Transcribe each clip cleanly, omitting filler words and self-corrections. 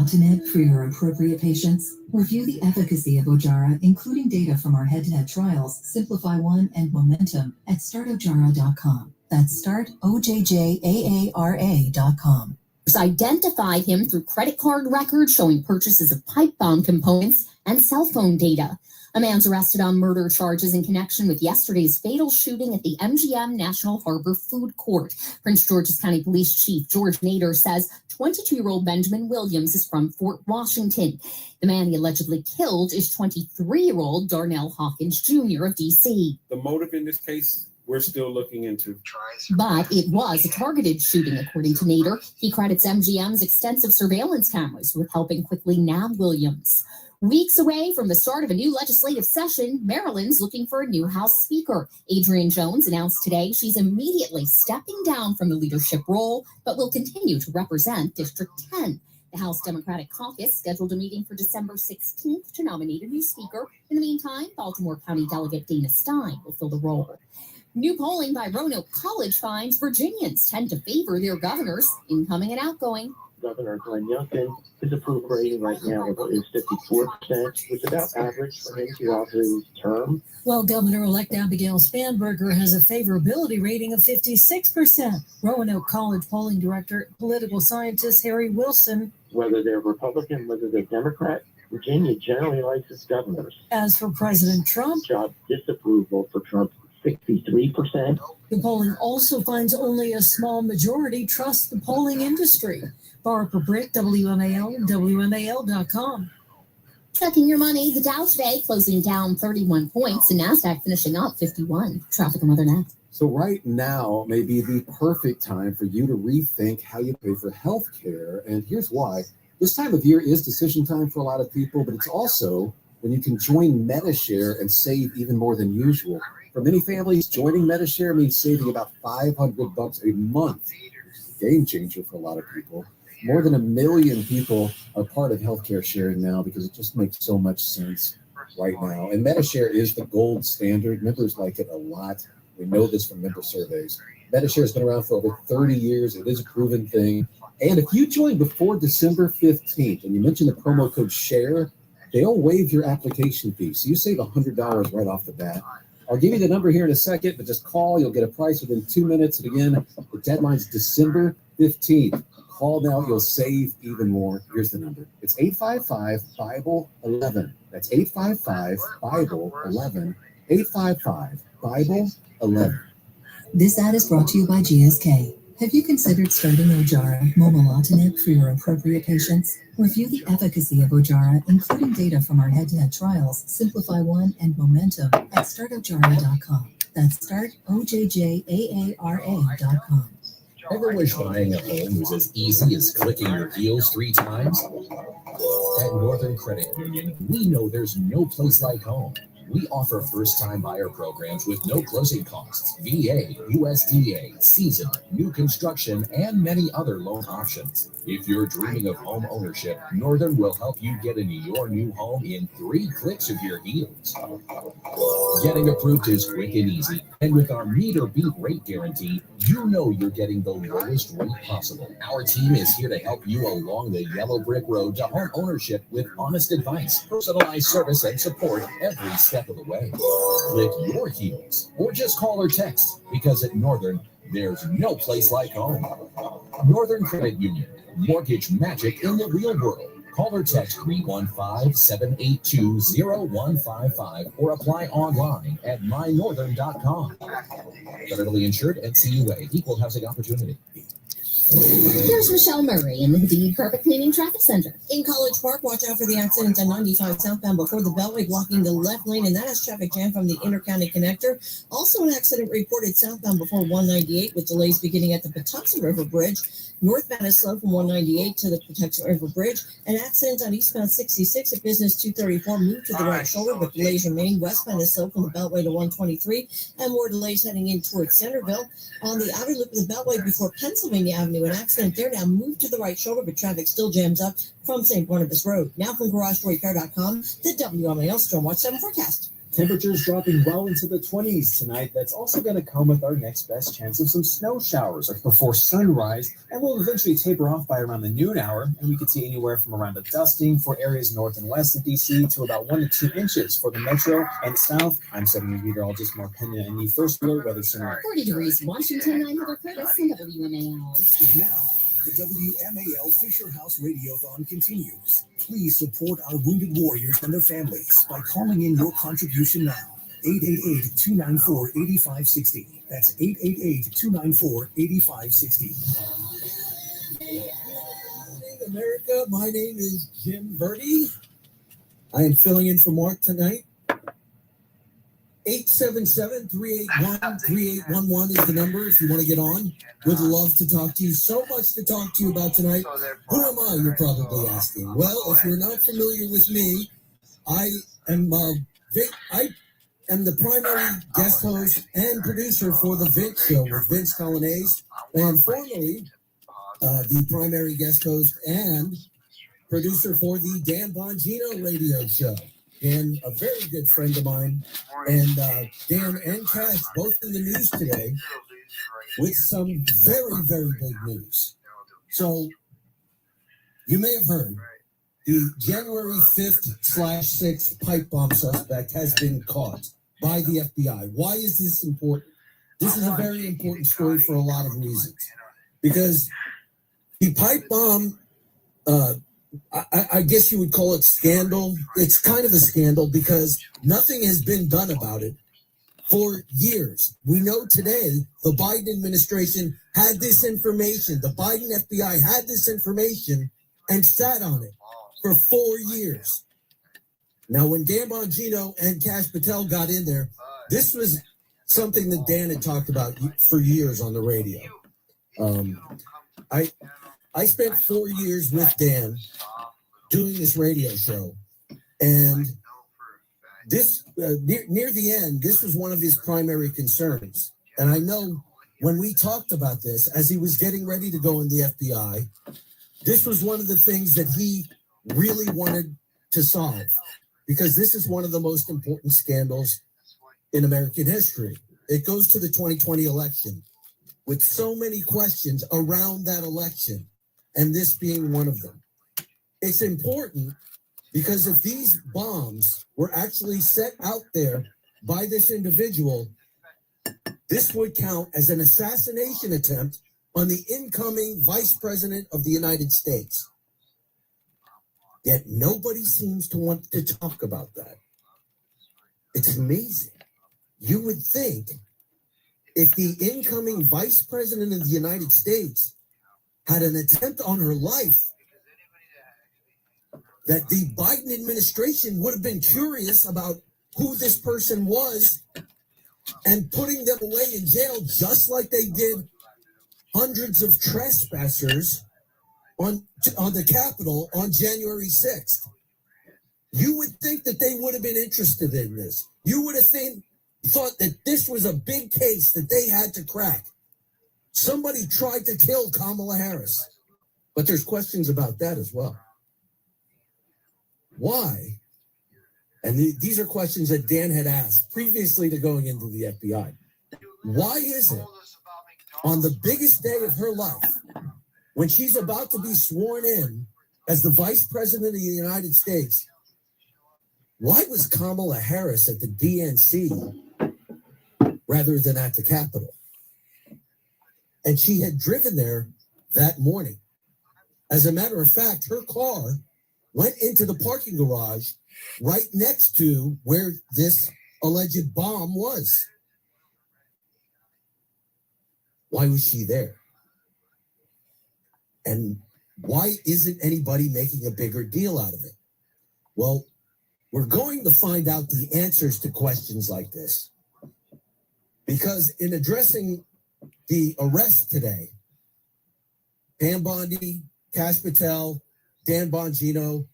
momelotinib for your appropriate patients? Review the efficacy of Ojjaara, including data from our head-to-head trials, Simplify-1 and Momentum, at startojjaara.com. That's startojjaara.com. Identified him through credit card records showing purchases of pipe bomb components and cell phone data. A man's arrested on murder charges in connection with yesterday's fatal shooting at the MGM National Harbor Food Court. Prince George's County Police Chief George Nader says 22-year-old Benjamin Williams is from Fort Washington. The man he allegedly killed is 23-year-old Darnell Hawkins Jr. of D.C. The motive in this case, we're still looking into. But it was a targeted shooting, according to Nader. He credits MGM's extensive surveillance cameras with helping quickly nab Williams. Weeks away from the start of a new legislative session, Maryland's looking for a new House Speaker. Adrienne Jones announced today she's immediately stepping down from the leadership role, but will continue to represent District 10. The House Democratic Caucus scheduled a meeting for December 16th to nominate a new speaker. In the meantime, Baltimore County Delegate Dana Stein will fill the role. New polling by Roanoke College finds Virginians tend to favor their governors, incoming and outgoing. Governor Glenn Youngkin, his approval rating right now is 54%, which is about average for him throughout his term. While Governor-elect Abigail Spanberger has a favorability rating of 56%. Roanoke College polling director, political scientist Harry Wilson. Whether they're Republican, whether they're Democrat, Virginia generally likes its governors. As for President Trump, job disapproval for Trump, 63%. The polling also finds only a small majority trust the polling industry. Barbara Britt, WMAL, WMAL.com. Checking your money, the Dow today closing down 31 points, and NASDAQ finishing up 51. Traffic and weather next. So right now may be the perfect time for you to rethink how you pay for health care. And here's why. This time of year is decision time for a lot of people, but it's also when you can join MediShare and save even more than usual. For many families, joining MediShare means saving about $500 a month. Game changer for a lot of people. More than 1 million people are part of healthcare sharing now because it just makes so much sense right now. And MediShare is the gold standard. Members like it a lot. We know this from member surveys. MediShare has been around for over 30 years. It is a proven thing. And if you join before December 15th and you mention the promo code SHARE, they'll waive your application fee. So you save $100 right off the bat. I'll give you the number here in a second, but just call. You'll get a price within 2 minutes. And again, the deadline's December 15th. Call now. You'll save even more. Here's the number. It's 855-BIBLE-11. That's 855-BIBLE-11. 855-BIBLE-11. This ad is brought to you by GSK. Have you considered starting Ojjaara, momelotinib, for your appropriate patients? Review the efficacy of Ojjaara, including data from our head-to-head trials, Simplify-1 and Momentum, at startojjaara.com. That's startojjaara.com. Ever wish buying a home was as easy as clicking your heels 3 times? At Northern Credit Union, we know there's no place like home. We offer first-time buyer programs with no closing costs, VA, USDA, season, new construction, and many other loan options. If you're dreaming of home ownership, Northern will help you get into your new home in 3 clicks of your heels. Getting approved is quick and easy, and with our meet or beat rate guarantee, you know you're getting the lowest rate possible. Our team is here to help you along the yellow brick road to home ownership with honest advice, personalized service, and support every step of the way. Click your heels, or just call or text, because at Northern, there's no place like home. Northern Credit Union, mortgage magic in the real world. Call or text 315-782-0155 or apply online at mynorthern.com. Federally insured, NCUA, equal housing opportunity. Here's Michelle Murray in the Hadid Carpet Cleaning Traffic Center. In College Park, watch out for the accident on 95 southbound before the Beltway, blocking the left lane, and that has traffic jam from the Intercounty Connector. Also, an accident reported southbound before 198 with delays beginning at the Patuxent River Bridge. Northbound is slow from 198 to the Patuxent River Bridge. An accident on eastbound 66 at Business 234 moved to the right shoulder, but delays remain. Westbound is slow from the Beltway to 123, and more delays heading in towards Centerville. On the outer loop of the Beltway before Pennsylvania Avenue, an accident there now moved to the right shoulder, but traffic still jams up from St. Barnabas Road. Now from GarageDoorRepair.com, the WMAL Stormwatch 7 forecast. Temperatures dropping well into the 20s tonight. That's also going to come with our next best chance of some snow showers before sunrise, and will eventually taper off by around the noon hour, and we could see anywhere from around a dusting for areas north and west of DC to about 1 to 2 inches for the metro and south. I'm setting a meteorologist Mark Pena in the first alert weather center. 40 degrees Washington, I'm Heather Curtis in WMAL. Now, the WMAL Fisher House Radiothon continues. Please support our wounded warriors and their families by calling in your contribution now. 888-294-8560. That's 888-294-8560. Good morning, America. My name is Jim Verdi. I am filling in for Mark tonight. 877-381-3811 is the number if you want to get on. Would love to talk to you. So much to talk to you about tonight. Who am I, you're probably asking? Well, if you're not familiar with me, I am the primary guest host and producer for The Vince Show with Vince Colonnese, and formerly the primary guest host and producer for the Dan Bongino radio show. Dan, a very good friend of mine, and Dan and Cash both in the news today with some very, very big news. So, you may have heard, the January 5th/6th pipe bomb suspect has been caught by the FBI. Why is this important? This is a very important story for a lot of reasons. Because the pipe bomb, I guess you would call it scandal. It's kind of a scandal because nothing has been done about it for years. We know today the Biden administration had this information. The Biden FBI had this information and sat on it for 4 years. Now, when Dan Bongino and Kash Patel got in there, this was something that Dan had talked about for years on the radio. I spent 4 years with Dan doing this radio show, and this near the end, this was one of his primary concerns. And I know when we talked about this, as he was getting ready to go in the FBI, this was one of the things that he really wanted to solve, because this is one of the most important scandals in American history. It goes to the 2020 election with so many questions around that election, and this being one of them. It's important because if these bombs were actually set out there by this individual, this would count as an assassination attempt on the incoming Vice President of the United States. Yet nobody seems to want to talk about that. It's amazing. You would think if the incoming Vice President of the United States had an attempt on her life, that the Biden administration would have been curious about who this person was and putting them away in jail, just like they did hundreds of trespassers on the Capitol on January 6th. You would think that they would have been interested in this. You would have thought that this was a big case that they had to crack. Somebody tried to kill Kamala Harris. But there's questions about that as well. Why? And these are questions that Dan had asked previously to going into the FBI. Why is it on the biggest day of her life, when she's about to be sworn in as the Vice President of the United States, why was Kamala Harris at the DNC rather than at the Capitol? And she had driven there that morning. As a matter of fact, her car went into the parking garage right next to where this alleged bomb was. Why was she there? And why isn't anybody making a bigger deal out of it? Well, we're going to find out the answers to questions like this. Because in addressing the arrest today, Pam Bondi, Kash Patel, Dan Bongino,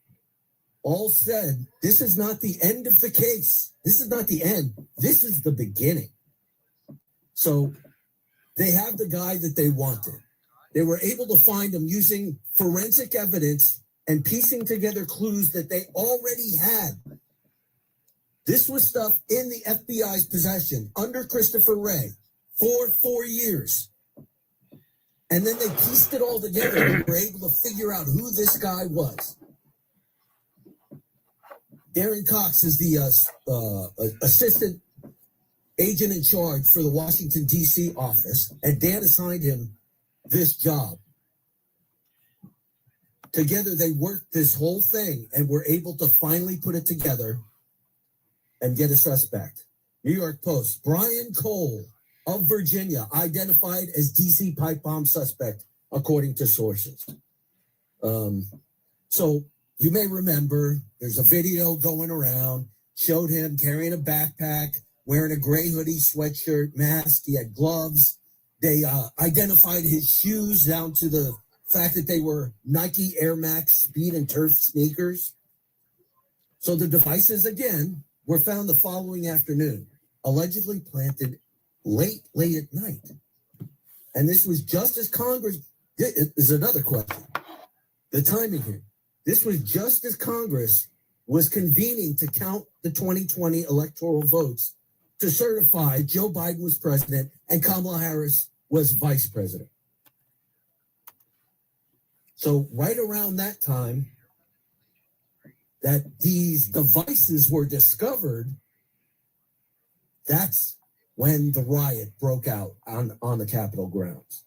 all said, this is not the end of the case. This is not the end. This is the beginning. So they have the guy that they wanted. They were able to find him using forensic evidence and piecing together clues that they already had. This was stuff in the FBI's possession under Christopher Wray for 4 years. And then they pieced it all together and were able to figure out who this guy was. Darren Cox is the assistant agent in charge for the Washington, D.C. office, and Dan assigned him this job. Together, they worked this whole thing and were able to finally put it together and get a suspect. New York Post, Brian Cole of Virginia, identified as D.C. pipe bomb suspect, according to sources. So you may remember there's a video going around, showed him carrying a backpack, wearing a gray hoodie, sweatshirt, mask. He had gloves. They identified his shoes down to the fact that they were Nike Air Max Speed and Turf sneakers. So the devices, again, were found the following afternoon, allegedly planted late at night. And this was just as Congress, this is another question, the timing here. This was just as Congress was convening to count the 2020 electoral votes to certify Joe Biden was president and Kamala Harris was vice president. So right around that time that these devices were discovered, that's when the riot broke out on the Capitol grounds.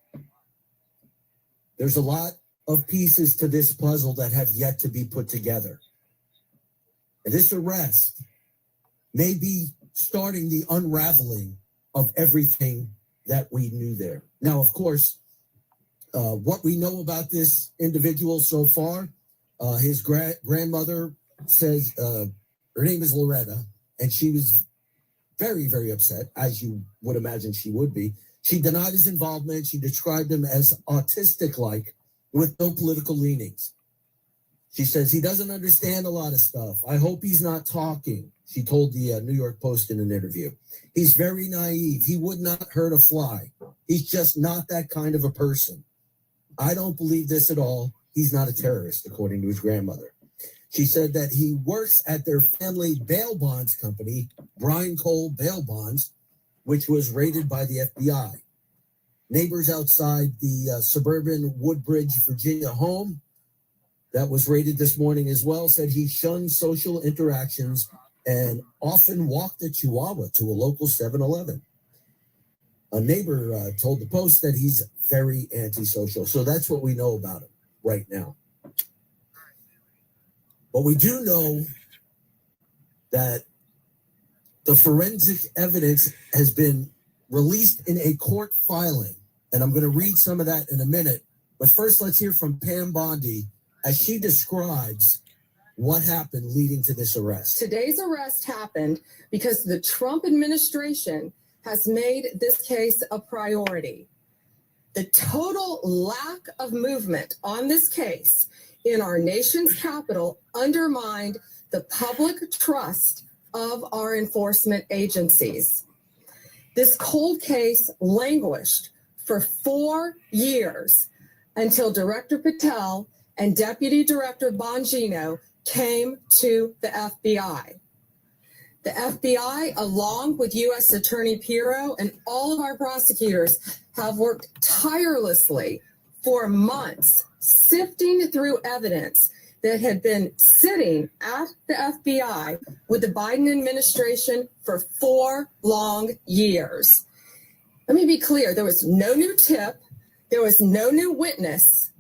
There's a lot of pieces to this puzzle that have yet to be put together. And this arrest may be starting the unraveling of everything that we knew there. Now, of course, what we know about this individual so far, his grandmother says her name is Loretta, and she was very, very upset, as you would imagine she would be. She denied his involvement. She described him as autistic-like with no political leanings. She says he doesn't understand a lot of stuff. I hope he's not talking, she told the New York Post in an interview. He's very naive. He would not hurt a fly. He's just not that kind of a person. I don't believe this at all. He's not a terrorist, according to his grandmother. She said that he works at their family bail bonds company, Brian Cole Bail Bonds, which was raided by the FBI. Neighbors outside the suburban Woodbridge, Virginia home that was raided this morning as well said he shunned social interactions and often walked a chihuahua to a local 7-Eleven. A neighbor told the Post that he's very antisocial. So that's what we know about him right now. But we do know that the forensic evidence has been released in a court filing. And I'm going to read some of that in a minute. But first, let's hear from Pam Bondi as she describes what happened leading to this arrest. Today's arrest happened because the Trump administration has made this case a priority. The total lack of movement on this case in our nation's capital undermined the public trust of our enforcement agencies. This cold case languished for 4 years until Director Patel and Deputy Director Bongino came to the FBI. The FBI, along with U.S. Attorney Pirro and all of our prosecutors, have worked tirelessly for months, sifting through evidence that had been sitting at the FBI with the Biden administration for 4 long years. Let me be clear, there was no new tip, there was no new witness,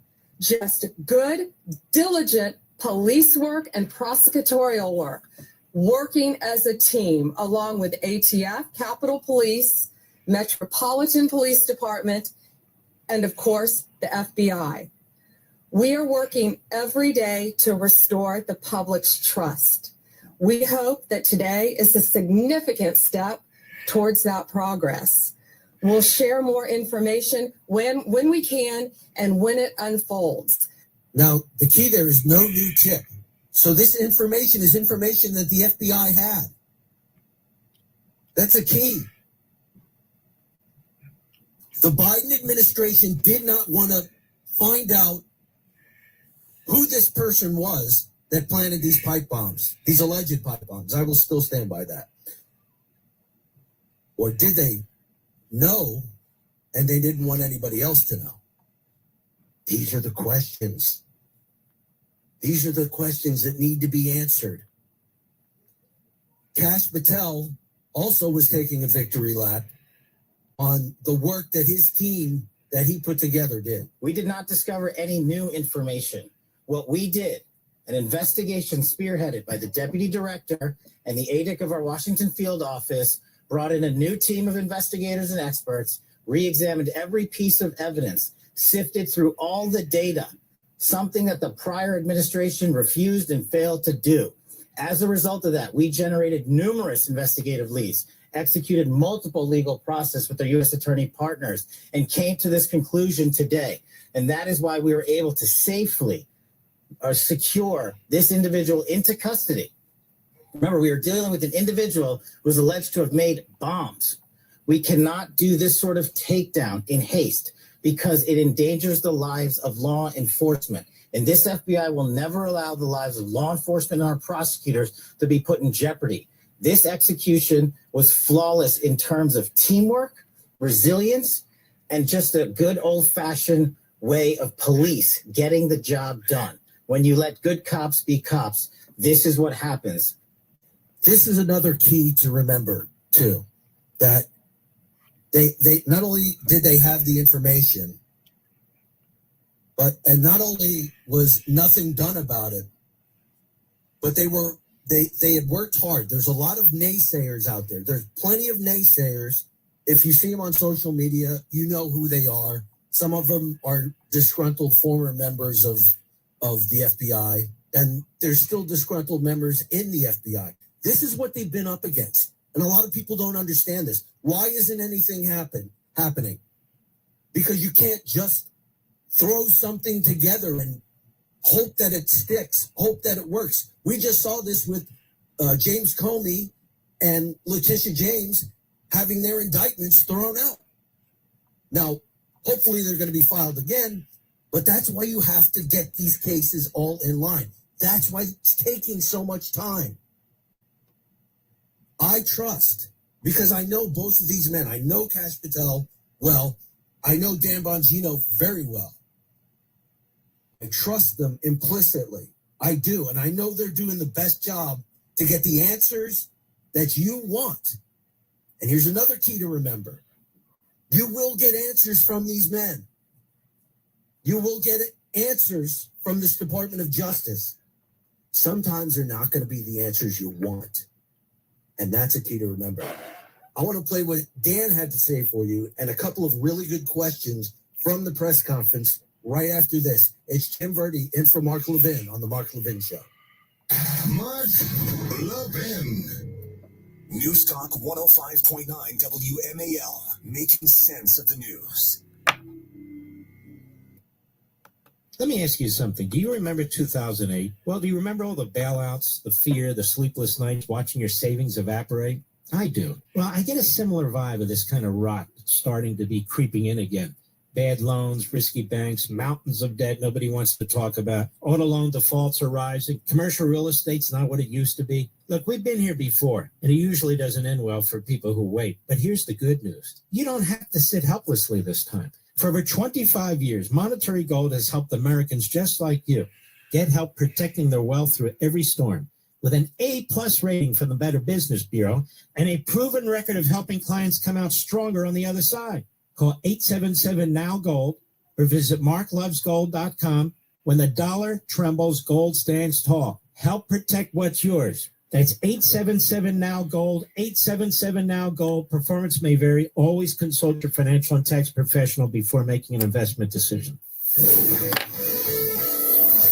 just good, diligent police work and prosecutorial work, working as a team along with ATF, Capitol Police, Metropolitan Police Department, and of course, the FBI. We are working every day to restore the public's trust. We hope that today is a significant step towards that progress. We'll share more information when we can and when it unfolds. Now, the key there is no new tip. So this information is information that the FBI had. That's a key. The Biden administration did not want to find out who this person was that planted these pipe bombs, these alleged pipe bombs. I will still stand by that. Or did they know and they didn't want anybody else to know? These are the questions. These are the questions that need to be answered. Kash Patel also was taking a victory lap on the work that his team that he put together did. We did not discover any new information. What we did, an investigation spearheaded by the deputy director and the ADIC of our Washington field office, brought in a new team of investigators and experts, re-examined every piece of evidence, sifted through all the data, something that the prior administration refused and failed to do. As a result of that, we generated numerous investigative leads, executed multiple legal process with our U.S. attorney partners, and came to this conclusion today. And that is why we were able to safely secure this individual into custody. Remember, we are dealing with an individual who is alleged to have made bombs. We cannot do this sort of takedown in haste because it endangers the lives of law enforcement. And this FBI will never allow the lives of law enforcement and our prosecutors to be put in jeopardy. This execution was flawless in terms of teamwork, resilience, and just a good old-fashioned way of police getting the job done. When you let good cops be cops, this is what happens. This is another key to remember, too, that they not only did they have the information, and not only was nothing done about it, but they had worked hard. There's a lot of naysayers out there. There's plenty of naysayers. If you see them on social media, you know who they are. Some of them are disgruntled former members of the FBI, and there's still disgruntled members in the FBI. This is what they've been up against. And a lot of people don't understand this. Why isn't anything happening? Because you can't just throw something together and hope that it sticks, hope that it works. We just saw this with James Comey and Letitia James having their indictments thrown out. Now, hopefully they're going to be filed again, but that's why you have to get these cases all in line. That's why it's taking so much time. I trust, because I know both of these men. I know Kash Patel well. I know Dan Bongino very well. I trust them implicitly. I do. And I know they're doing the best job to get the answers that you want. And here's another key to remember. You will get answers from these men. You will get answers from this Department of Justice. Sometimes they're not going to be the answers you want. And that's a key to remember. I want to play what Dan had to say for you and a couple of really good questions from the press conference right after this. It's Tim Verdi in for Mark Levin on The Mark Levin Show. Mark Levin. News Talk 105.9 WMAL, making sense of the news. Let me ask you something. Do you remember 2008? Well, do you remember all the bailouts, the fear, the sleepless nights, watching your savings evaporate? I do. Well, I get a similar vibe of this kind of rot starting to be creeping in again. Bad loans, risky banks, mountains of debt nobody wants to talk about. Auto loan defaults are rising. Commercial real estate's not what it used to be. Look, we've been here before, and it usually doesn't end well for people who wait. But here's the good news. You don't have to sit helplessly this time. For over 25 years, Monetary Gold has helped Americans just like you get help protecting their wealth through every storm. With an A-plus rating from the Better Business Bureau and a proven record of helping clients come out stronger on the other side. Call 877-NOW-GOLD or visit marklovesgold.com. When the dollar trembles, gold stands tall. Help protect what's yours. That's 877-NOW-GOLD, 877-NOW-GOLD. Performance may vary. Always consult your financial and tax professional before making an investment decision.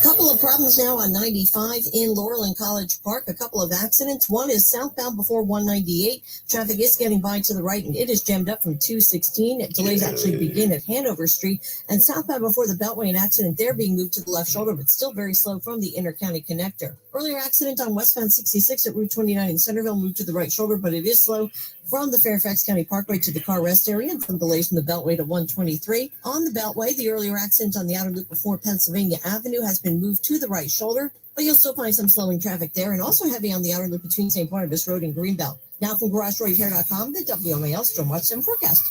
Couple of problems now on 95 in Laurel and College Park. A couple of accidents. One is southbound before 198. Traffic is getting by to the right, and it is jammed up from 216. Delays actually begin at Hanover Street. And southbound before the Beltway, an accident there being moved to the left shoulder, but still very slow from the Intercounty Connector. Earlier accident on westbound 66 at Route 29 in Centerville, moved to the right shoulder, but it is slow from the Fairfax County Parkway to the car rest area, and some delays from the Beltway to 123. On the Beltway, the earlier accident on the outer loop before Pennsylvania Avenue has been moved to the right shoulder. But you'll still find some slowing traffic there and also heavy on the outer loop between St. Barnabas Road and Greenbelt. Now from GarageRoyHair.com, the WMAL Stormwatch Sim forecast.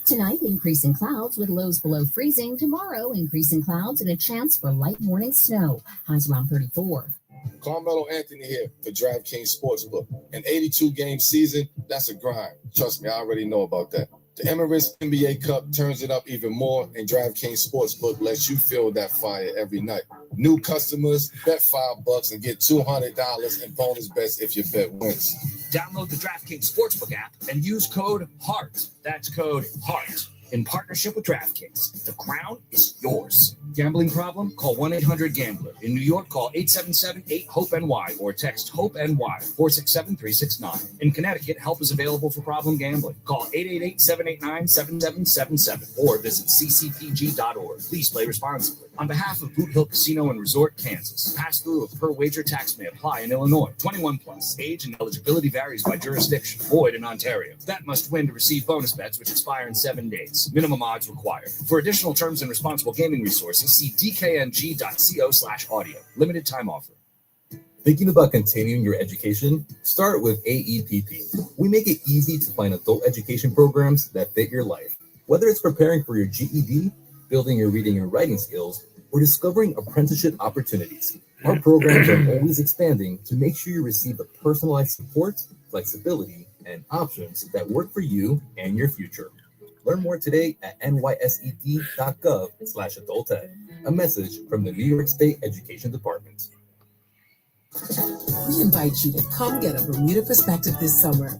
Tonight, increasing clouds with lows below freezing. Tomorrow, increasing clouds and a chance for light morning snow. Highs around 34. Carmelo Anthony here for DraftKings Sportsbook. An 82-game season, that's a grind. Trust me, I already know about that. The Emirates NBA Cup turns it up even more, and DraftKings Sportsbook lets you feel that fire every night. New customers, bet $5 and get $200 in bonus bets if your bet wins. Download the DraftKings Sportsbook app and use code HEART. That's code HEART. In partnership with DraftKings, the crown is yours. Gambling problem? Call 1-800-GAMBLER. In New York, call 877-8-HOPE-NY or text HOPE-NY 467-369. In Connecticut, help is available for problem gambling. Call 888-789-7777 or visit ccpg.org. Please play responsibly. On behalf of Boot Hill Casino and Resort, Kansas, pass-through of per-wager tax may apply in Illinois. 21 plus. Age and eligibility varies by jurisdiction. Void in Ontario. Bet must win to receive bonus bets, which expire in 7 days. Minimum odds required. For additional terms and responsible gaming resources, see dkng.co/audio. Limited time offer. Thinking about continuing your education? Start with AEPP. We make it easy to find adult education programs that fit your life. Whether it's preparing for your GED, building your reading and writing skills, or discovering apprenticeship opportunities, our programs are always expanding to make sure you receive the personalized support, flexibility, and options that work for you and your future. Learn more today at nysed.gov/adulted. A message from the New York State Education Department. We invite you to come get a Bermuda perspective this summer.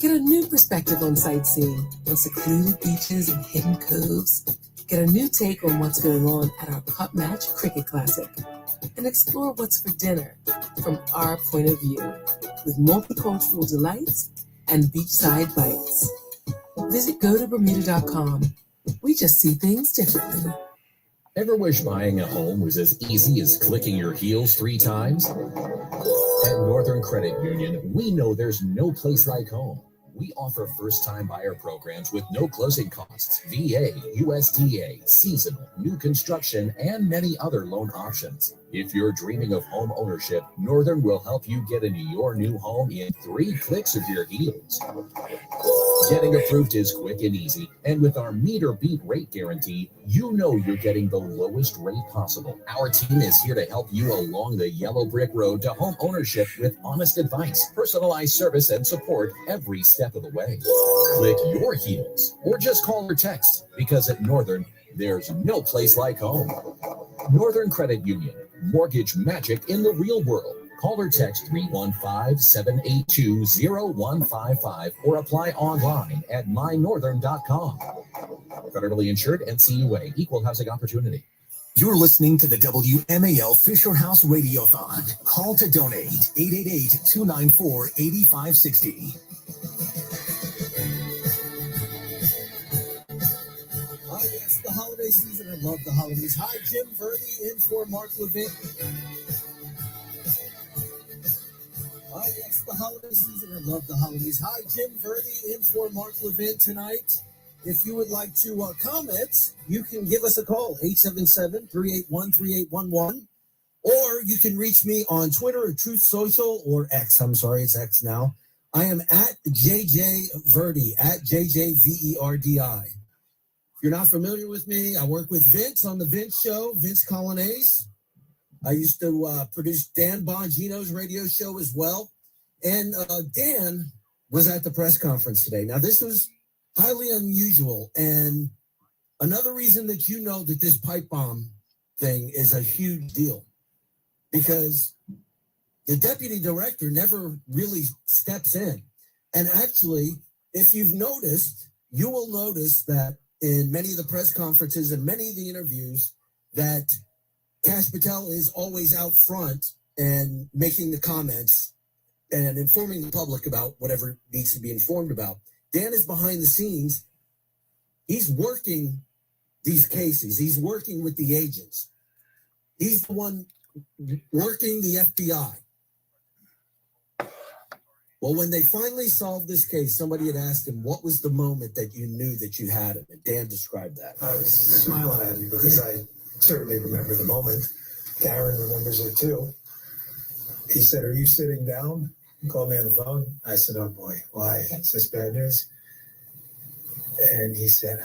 Get a new perspective on sightseeing, on secluded beaches and hidden coves. Get a new take on what's going on at our Pup Match Cricket Classic. And explore what's for dinner from our point of view, with multicultural delights and beachside bites. Visit gotobermuda.com. We just see things differently. Ever wish buying a home was as easy as clicking your heels 3 times? At Northern Credit Union, we know there's no place like home. We offer first-time buyer programs with no closing costs, VA, USDA, seasonal, new construction, and many other loan options. If you're dreaming of home ownership, Northern will help you get into your new home in 3 clicks of your heels. Getting approved is quick and easy, and with our meet or beat rate guarantee, you know you're getting the lowest rate possible. Our team is here to help you along the yellow brick road to home ownership with honest advice, personalized service, and support every step of the way. Click your heels or just call or text, because at Northern, there's no place like home. Northern Credit Union, mortgage magic in the real world. Call or text 315-782-0155 or apply online at mynorthern.com. Federally insured, NCUA, Equal Housing Opportunity. You're listening to the WMAL Fisher House Radiothon. Call to donate 888-294-8560. It's the holiday season. I love the holidays. Hi, Jim Verdi in for Mark Levin. It's the holiday season. I love the holidays. Hi, Jim Verdi in for Mark Levin tonight. If you would like to comment, you can give us a call, 877-381-3811. Or you can reach me on Twitter or Truth Social or X. I'm sorry, it's X now. I am at JJ Verdi, at JJVERDI. If you're not familiar with me, I work with Vince on the Vince Show, Vince Colonnese. I used to produce Dan Bongino's radio show as well. And Dan was at the press conference today. Now, this was highly unusual. And another reason that you know that this pipe bomb thing is a huge deal, because the deputy director never really steps in. And actually, if you've noticed, you will notice that in many of the press conferences and many of the interviews that Kash Patel is always out front and making the comments and informing the public about whatever needs to be informed about. Dan is behind the scenes. He's working these cases. He's working with the agents. He's the one working the FBI. Well, when they finally solved this case, somebody had asked him, what was the moment that you knew that you had him? And Dan described that. I was smiling at you because I certainly remember the moment. Karen remembers it too. He said, "Are you sitting down?" He called me on the phone. I said, "Oh boy, why? Is this bad news?" And he said,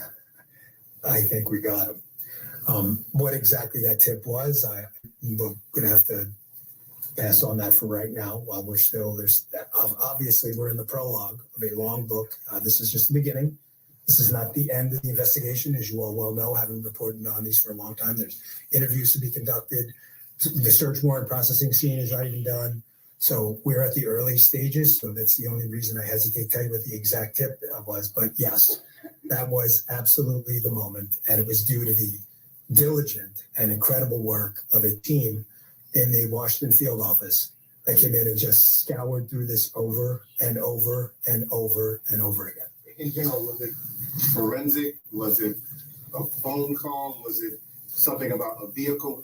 "I think we got him." What exactly that tip was, we're going to have to pass on that for right now while we're still, obviously we're in the prologue of a long book. This is just the beginning. This is not the end of the investigation, as you all well know, having reported on these for a long time. There's interviews to be conducted. The search warrant processing scene is not even done. So we're at the early stages. So that's the only reason I hesitate to tell you what the exact tip was. But yes, that was absolutely the moment. And it was due to the diligent and incredible work of a team in the Washington field office that came in and just scoured through this over and over and over and over again. In general, was it forensic? Was it a phone call? Was it something about a vehicle?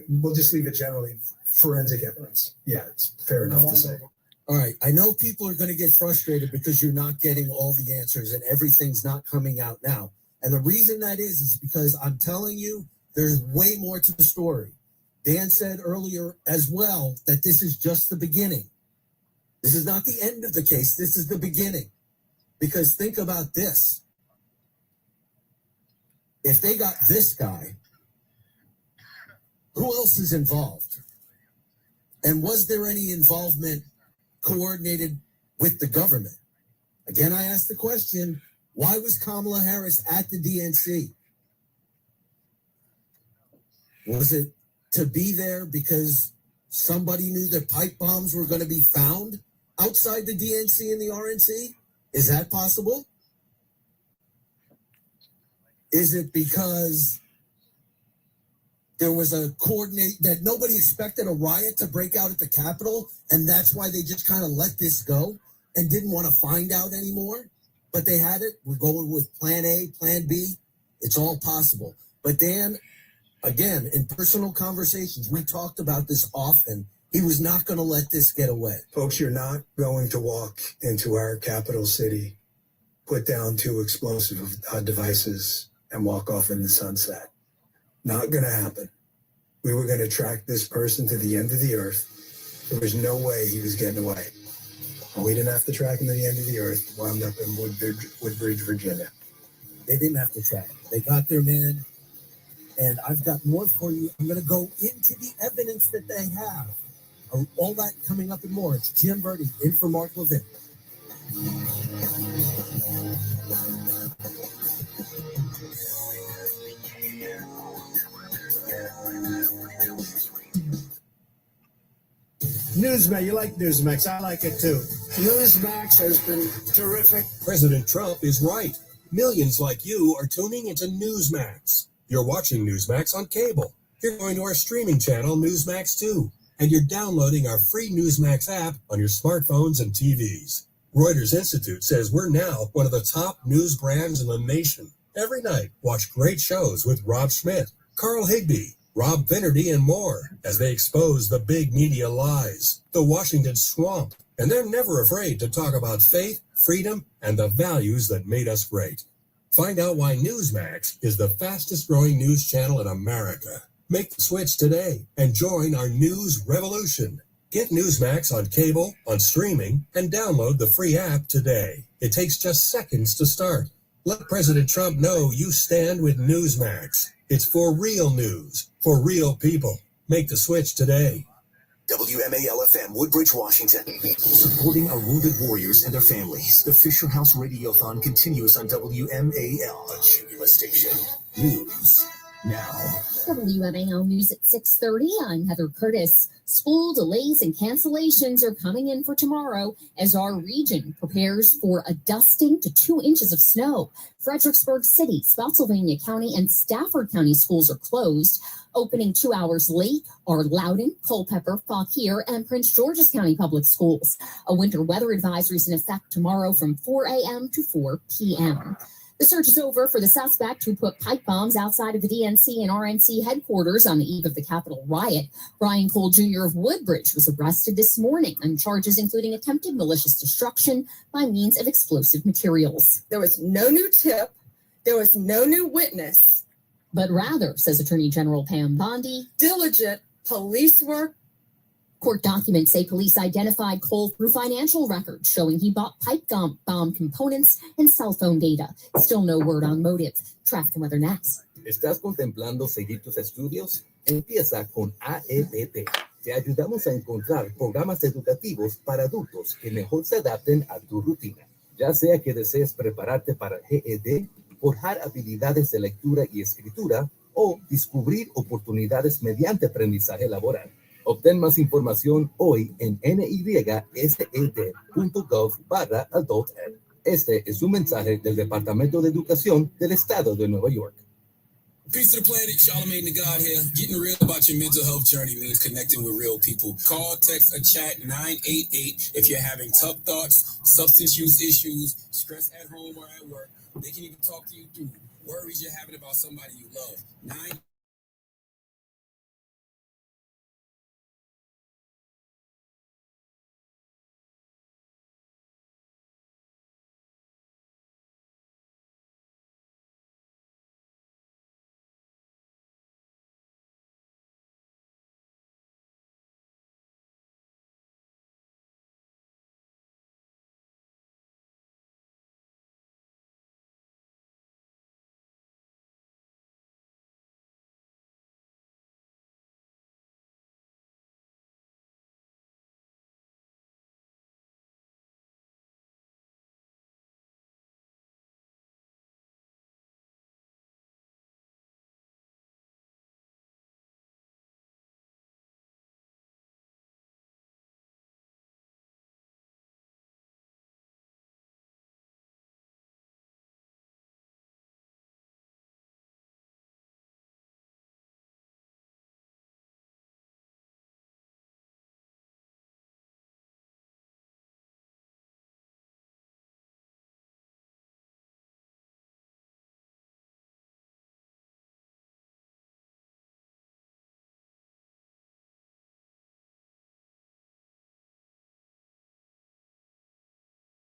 We'll just leave it generally forensic evidence. Yeah, it's fair enough to say. All right. I know people are going to get frustrated because you're not getting all the answers and everything's not coming out now. And the reason that is because I'm telling you, there's way more to the story. Dan said earlier as well that this is just the beginning. This is not the end of the case. This is the beginning. Because think about this. If they got this guy, who else is involved? And was there any involvement coordinated with the government? Again, I asked the question, why was Kamala Harris at the DNC? Was it to be there because somebody knew that pipe bombs were going to be found outside the DNC and the RNC? Is that possible? Is it because there was a that nobody expected a riot to break out at the Capitol, and that's why they just kind of let this go and didn't want to find out anymore? But they had it. We're going with plan A, plan B. It's all possible. But Dan, again, in personal conversations, we talked about this often. He was not going to let this get away. Folks, you're not going to walk into our capital city, put down 2 explosive devices, and walk off in the sunset. Not going to happen. We were going to track this person to the end of the earth. There was no way he was getting away. And we didn't have to track him to the end of the earth. Wound up in Woodbridge, Virginia. They didn't have to track him. They got their man. And I've got more for you. I'm going to go into the evidence that they have. All that coming up and more. It's Jim Verdi in for Mark Levin. Newsmax, you like Newsmax. I like it too. Newsmax has been terrific. President Trump is right. Millions like you are tuning into Newsmax. You're watching Newsmax on cable. You're going to our streaming channel, Newsmax 2. And you're downloading our free Newsmax app on your smartphones and TVs. Reuters Institute says we're now one of the top news brands in the nation. Every night, watch great shows with Rob Schmidt, Carl Higbie, Rob Finnerty, and more as they expose the big media lies, the Washington swamp. And they're never afraid to talk about faith, freedom, and the values that made us great. Find out why Newsmax is the fastest growing news channel in America. Make the switch today and join our news revolution. Get Newsmax on cable, on streaming, and download the free app today. It takes just seconds to start. Let President Trump know you stand with Newsmax. It's for real news, for real people. Make the switch today. WMAL-FM, Woodbridge, Washington. Supporting our wounded warriors and their families. The Fisher House Radiothon continues on WMAL, a Jubilee station. News now. WMAL News at 6:30. I'm Heather Curtis. School delays and cancellations are coming in for tomorrow as our region prepares for a dusting to 2 inches of snow. Fredericksburg City, Spotsylvania County, and Stafford County schools are closed. Opening 2 hours late are Loudoun, Culpeper, Fauquier, and Prince George's County Public Schools. A winter weather advisory is in effect tomorrow from 4 a.m. to 4 p.m. The search is over for the suspect who put pipe bombs outside of the DNC and RNC headquarters on the eve of the Capitol riot. Brian Cole Jr. of Woodbridge was arrested this morning on charges including attempted malicious destruction by means of explosive materials. There was no new tip. There was no new witness. But rather, says Attorney General Pam Bondi, diligent police work Court documents say police identified Cole through financial records showing he bought pipe bomb components and cell phone data. Still no word on motive. Traffic and weather next. ¿Estás contemplando seguir tus estudios? Empieza con AEDP. Te ayudamos a encontrar programas educativos para adultos que mejor se adapten a tu rutina. Ya sea que desees prepararte para el GED, forjar habilidades de lectura y escritura o descubrir oportunidades mediante aprendizaje laboral. Obtén más información hoy en nysed.gov/adulted. Este es un mensaje del Departamento de Educación del Estado de Nueva York. Peace to the planet, Charlamagne the God here. Getting real about your mental health journey means connecting with real people. Call, text, or chat 988 if you're having tough thoughts, substance use issues, stress at home or at work. They can even talk to you through worries you're having about somebody you love.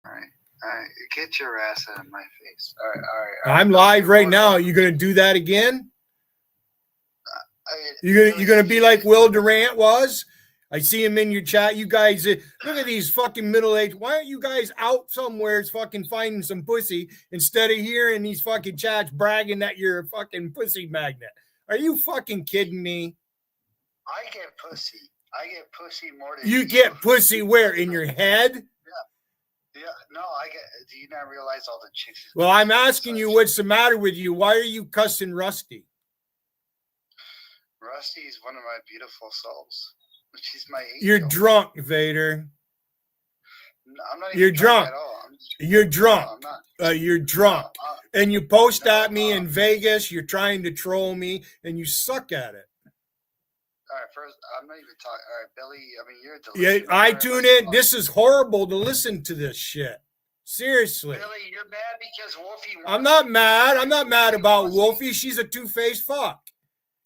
All right, get your ass out of my face. All right. I'm live right now. You gonna do that again? You're gonna be like Will Durant was? I see him in your chat. You guys, look at these fucking middle-aged. Why aren't you guys out somewhere fucking finding some pussy instead of here in these fucking chats bragging that you're a fucking pussy magnet? Are you fucking kidding me? I get pussy. I get pussy more than you get pussy where? In your head? Yeah, no, I get. Do you not realize all the chicks? Well, I'm asking you what's the matter with you. Why are you cussing Rusty? Rusty is one of my beautiful souls. She's my angel. You're drunk, Vader. No, I'm not You're even drunk. at all. You're drunk. No, I'm not. You're drunk. And you post at me in Vegas. You're trying to troll me, and you suck at it. All right, first, I'm not even talking. All right, Billy, I mean, you're delicious. Yeah, I tune in. This is horrible to listen to this shit. Seriously. Billy, you're mad because Wolfie wants I'm not mad. I'm not mad about Wolfie. She's a two-faced fuck.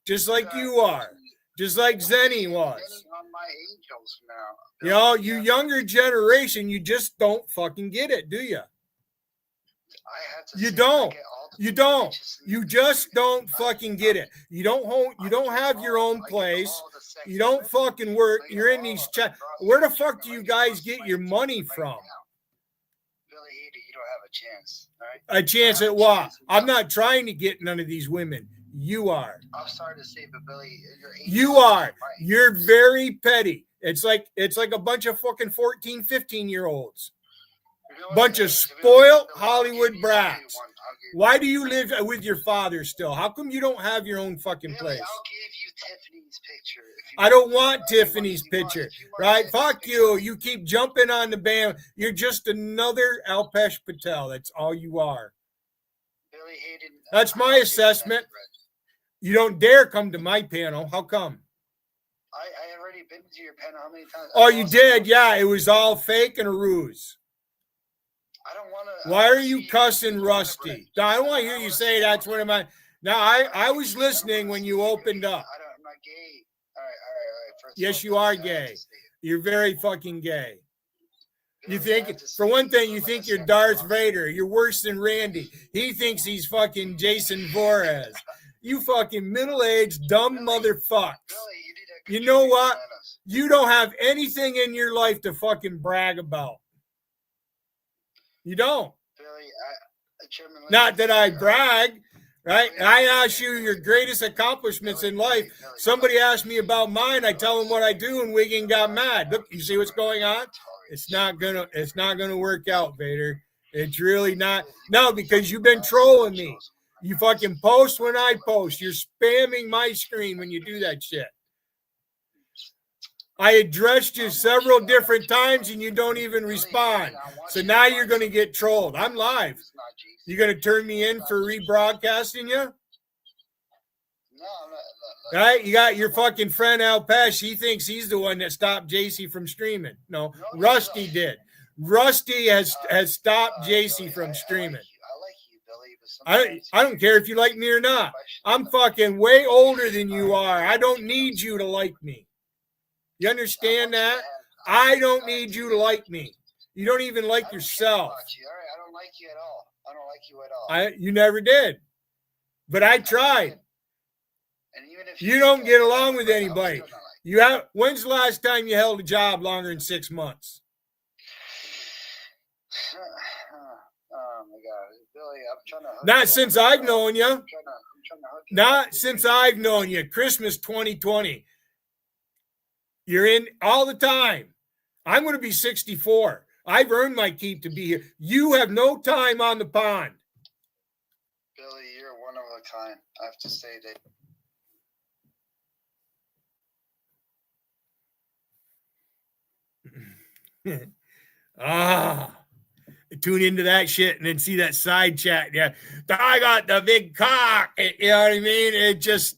Just like you are. Just like Zenny was. on my angels now. You know, you younger generation, you just don't fucking get it, do you? You don't. You don't. You just don't fucking get it. You don't have your own place. You don't fucking work. You're in these chat. Where the fuck do you guys get your money from? Billy Hayden, you don't have a chance. All right? A chance at what? I'm not trying to get none of these women. You are. I'm sorry to say, but Billy, you are. You're very petty. It's like a bunch of fucking 14, 15-year-olds. Bunch of spoiled Hollywood brats. Why do you live with your father still? How come you don't have your own fucking place? I'll give you Tiffany's picture. I don't want Tiffany's picture, right? Fuck you. You keep jumping on the band. You're just another Alpesh Patel. That's all you are. Billy Hayden. That's my assessment. You don't dare come to my panel. How come? I already been to your panel. How many times? Oh, you did? Yeah, it was all fake and a ruse. I don't want to. Why are you cussing Rusty? No, I don't want to hear you say that's one of my. Now, I was listening when you opened up. I'm not gay. All right. Yes, you are gay. You're very fucking gay. You think, for one thing, you think you're Darth Vader. You're worse than Randy. He thinks he's fucking Jason Voorhees. You fucking middle-aged, dumb motherfucks. You know what? You don't have anything in your life to fucking brag about. You don't. Billy, Not that I brag, right? I ask you your greatest accomplishments in life. Somebody asked me about mine. I tell them what I do, and Wiggin got mad. Look, you see what's going on? It's not gonna work out, Vader. It's really not. No, because you've been trolling me. You fucking post when I post. You're spamming my screen when you do that shit. I addressed you several different times and you don't even respond. So now you're going to get trolled. I'm live. You going to turn me in for rebroadcasting you? Right? You got your fucking friend Al Pesh. He thinks he's the one that stopped JC from streaming. No, Rusty did. Rusty has stopped JC from streaming. I don't care if you like me or not. I'm fucking way older than you are. I don't need you to like me. You understand that? I don't need you to like me. You don't even like yourself. I don't like you at all. I don't like you at all. You never did. But I tried. You don't get along with anybody. When's the last time you held a job longer than 6 months? Oh my God, Billy, I'm trying to. Not since I've known you. Not since I've known you. Christmas 2020. You're in all the time. I'm going to be 64. I've earned my keep to be here. You have no time on the pond. Billy, you're one of a kind. I have to say that. Tune into that shit and then see that side chat. Yeah, I got the big cock. You know what I mean? It just.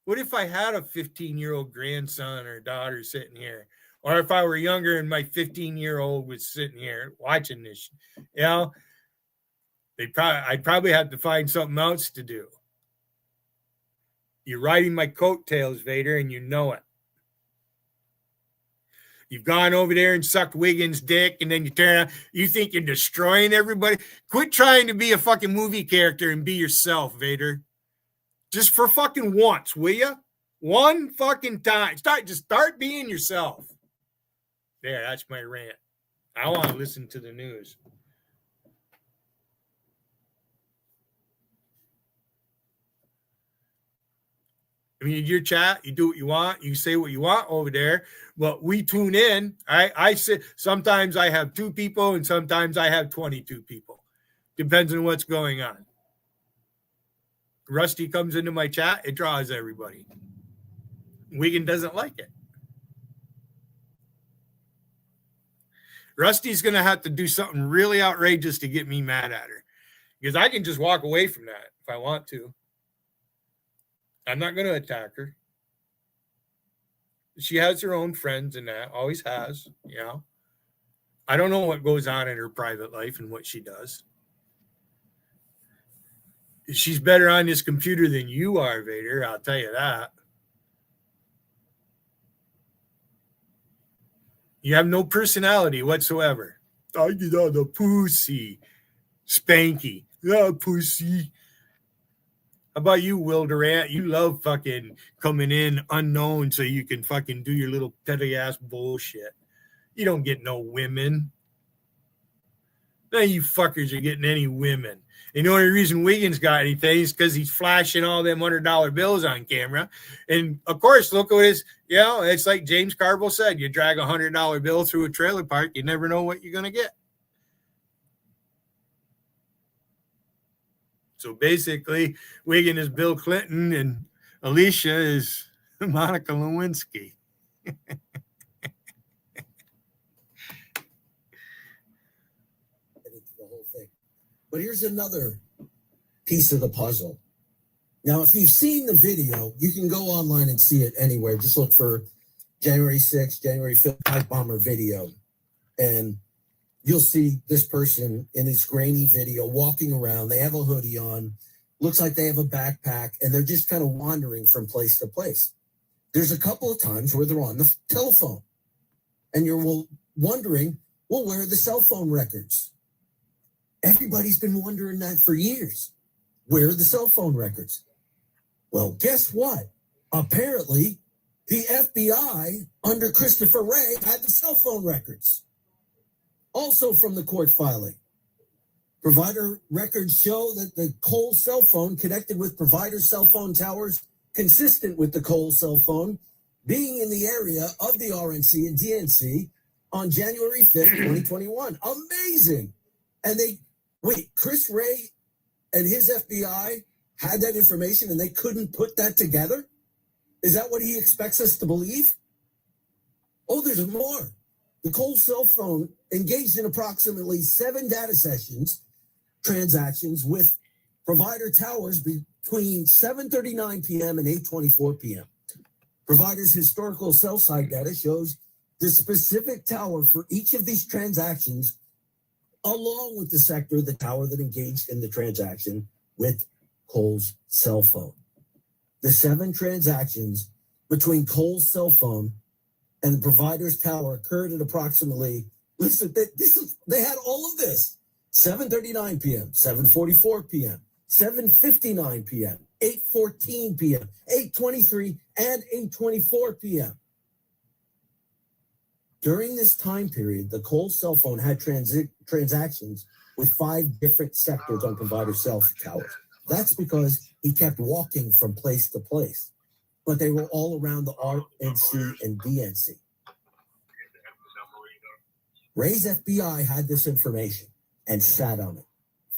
What if I had a 15-year-old grandson or daughter sitting here? Or if I were younger and my 15-year-old was sitting here watching this, you know, I'd probably have to find something else to do. You're riding my coattails, Vader, and you know it. You've gone over there and sucked Wiggins' dick, and then you turn around. You think you're destroying everybody? Quit trying to be a fucking movie character and be yourself, Vader. Just for fucking once, will you? One fucking time. Start being yourself. There, that's my rant. I want to listen to the news. I mean, your chat, you do what you want, you say what you want over there, but we tune in. I say sometimes I have 2 people and sometimes I have 22 people. Depends on what's going on. Rusty comes into my chat, it draws everybody. Wiggin doesn't like it. Rusty's going to have to do something really outrageous to get me mad at her. Because I can just walk away from that if I want to. I'm not going to attack her. She has her own friends and that, always has, you know. I don't know what goes on in her private life and what she does. She's better on this computer than you are, Vader. I'll tell you that. You have no personality whatsoever. I get all the pussy. Spanky. Oh, pussy. How about you, Will Durant? You love fucking coming in unknown so you can fucking do your little petty ass bullshit. You don't get no women. None of you fuckers are getting any women. And the only reason Wiggins got anything is because he's flashing all them $100 bills on camera. And, of course, look at his, you know, it's like James Carville said, you drag a $100 bill through a trailer park, you never know what you're going to get. So, basically, Wiggins is Bill Clinton and Alicia is Monica Lewinsky. But here's another piece of the puzzle. Now, if you've seen the video, you can go online and see it anywhere. Just look for January 6th, January 5th pipe bomber video. And you'll see this person in this grainy video walking around. They have a hoodie on. Looks like they have a backpack. And they're just kind of wandering from place to place. There's a couple of times where they're on the telephone. And you're wondering, well, where are the cell phone records? Everybody's been wondering that for years. Where are the cell phone records? Well, guess what? Apparently, the FBI under Christopher Wray had the cell phone records. Also from the court filing. Provider records show that the Cole cell phone connected with provider cell phone towers consistent with the Cole cell phone being in the area of the RNC and DNC on January 5th, 2021. Amazing. And Chris Wray and his FBI had that information and they couldn't put that together? Is that what he expects us to believe? Oh, there's more. The Cole cell phone engaged in approximately 7 data sessions, transactions with provider towers between 7:39 p.m. and 8:24 p.m. Provider's historical cell site data shows the specific tower for each of these transactions, along with the sector of the tower that engaged in the transaction with Cole's cell phone. The 7 transactions between Cole's cell phone and the provider's tower occurred at approximately, they had all of this, 7:39 p.m., 7:44 p.m., 7:59 p.m., 8:14 p.m., 8:23, and 8:24 p.m. During this time period, the Cole cell phone had transactions with 5 different sectors on provider cell towers. That's because he kept walking from place to place, but they were all around the RNC and DNC. Ray's FBI had this information and sat on it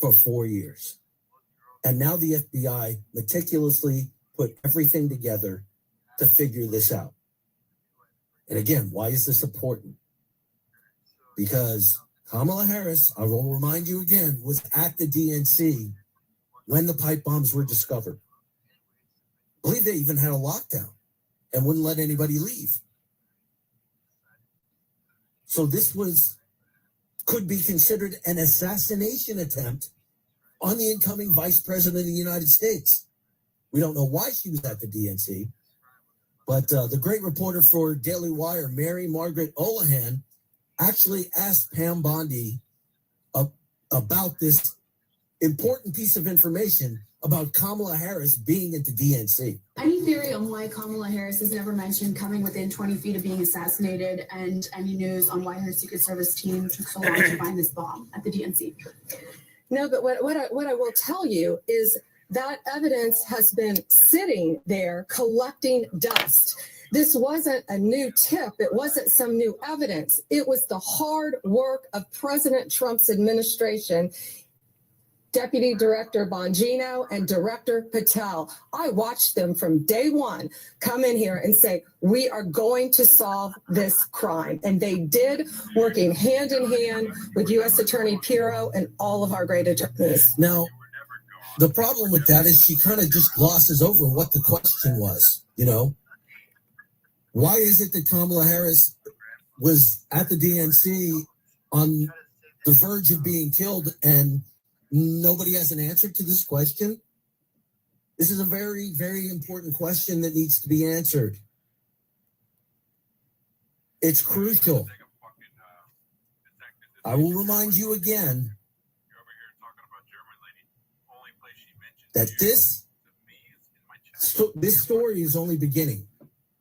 for 4 years. And now the FBI meticulously put everything together to figure this out. And again, why is this important? Because Kamala Harris, I will remind you again, was at the DNC when the pipe bombs were discovered. I believe they even had a lockdown and wouldn't let anybody leave. So this could be considered an assassination attempt on the incoming vice president of the United States. We don't know why she was at the DNC, but the great reporter for Daily Wire, Mary Margaret Olahan, actually asked Pam Bondi about this important piece of information about Kamala Harris being at the DNC. Any theory on why Kamala Harris has never mentioned coming within 20 feet of being assassinated, and any news on why her Secret Service team took so long to find this bomb at the DNC? No, but what I will tell you is that evidence has been sitting there collecting dust. This wasn't a new tip. It wasn't some new evidence. It was the hard work of President Trump's administration, Deputy Director Bongino and Director Patel. I watched them from day one come in here and say, we are going to solve this crime. And they did, working hand in hand with U.S. Attorney Pirro and all of our great attorneys. Now, the problem with that is she kind of just glosses over what the question was, you know? Why is it that Kamala Harris was at the DNC on the verge of being killed and nobody has an answer to this question? This is a very, very important question that needs to be answered. It's crucial. I will remind you again that this story is only beginning.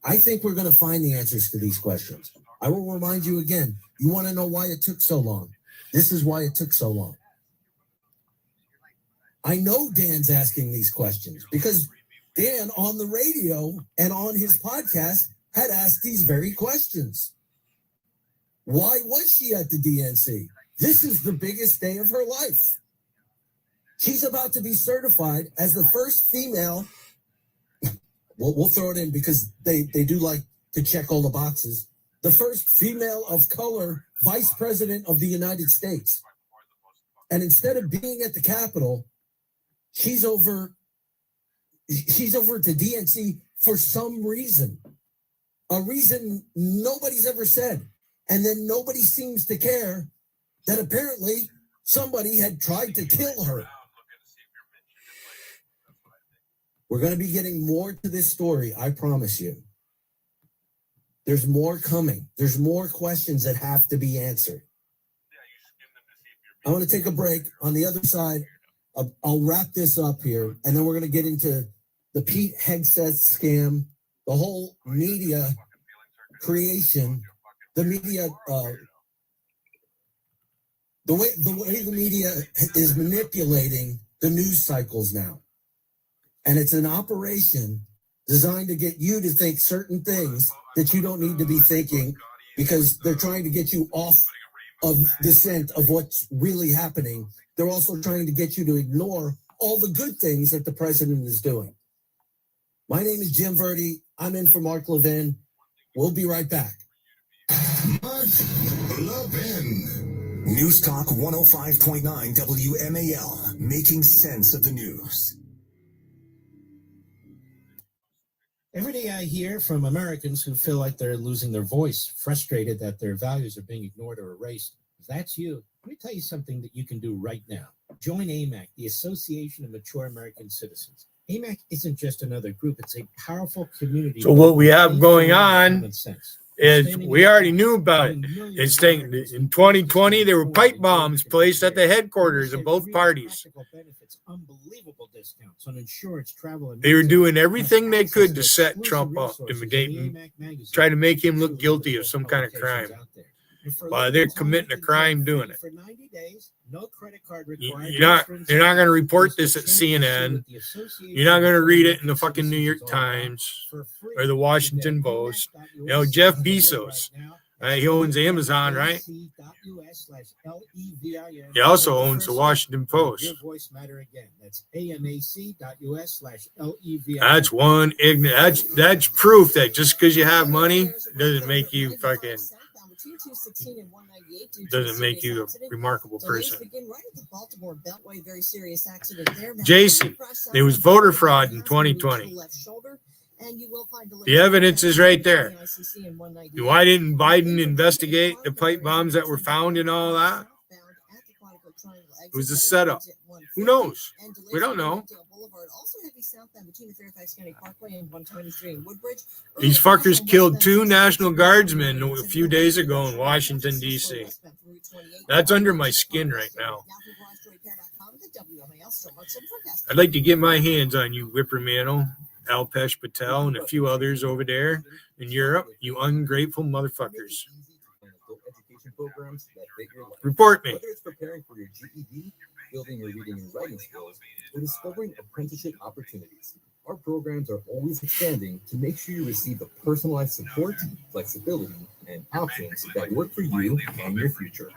I think we're going to find the answers to these questions. I will remind you again, you want to know why it took so long? This is why it took so long. I know Dan's asking these questions because Dan on the radio and on his podcast had asked these very questions. Why was she at the DNC? This is the biggest day of her life. She's about to be certified as the first female. We'll throw it in because they do like to check all the boxes. The first female of color vice president of the United States. And instead of being at the Capitol, she's over at the DNC for some reason. A reason nobody's ever said. And then nobody seems to care that apparently somebody had tried to kill her. We're going to be getting more to this story, I promise you. There's more coming. There's more questions that have to be answered. I want to take a break. On the other side, I'll wrap this up here, and then we're going to get into the Pete Hegseth scam, the whole media creation, the media, the way the media is manipulating the news cycles now. And it's an operation designed to get you to think certain things that you don't need to be thinking, because they're trying to get you off of the scent of what's really happening. They're also trying to get you to ignore all the good things that the president is doing. My name is Jim Verdi. I'm in for Mark Levin. We'll be right back. Mark Levin. News Talk 105.9 WMAL, making sense of the news. Every day I hear from Americans who feel like they're losing their voice, frustrated that their values are being ignored or erased. If that's you, let me tell you something that you can do right now. Join AMAC, the Association of Mature American Citizens. AMAC isn't just another group, it's a powerful community. So what we have going on is we already knew about it. It's taking, in 2020, there were pipe bombs placed at the headquarters of both parties. Unbelievable discounts on insurance, travel, and they were doing everything they could to set Trump up, to try to make him look guilty of some kind of crime. While they're committing a crime doing it. For 90 days, no credit card You're not going to report this at CNN. You're not going to read it in the fucking New York Times or the Washington Post. You know, Jeff Bezos, he owns Amazon, right? He also owns the Washington Post. That's one ignorant. That's proof that just because you have money doesn't make you fucking. Doesn't make you a remarkable person. JC, there was voter fraud in 2020. The evidence is right there. Why didn't Biden investigate the pipe bombs that were found and all that? It was a setup. Who knows? We don't know. These fuckers killed 2 National Guardsmen a few days ago in Washington, D.C. That's under my skin right now. I'd like to get my hands on you, Whippermantle, Alpesh Patel, and a few others over there in Europe, you ungrateful motherfuckers. Report me. Whether it's preparing for your GED, building your reading and writing skills, or discovering apprenticeship opportunities, our programs are always expanding to make sure you receive the personalized support, flexibility, and options that work for you and your future.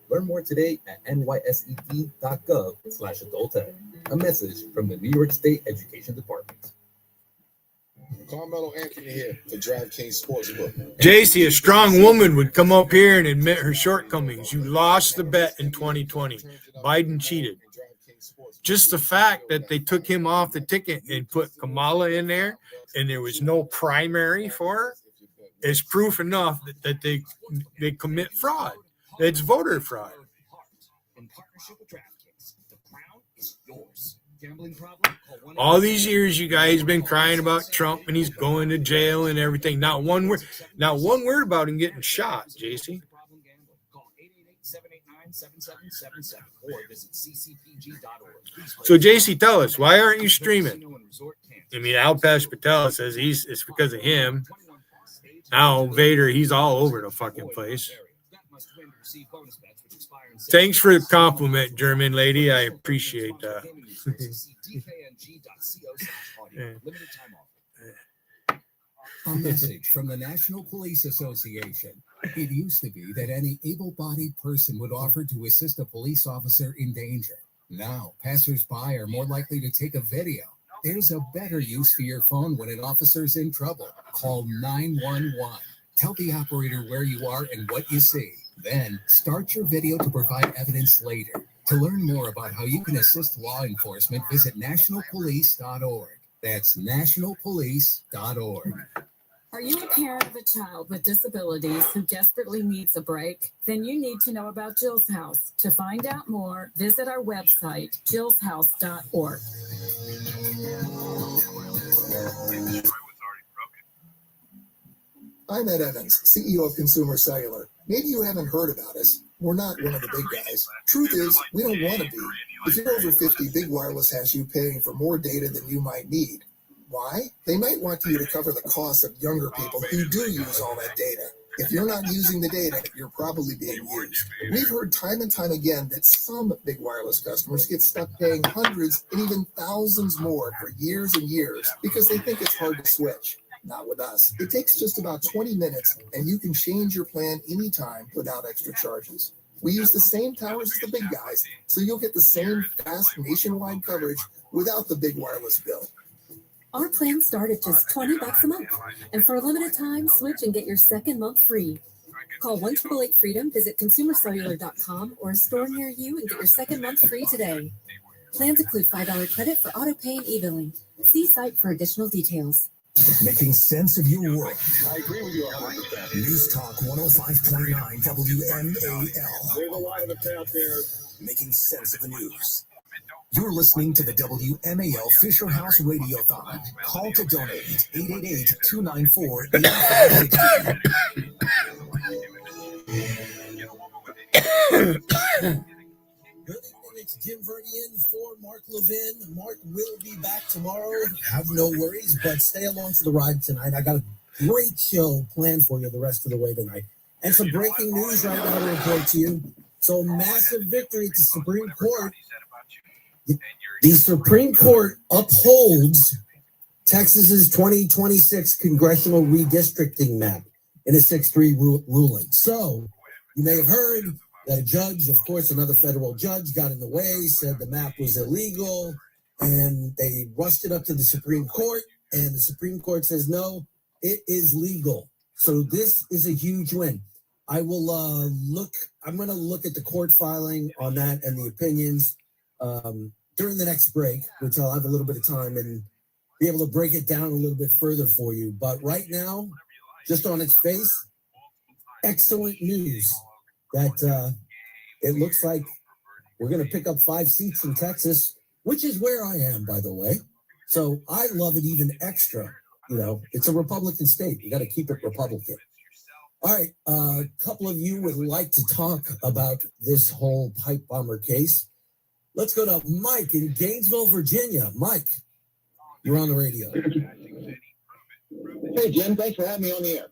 Learn more today at nysep.gov/adultech. A message from the New York State Education Department. Carmelo Anthony here for DraftKings Sportsbook. JC, a strong woman would come up here and admit her shortcomings. You lost the bet in 2020. Biden cheated. Just the fact that they took him off the ticket and put Kamala in there and there was no primary for her is proof enough that they commit fraud. It's voter fraud. In partnership with DraftKings, the crown is yours. Gambling problem? All these years, you guys been crying about Trump and he's going to jail and everything. Not one word about him getting shot, JC. So, JC, tell us, why aren't you streaming? I mean, Alpesh Patel says it's because of him. Now, Vader, he's all over the fucking place. Thanks for the compliment, German lady. I appreciate that. A message from the National Police Association. It used to be that any able-bodied person would offer to assist a police officer in danger. Now, passersby are more likely to take a video. There's a better use for your phone when an officer's in trouble. Call 911. Tell the operator where you are and what you see. Then, start your video to provide evidence later. To learn more about how you can assist law enforcement, visit nationalpolice.org. That's nationalpolice.org. Are you a parent of a child with disabilities who desperately needs a break? Then you need to know about Jill's House. To find out more, visit our website, jillshouse.org. I'm Ed Evans, CEO of Consumer Cellular. Maybe you haven't heard about us. We're not one of the big guys. Truth is, we don't want to be. If you're over 50, Big Wireless has you paying for more data than you might need. Why? They might want you to cover the cost of younger people who do use all that data. If you're not using the data, you're probably being used. We've heard time and time again that some big wireless customers get stuck paying hundreds and even thousands more for years and years because they think it's hard to switch. Not with us. It takes just about 20 minutes and you can change your plan anytime without extra charges. We use the same towers as the big guys, so you'll get the same fast nationwide coverage without the big wireless bill. Our plans start at just $20 a month. And for a limited time, switch and get your second month free. Call 1-888-FREEDOM, visit consumercellular.com or a store near you and get your second month free today. Plans include $5 credit for auto pay and e-billing. See site for additional details. Making sense of your world. I agree with you 100%. News Talk 105.9 WMAL. There's a lot of it out there. Making sense of the news. You're listening to the WMAL Fisher House Radiothon. Call to donate 888-294-8582. It's Jim Verdi in for Mark Levin. Mark will be back tomorrow. Have no worries, but stay along for the ride tonight. I got a great show planned for you the rest of the way tonight. And some breaking news right now to report to you. So massive victory at the Supreme Court. The Supreme Court upholds Texas's 2026 congressional redistricting map in a 6-3 ruling. So you may have heard that a judge, of course, another federal judge got in the way, said the map was illegal, and they rushed it up to the Supreme Court, and the Supreme Court says, no, it is legal. So this is a huge win. I'm going to look at the court filing on that and the opinions during the next break, which I'll have a little bit of time and be able to break it down a little bit further for you. But right now, just on its face, excellent news that it looks like we're going to pick up 5 seats in Texas, which is where I am, by the way. So I love it even extra. You know, it's a Republican state. You got to keep it Republican. All right. A couple of you would like to talk about this whole pipe bomber case. Let's go to Mike in Gainesville, Virginia. Mike, you're on the radio. Hey, Jim. Thanks for having me on the air.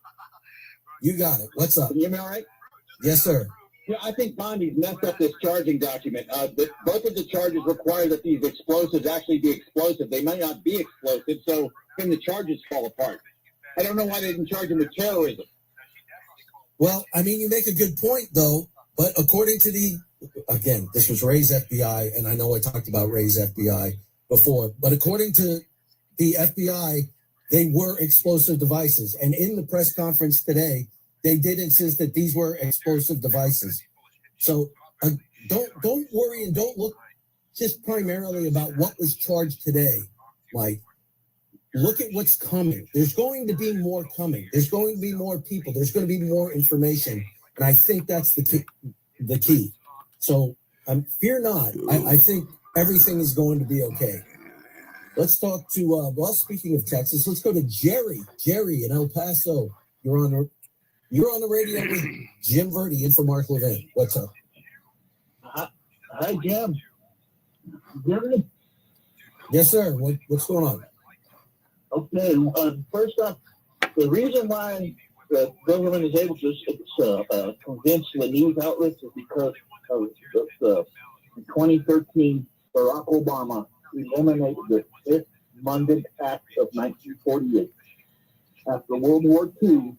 You got it. What's up? Can you hear me all right? Yes, sir. Yeah, I think Bondi's messed up this charging document. Both of the charges require that these explosives actually be explosive. They might not be explosive, so then the charges fall apart. I don't know why they didn't charge him with terrorism. Well, I mean, you make a good point, though. But according to again, this was Ray's FBI, and I know I talked about Ray's FBI before, but according to the FBI, they were explosive devices. And in the press conference today, they did insist that these were explosive devices. So don't worry and don't look just primarily about what was charged today, Mike. Look at what's coming. There's going to be more coming. There's going to be more people. There's going to be more information. And I think that's the key. So fear not. I think everything is going to be okay. Let's talk to, speaking of Texas, let's go to Jerry. Jerry in El Paso. You're on the radio with Jim Verdi in for Mark Levin. What's up? Hi, Jim. Jerry? Yes, sir. What's going on? Okay. First up, the reason why the government is able to convince the news outlets is because of the 2013 Barack Obama eliminated the Fifth Amendment Act of 1948. After World War II,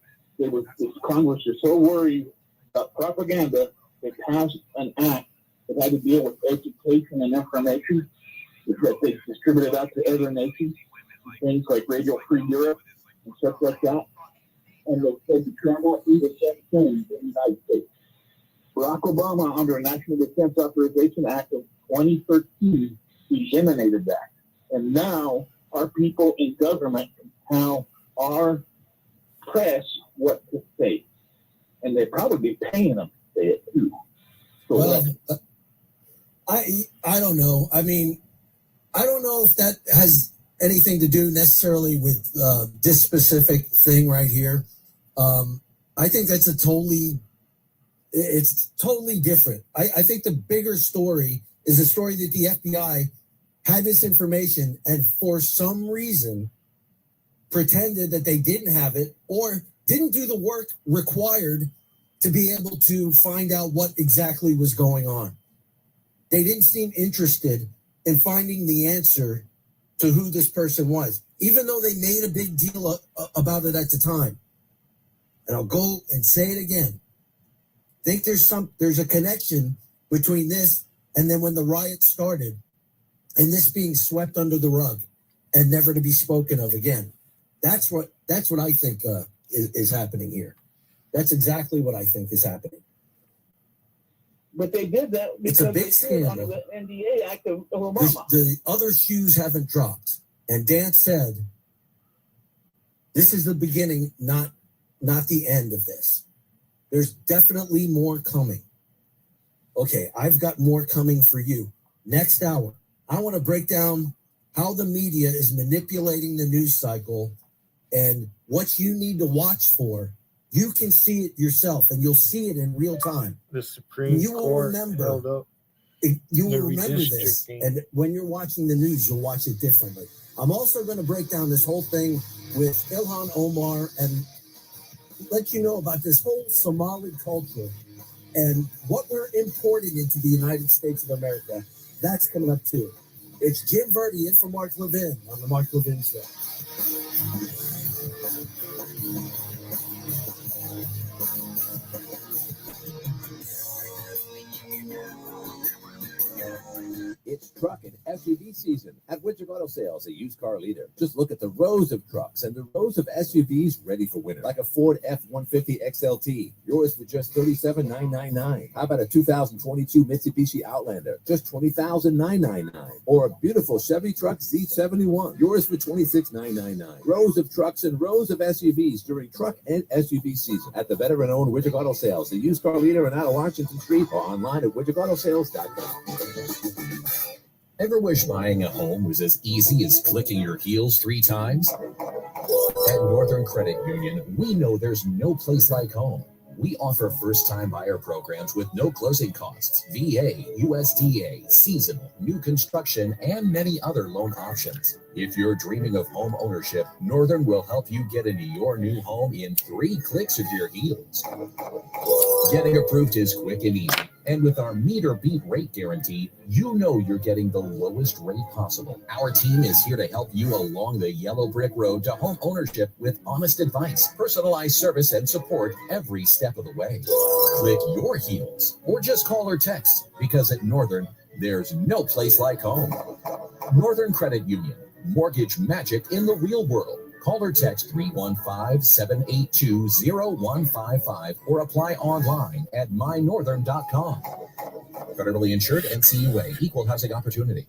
Congress was so worried about propaganda, they passed an act that had to deal with education and information that they distributed out to other nations, things like Radio Free Europe and stuff like that. And they said you cannot do the same thing in the United States. Barack Obama, under a National Defense Authorization Act of 2013, eliminated that. And now our people in government can tell our press what to say. And they'd probably be paying them to say it too. So well, I don't know. I mean, I don't know if that has anything to do necessarily with this specific thing right here. I think that's it's totally different. I think the bigger story is the story that the FBI had this information and for some reason pretended that they didn't have it or didn't do the work required to be able to find out what exactly was going on. They didn't seem interested in finding the answer to who this person was, even though they made a big deal about it at the time. And I'll go and say it again. I think there's a connection between this and then when the riot started and this being swept under the rug and never to be spoken of again. That's what I think is happening here. That's exactly what I think is happening. But they did that because it's a big they stood under scandal. the NDA Act of Obama. The other shoes haven't dropped. And Dan said, this is the beginning, not the end of this. There's definitely more coming. Okay, I've got more coming for you. Next hour, I want to break down how the media is manipulating the news cycle and what you need to watch for. You can see it yourself, and you'll see it in real time. The Supreme Court held up. You will remember this, and when you're watching the news, you'll watch it differently. I'm also going to break down this whole thing with Ilhan Omar and let you know about this whole Somali culture and what we're importing into the United States of America. That's coming up too. It's Jim Verdi in for Mark Levin on the Mark Levin Show. It's truck and SUV season at Winter Auto Sales, a used car leader. Just look at the rows of trucks and the rows of SUVs ready for winter, like a Ford F-150 XLT, yours for just $37,999. How about a 2022 Mitsubishi Outlander, just $20,999? Or a beautiful Chevy Truck Z71, yours for $26,999. Rows of trucks and rows of SUVs during truck and SUV season at the veteran-owned Winter Auto Sales, the used car leader in out of Washington Street, or online at winterauto.sales.com. Ever wish buying a home was as easy as clicking your heels 3 times? At Northern Credit Union, we know there's no place like home. We offer first-time buyer programs with no closing costs, VA, USDA, seasonal, new construction, and many other loan options. If you're dreaming of home ownership, Northern will help you get into your new home in 3 clicks of your heels. Getting approved is quick and easy, and with our meet or beat rate guarantee, you know you're getting the lowest rate possible. Our team is here to help you along the yellow brick road to home ownership with honest advice, personalized service, and support every step of the way. Click your heels or just call or text, because at Northern, there's no place like home. Northern Credit Union, mortgage magic in the real world. Call or text 315-782-0155 or apply online at mynorthern.com. Federally insured, NCUA, equal housing opportunity.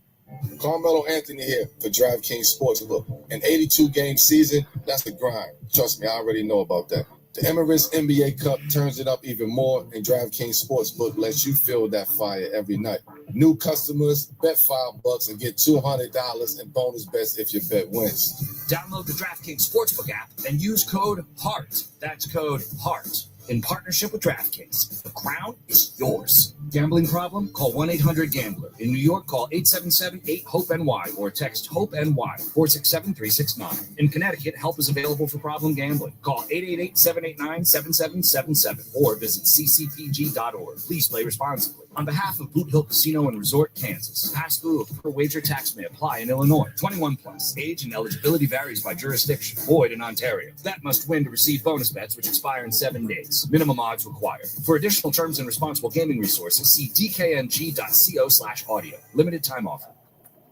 Carmelo Anthony here for DraftKings Sportsbook. An 82-game season, that's the grind. Trust me, I already know about that. The Emirates NBA Cup turns it up even more, and DraftKings Sportsbook lets you feel that fire every night. New customers, bet $5 and get $200 in bonus bets if your bet wins. Download the DraftKings Sportsbook app and use code HEART. That's code HEART. In partnership with DraftKings, the crown is yours. Gambling problem? Call 1-800-GAMBLER. In New York, call 877-8-HOPE-NY or text HOPE-NY 467-369. In Connecticut, help is available for problem gambling. Call 888-789-7777 or visit ccpg.org. Please play responsibly. On behalf of Boot Hill Casino and Resort, Kansas, pass-through of per wager tax may apply in Illinois. 21 plus. Age and eligibility varies by jurisdiction. Void in Ontario. Bet must win to receive bonus bets, which expire in 7 days. Minimum odds required. For additional terms and responsible gaming resources, see dkng.co/audio. Limited time offer.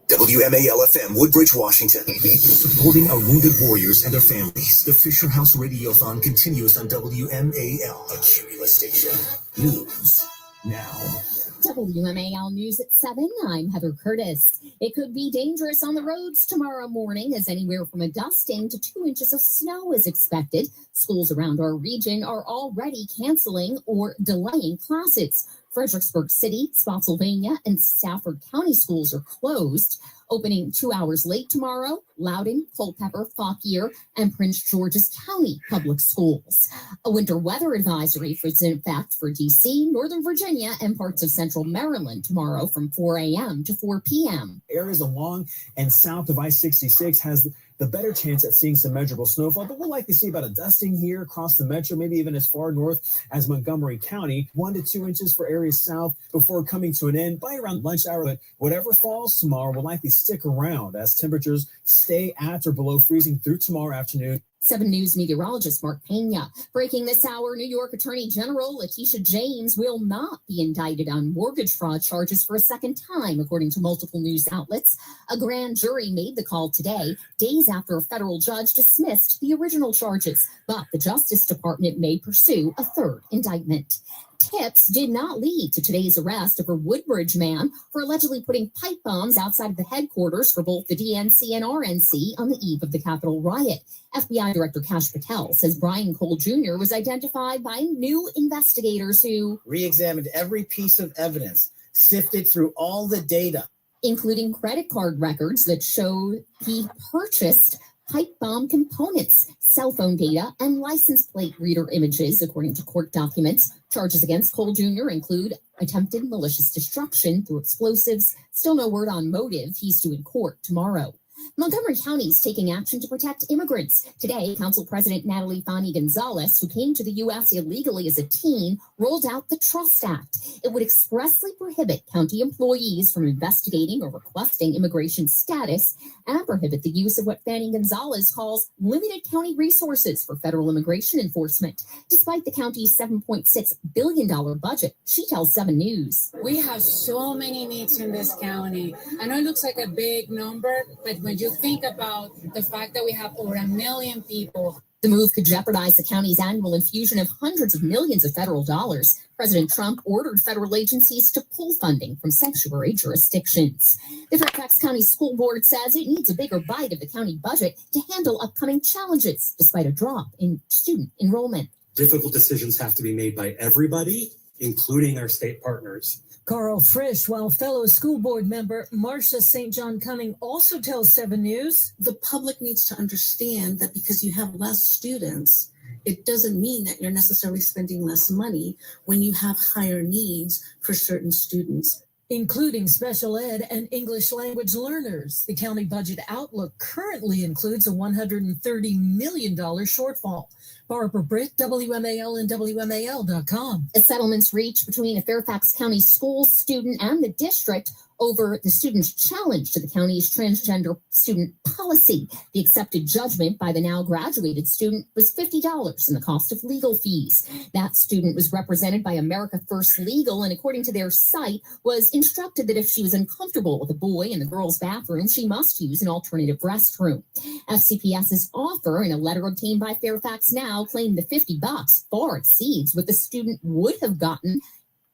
WMAL-FM, Woodbridge, Washington. Supporting our wounded warriors and their families. The Fisher House Radiothon continues on WMAL, a Cumulus station. News now. WMAL News at 7. I'm Heather Curtis. It could be dangerous on the roads tomorrow morning as anywhere from a dusting to 2 inches of snow is expected. Schools around our region are already canceling or delaying classes. Fredericksburg City, Spotsylvania, and Stafford County schools are closed. Opening 2 hours late tomorrow, Loudoun, Culpeper, Fauquier, and Prince George's County public schools. A winter weather advisory is in effect for D.C., Northern Virginia, and parts of central Maryland tomorrow from 4 a.m. to 4 p.m. Areas along and south of I-66 has the better chance at seeing some measurable snowfall, but we'll likely see about a dusting here across the metro, maybe even as far north as Montgomery County, 1 to 2 inches for areas south before coming to an end by around lunch hour. But whatever falls tomorrow will likely stick around as temperatures stay at or below freezing through tomorrow afternoon. 7 News meteorologist Mark Pena. Breaking this hour, New York Attorney General Letitia James will not be indicted on mortgage fraud charges for a second time, according to multiple news outlets. A grand jury made the call today, days after a federal judge dismissed the original charges, but the Justice Department may pursue a third indictment. Tips did not lead to today's arrest of a Woodbridge man for allegedly putting pipe bombs outside of the headquarters for both the DNC and RNC on the eve of the Capitol riot. FBI Director Kash Patel says Brian Cole Jr. was identified by new investigators who re-examined every piece of evidence, sifted through all the data, including credit card records that showed he purchased pipe bomb components, cell phone data, and license plate reader images, according to court documents. Charges against Cole Jr. include attempted malicious destruction through explosives. Still no word on motive. He's due in court tomorrow. Montgomery County is taking action to protect immigrants. Today, Council President Natalie Fani Gonzalez, who came to the U.S. illegally as a teen, rolled out the Trust Act. It would expressly prohibit county employees from investigating or requesting immigration status and prohibit the use of what Fani Gonzalez calls limited county resources for federal immigration enforcement. Despite the county's $7.6 billion budget, she tells 7 News. We have so many needs in this county. I know it looks like a big number, but when you think about the fact that we have over 1 million people. The move could jeopardize the county's annual infusion of hundreds of millions of federal dollars. President Trump ordered federal agencies to pull funding from sanctuary jurisdictions. The Fairfax County School Board says it needs a bigger bite of the county budget to handle upcoming challenges, despite a drop in student enrollment. Difficult decisions have to be made by everybody, including our state partners. Carl Frisch, while fellow school board member Marcia St. John Cumming also tells 7 News. The public needs to understand that because you have less students, it doesn't mean that you're necessarily spending less money when you have higher needs for certain students, including special ed and English language learners. The county budget outlook currently includes a $130 million shortfall. Barbara Britt, WMAL and WMAL.com. A settlement's reached between a Fairfax County school student and the district over the student's challenge to the county's transgender student policy. The accepted judgment by the now graduated student was $50 and the cost of legal fees. That student was represented by America First Legal and, according to their site, was instructed that if she was uncomfortable with a boy in the girls' bathroom, she must use an alternative restroom. FCPS's offer, in a letter obtained by Fairfax Now, claimed the $50 far exceeds what the student would have gotten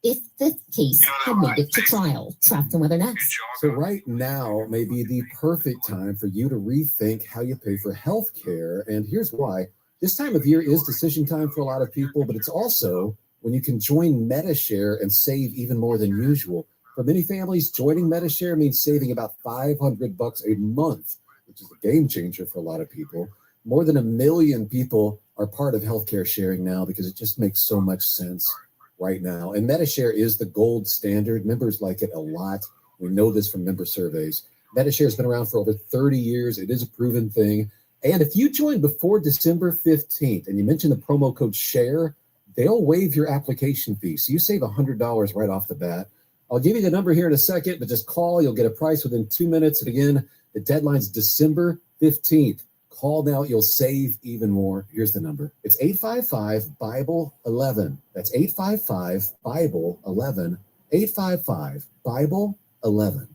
if the case had made it to trial. Traffic and weather next. So right now may be the perfect time for you to rethink how you pay for health care. And here's why. This time of year is decision time for a lot of people, but it's also when you can join MediShare and save even more than usual. For many families, joining MediShare means saving about $500 a month, which is a game changer for a lot of people. More than 1 million people are part of healthcare sharing now because it just makes so much sense right now. And MediShare is the gold standard. Members like it a lot. We know this from member surveys. MediShare has been around for over 30 years. It is a proven thing. And if you join before December 15th and you mention the promo code SHARE, they'll waive your application fee. So you save $100 right off the bat. I'll give you the number here in a second, but just call. You'll get a price within 2 minutes. And again, the deadline's December 15th. Call now. You'll save even more. Here's the number. It's 855-BIBLE-11. That's 855-BIBLE-11. 855-BIBLE-11.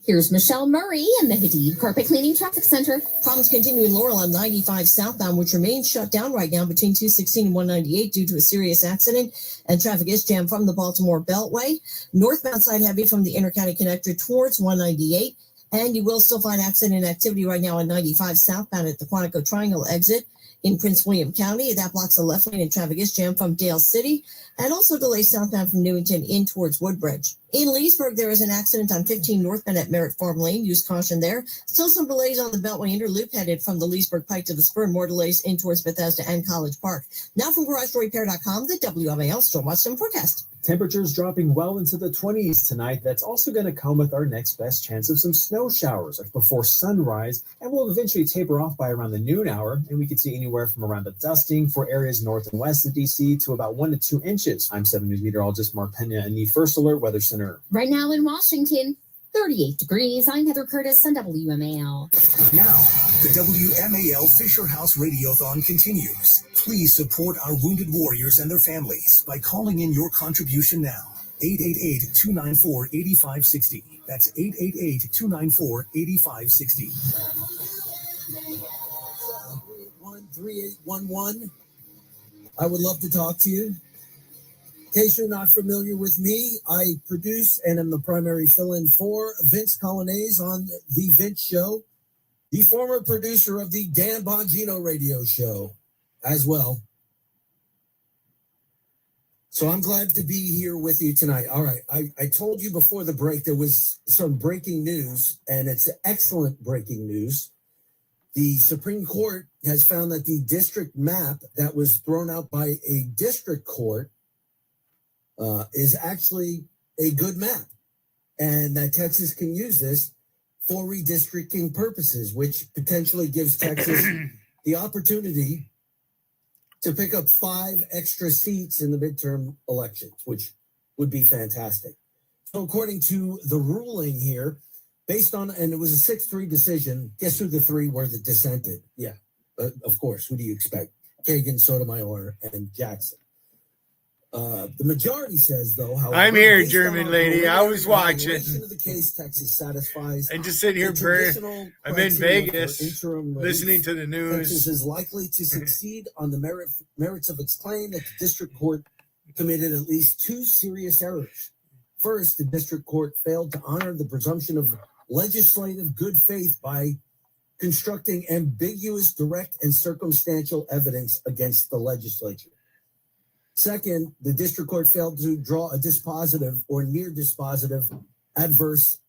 Here's Michelle Murray in the Hadid Carpet Cleaning Traffic Center. Problems continue in Laurel on 95 southbound, which remains shut down right now between 216 and 198 due to a serious accident, and traffic is jammed from the Baltimore Beltway. Northbound side heavy from the Intercounty Connector towards 198. And you will still find accident activity right now on 95 southbound at the Quantico Triangle exit in Prince William County. That blocks the left lane and traffic is jammed from Dale City, and also delays southbound from Newington in towards Woodbridge. In Leesburg, there was an accident on 15 northbound at Merritt Farm Lane. Use caution there. Still some delays on the Beltway Interloop headed from the Leesburg Pike to the Spur. More delays in towards Bethesda and College Park. Now from GarageDoorRepair.com, the WMAL Stormwatch Storm Forecast. Temperatures dropping well into the 20s tonight. That's also going to come with our next best chance of some snow showers before sunrise, and will eventually taper off by around the noon hour. And we could see anywhere from around a dusting for areas north and west of DC to about 1 to 2 inches. I'm 7 News meteorologist Mark Pena in the First Alert Weather Center. Right now in Washington, 38 degrees. I'm Heather Curtis on WMAL. Now, the WMAL Fisher House Radiothon continues. Please support our wounded warriors and their families by calling in your contribution now. 888-294-8560. That's 888-294-8560. 3811. I would love to talk to you. In case you're not familiar with me, I produce and am the primary fill-in for Vince Colonnese on The Vince Show, the former producer of the Dan Bongino radio show as well. So I'm glad to be here with you tonight. All right, I told you before the break there was some breaking news, and it's excellent breaking news. The Supreme Court has found that the district map that was thrown out by a district court is actually a good map, and that Texas can use this for redistricting purposes, which potentially gives Texas the opportunity to pick up 5 extra seats in the midterm elections, which would be fantastic. So according to the ruling here, based on, and it was a 6-3 decision, guess who the 3 were that dissented? Yeah, of course, who do you expect? Kagan, Sotomayor, and Jackson. The majority says, though, however, I'm here, German lady. I was watching. Of the case, Texas satisfies. And just sitting here, I'm in Vegas, listening to the news. Texas is likely to succeed on the merits of its claim that the district court committed at least 2 serious errors. First, the district court failed to honor the presumption of legislative good faith by constructing ambiguous, direct, and circumstantial evidence against the legislature. Second, the district court failed to draw a dispositive or near dispositive adverse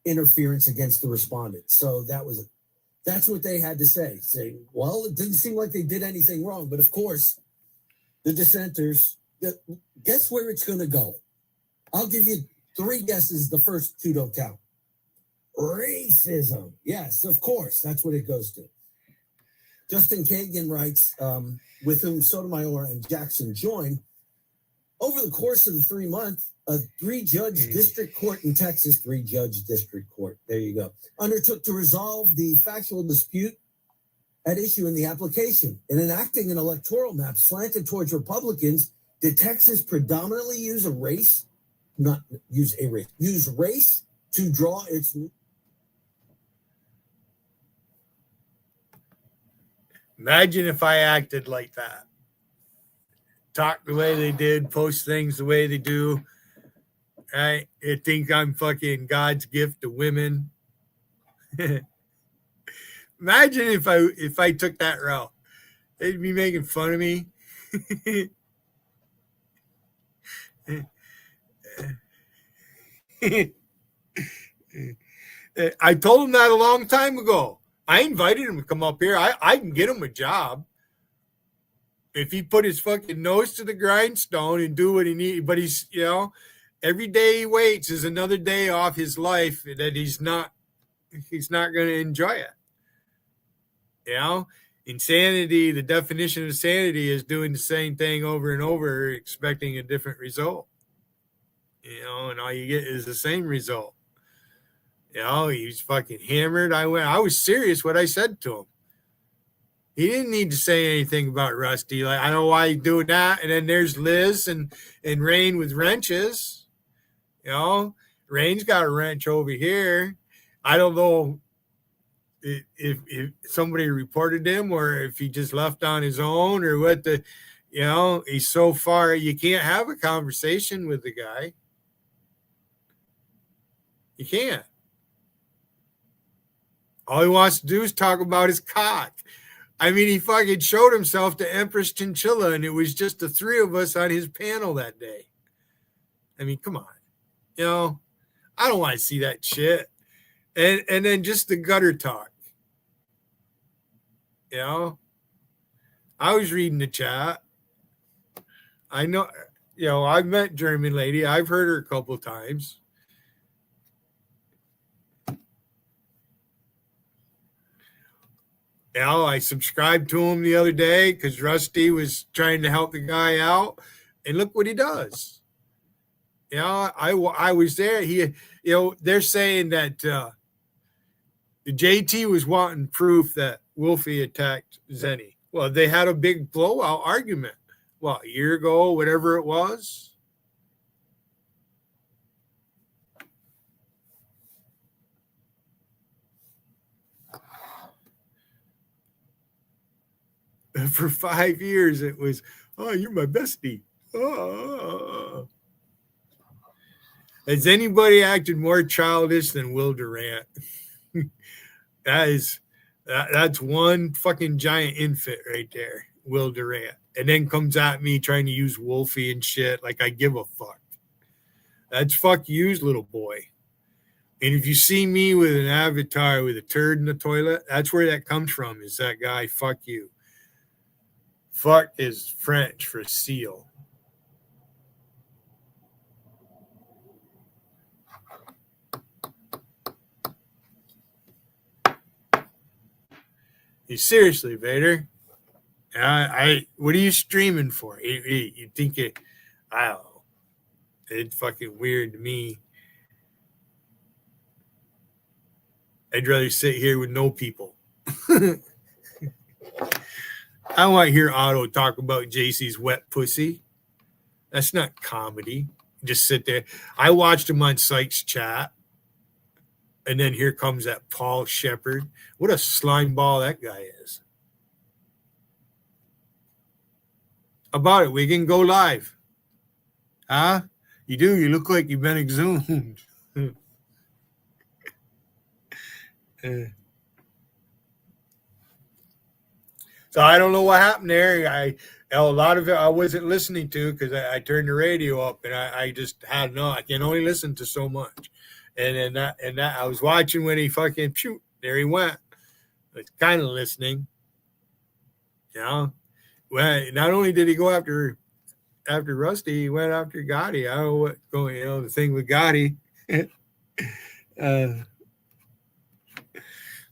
interference against the respondent. So that's what they had to say. Saying, well, it didn't seem like they did anything wrong. But of course, the dissenters, guess where it's going to go? I'll give you 3 guesses. The first 2 don't count. Racism. Yes, of course. That's what it goes to. Justin Kagan writes, with whom Sotomayor and Jackson joined, over the course of the 3 months, a 3-judge district court in Texas, 3-judge district court, there you go, undertook to resolve the factual dispute at issue in the application. In enacting an electoral map slanted towards Republicans, did Texas predominantly use race to draw its... Imagine if I acted like that. Talk the way they did, post things the way they do. I think I'm fucking God's gift to women. Imagine if I took that route. They'd be making fun of me. I told him that a long time ago. I invited him to come up here. I can get him a job if he put his fucking nose to the grindstone and do what he needs. But he's, every day he waits is another day off his life that he's not going to enjoy it. Insanity, the definition of insanity is doing the same thing over and over, expecting a different result. And all you get is the same result. He was fucking hammered. I was serious what I said to him. He didn't need to say anything about Rusty. Like, I don't know why he's doing that. And then there's Liz and Rain with wrenches. Rain's got a wrench over here. I don't know if somebody reported him or if he just left on his own or what he's so far. You can't have a conversation with the guy. You can't. All he wants to do is talk about his cock. I mean, he fucking showed himself to Empress Chinchilla, and it was just the 3 of us on his panel that day. I mean, come on. You know, I don't want to see that shit. And then just the gutter talk. You know, I was reading the chat. I know, you know, I've met German lady. I've heard her a couple times. You know, I subscribed to him the other day because Rusty was trying to help the guy out, and look what he does. You know, I was there. You know, they're saying that the JT was wanting proof that Wolfie attacked Zenny. Well, they had a big blowout argument. Well, a year ago, whatever it was. For 5 years, it was, oh, you're my bestie. Oh. Has anybody acted more childish than Will Durant? That's one fucking giant infant right there, Will Durant. And then comes at me trying to use Wolfie and shit like I give a fuck. That's fuck yous, little boy. And if you see me with an avatar with a turd in the toilet, that's where that comes from, is that guy, fuck you. Fuck is French for seal. Seriously, Vader. What are you streaming for? You think it? I don't know. It's fucking weird to me. I'd rather sit here with no people. I want to hear Otto talk about JC's wet pussy. That's not comedy. Just sit there. I watched him on Sykes chat. And then here comes that Paul Shepard. What a slime ball that guy is. About it, we can go live. Huh? You do. You look like you've been exhumed. So I don't know what happened there. A lot of it I wasn't listening to because I turned the radio up and I just had no. I can only listen to so much. And that I was watching when he fucking shoot. There he went. I was kind of listening. You know, well, not only did he go after Rusty, he went after Gotti. I don't know what's going. You know, the thing with Gotti.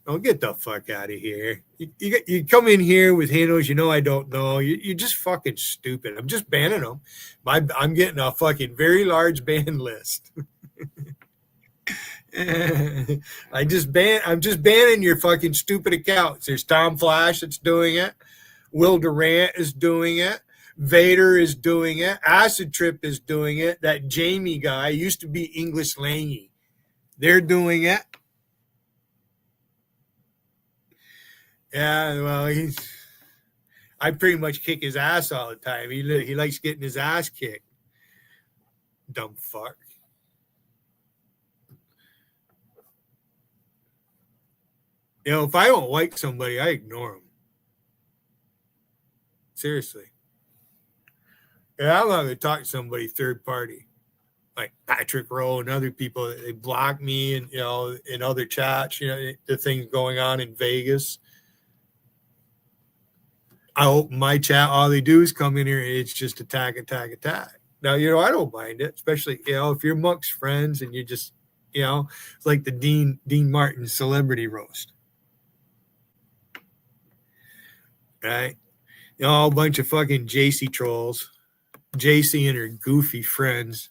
Don't get the fuck out of here. You come in here with handles you know I don't know. You're just fucking stupid. I'm just banning them. I'm getting a fucking very large ban list. I'm just banning your fucking stupid accounts. There's Tom Flash that's doing it. Will Durant is doing it. Vader is doing it. Acid Trip is doing it. That Jamie guy used to be English Langy. They're doing it. Yeah, well, I pretty much kick his ass all the time. He likes getting his ass kicked. Dumb fuck. You know, if I don't like somebody, I ignore them. Seriously. Yeah, I'm not going to talk to somebody third party. Like Patrick Rowe and other people. They block me and, you know, in other chats, you know, the things going on in Vegas. I open my chat, all they do is come in here and it's just attack. Now, you know, I don't mind it, especially, you know, if you're amongst friends and you just, you know, it's like the Dean Martin celebrity roast. Right? You know, a bunch of fucking JC trolls. JC and her goofy friends.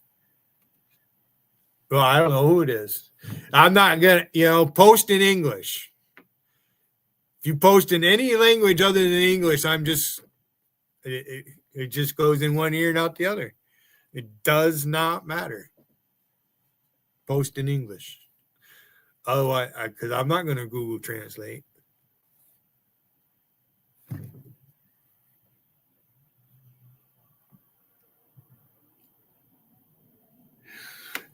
Well, I don't know who it is. I'm not going to, you know, post in English. If you post in any language other than English, it just goes in one ear and out the other. It does not matter. Post in English. Otherwise, because I'm not going to Google Translate.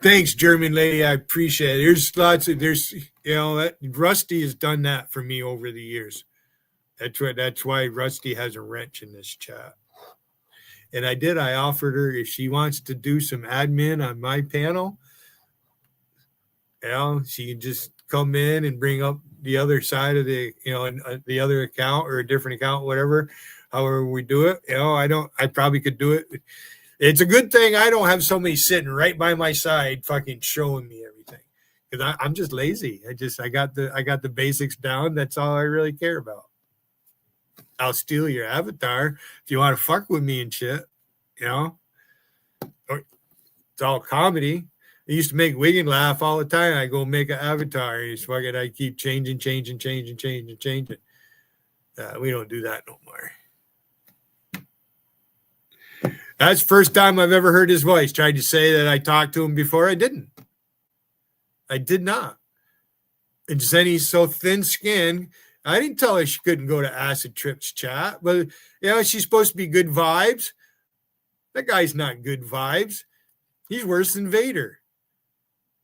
Thanks, German lady. I appreciate it. You know, Rusty has done that for me over the years. That's why Rusty has a wrench in this chat. And I offered her if she wants to do some admin on my panel, she can just come in and bring up the other side of the, the other account or a different account, whatever, however we do it. I probably could do it. It's a good thing I don't have somebody sitting right by my side fucking showing me everything, because I'm just lazy. I got the basics down. That's all I really care about. I'll steal your avatar if you want to fuck with me and shit, Or it's all comedy. I used to make Wiggin laugh all the time. I go make an avatar. And I keep changing. We don't do that no more. That's the first time I've ever heard his voice. Tried to say that I talked to him before. I didn't. I did not. And then he's so thin-skinned. I didn't tell her she couldn't go to Acid Trips chat, but she's supposed to be good vibes. That guy's not good vibes. He's worse than Vader.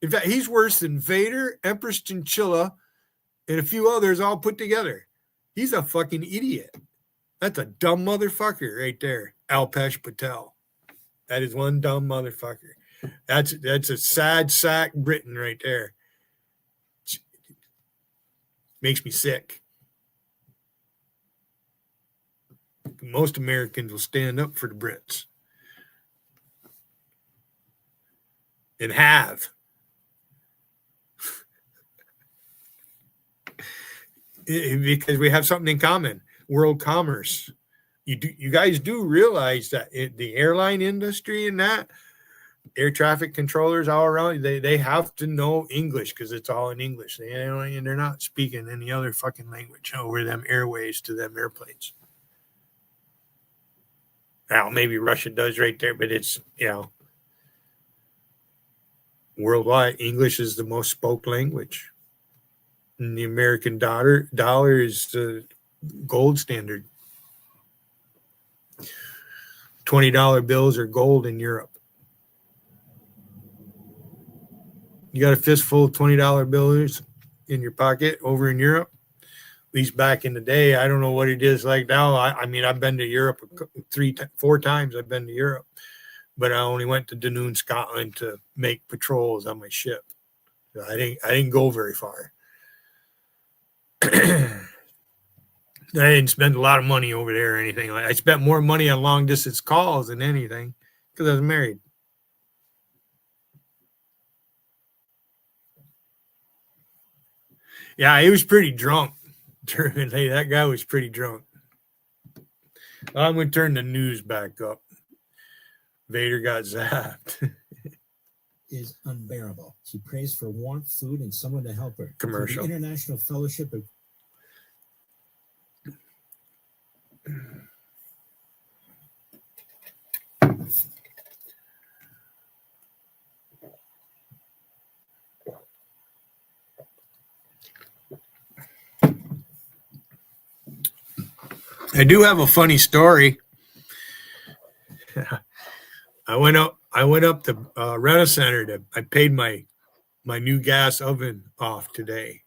In fact, he's worse than Vader, Empress Chinchilla, and a few others all put together. He's a fucking idiot. That's a dumb motherfucker right there, Alpesh Patel. That is one dumb motherfucker. That's a sad sack Britain right there. Makes me sick. Most Americans will stand up for the Brits. And have. Because we have something in common. World commerce. You guys do realize that the airline industry and that air traffic controllers all around, they have to know English because it's all in English. And they're not speaking any other fucking language over them airways to them airplanes. Now, maybe Russia does right there, but it's, worldwide, English is the most spoke language. And the American dollar is the gold standard. $20 bills are gold in Europe. You got a fistful of $20 bills in your pocket over in Europe? At least back in the day. I don't know what it is like now. I mean, I've been to Europe 4 times. I've been to Europe, but I only went to Dunoon, Scotland to make patrols on my ship. So I didn't go very far. I didn't spend a lot of money over there or anything. I spent more money on long distance calls than anything because I was married. Yeah, he was pretty drunk. Hey, that guy was pretty drunk. I'm going to turn the news back up. Vader got zapped. Is unbearable. She prays for warmth, food, and someone to help her. Commercial. The International Fellowship of I do have a funny story. I went up to Rent-A-Center I paid my new gas oven off today.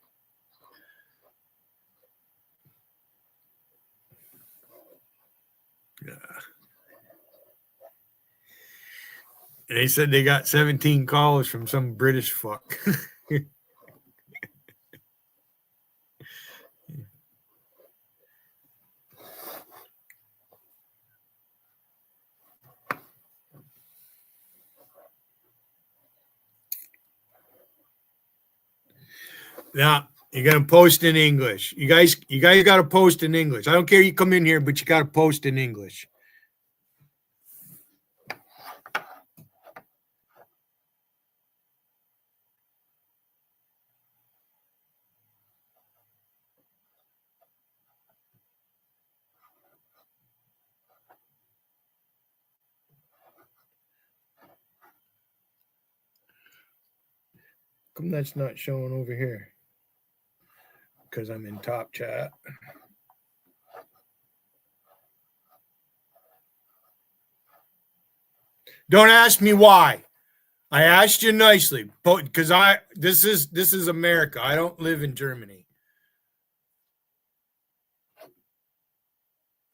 And they said they got 17 calls from some British fuck. Now, you got to post in English. You guys got to post in English. I don't care you come in here, but you got to post in English. Come that's not showing over here because I'm in top chat. Don't ask me why. I asked you nicely, because this is America. I don't live in Germany.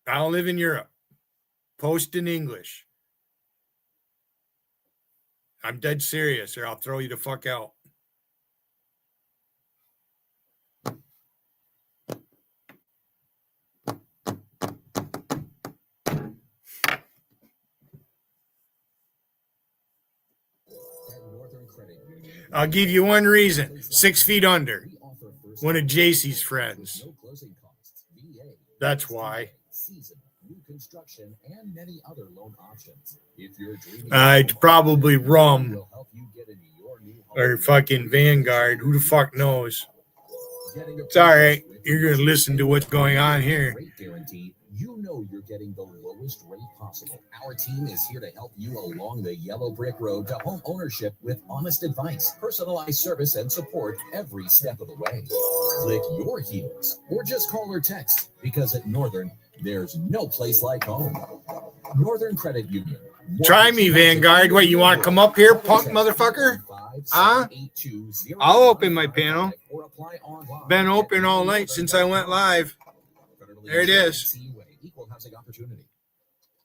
I don't live in Europe. Post in English. I'm dead serious, or I'll throw you the fuck out. I'll give you one reason. 6 feet under. One of JC's friends. That's why. Construction and many other loan options. If you're dreaming It's probably rum or fucking Vanguard. Who the fuck knows? It's all right. You're going to listen to what's going on here. Guarantee, you know you're getting the lowest rate possible. Our team is here to help you along the yellow brick road to home ownership with honest advice, personalized service, and support every step of the way. Click your heels or just call or text, because at Northern, there's no place like home. Northern Credit Union. Try me, Vanguard. What, you want to come up here, punk motherfucker? Huh? I'll open my panel. Been open all night since I went live. There it is.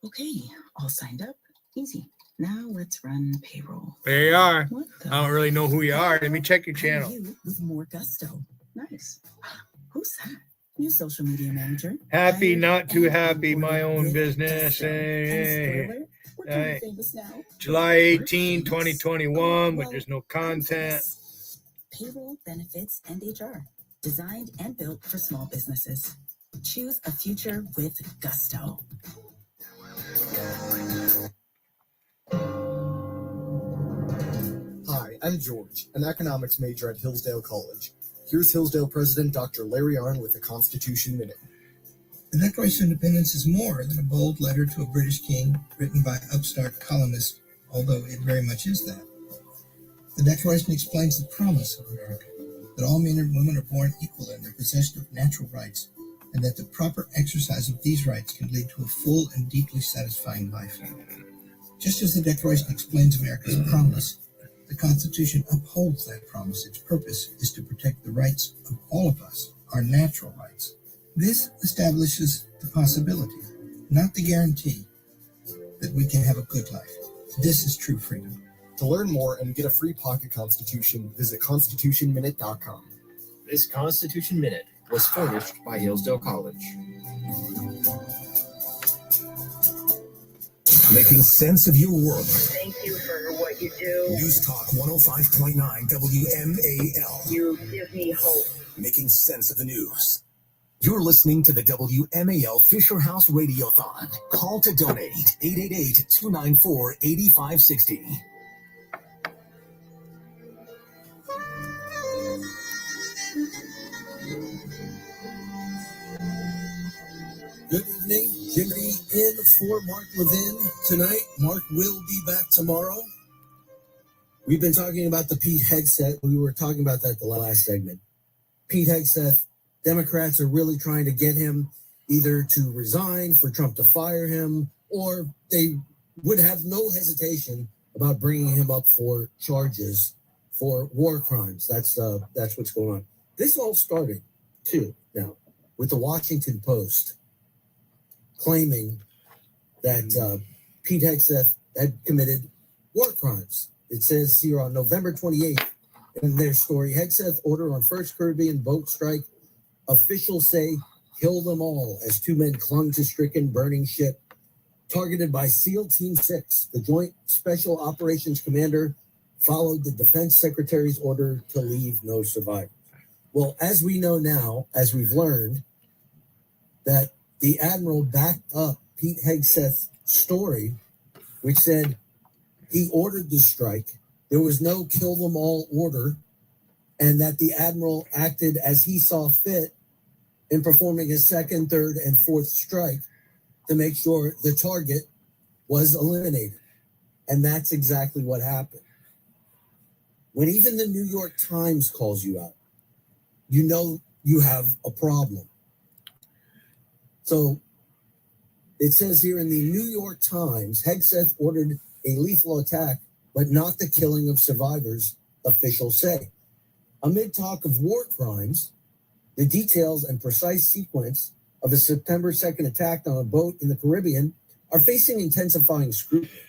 Okay, all signed up. Easy. Now let's run payroll. There you are. I don't really know who you are. Let me check your channel. You with more gusto. Nice. Who's that? New social media manager. Happy, not too happy, my own business. We're Hey. famous now. July 18, 2021, but there's no content. Payroll, benefits, and HR. Designed and built for small businesses. Choose a future with gusto. Hi, I'm George, an economics major at Hillsdale College. Here's Hillsdale President Dr. Larry Arnn with the Constitution Minute. The Declaration of Independence is more than a bold letter to a British king written by upstart colonists, although it very much is that. The Declaration explains the promise of America, that all men and women are born equal in their possession of natural rights, and that the proper exercise of these rights can lead to a full and deeply satisfying life. Just as the Declaration explains America's promise, the Constitution upholds that promise. Its purpose is to protect the rights of all of us, our natural rights. This establishes the possibility, not the guarantee, that we can have a good life. This is true freedom. To learn more and get a free pocket constitution, visit constitutionminute.com. This Constitution Minute was furnished by Hillsdale College. Making sense of your world. Thank you for what you do. News Talk 105.9 WMAL. You give me hope. Making sense of the news. You're listening to the WMAL Fisher House Radiothon. Call to donate 888-294-8560. Good evening, Jimmy in for Mark Levin tonight. Mark will be back tomorrow. We've been talking about the Pete Hegseth. We were talking about that the last segment. Pete Hegseth, Democrats are really trying to get him either to resign, for Trump to fire him, or they would have no hesitation about bringing him up for charges for war crimes. That's what's going on. This all started, too, now, with the Washington Post claiming that Pete Hegseth had committed war crimes. It says here on November 28th in their story, Hegseth order on first Caribbean boat strike. Officials say kill them all as two men clung to stricken burning ship. Targeted by SEAL Team 6, the Joint Special Operations Commander followed the Defense Secretary's order to leave no survivors. Well, as we know now, as we've learned, that the Admiral backed up Pete Hegseth's story, which said he ordered the strike. There was no kill them all order, and that the Admiral acted as he saw fit in performing his second, third, and fourth strike to make sure the target was eliminated. And that's exactly what happened. When even the New York Times calls you out, you know you have a problem. So it says here in the New York Times, Hegseth ordered a lethal attack, but not the killing of survivors, officials say. Amid talk of war crimes, the details and precise sequence of a September 2nd attack on a boat in the Caribbean are facing intensifying scrutiny.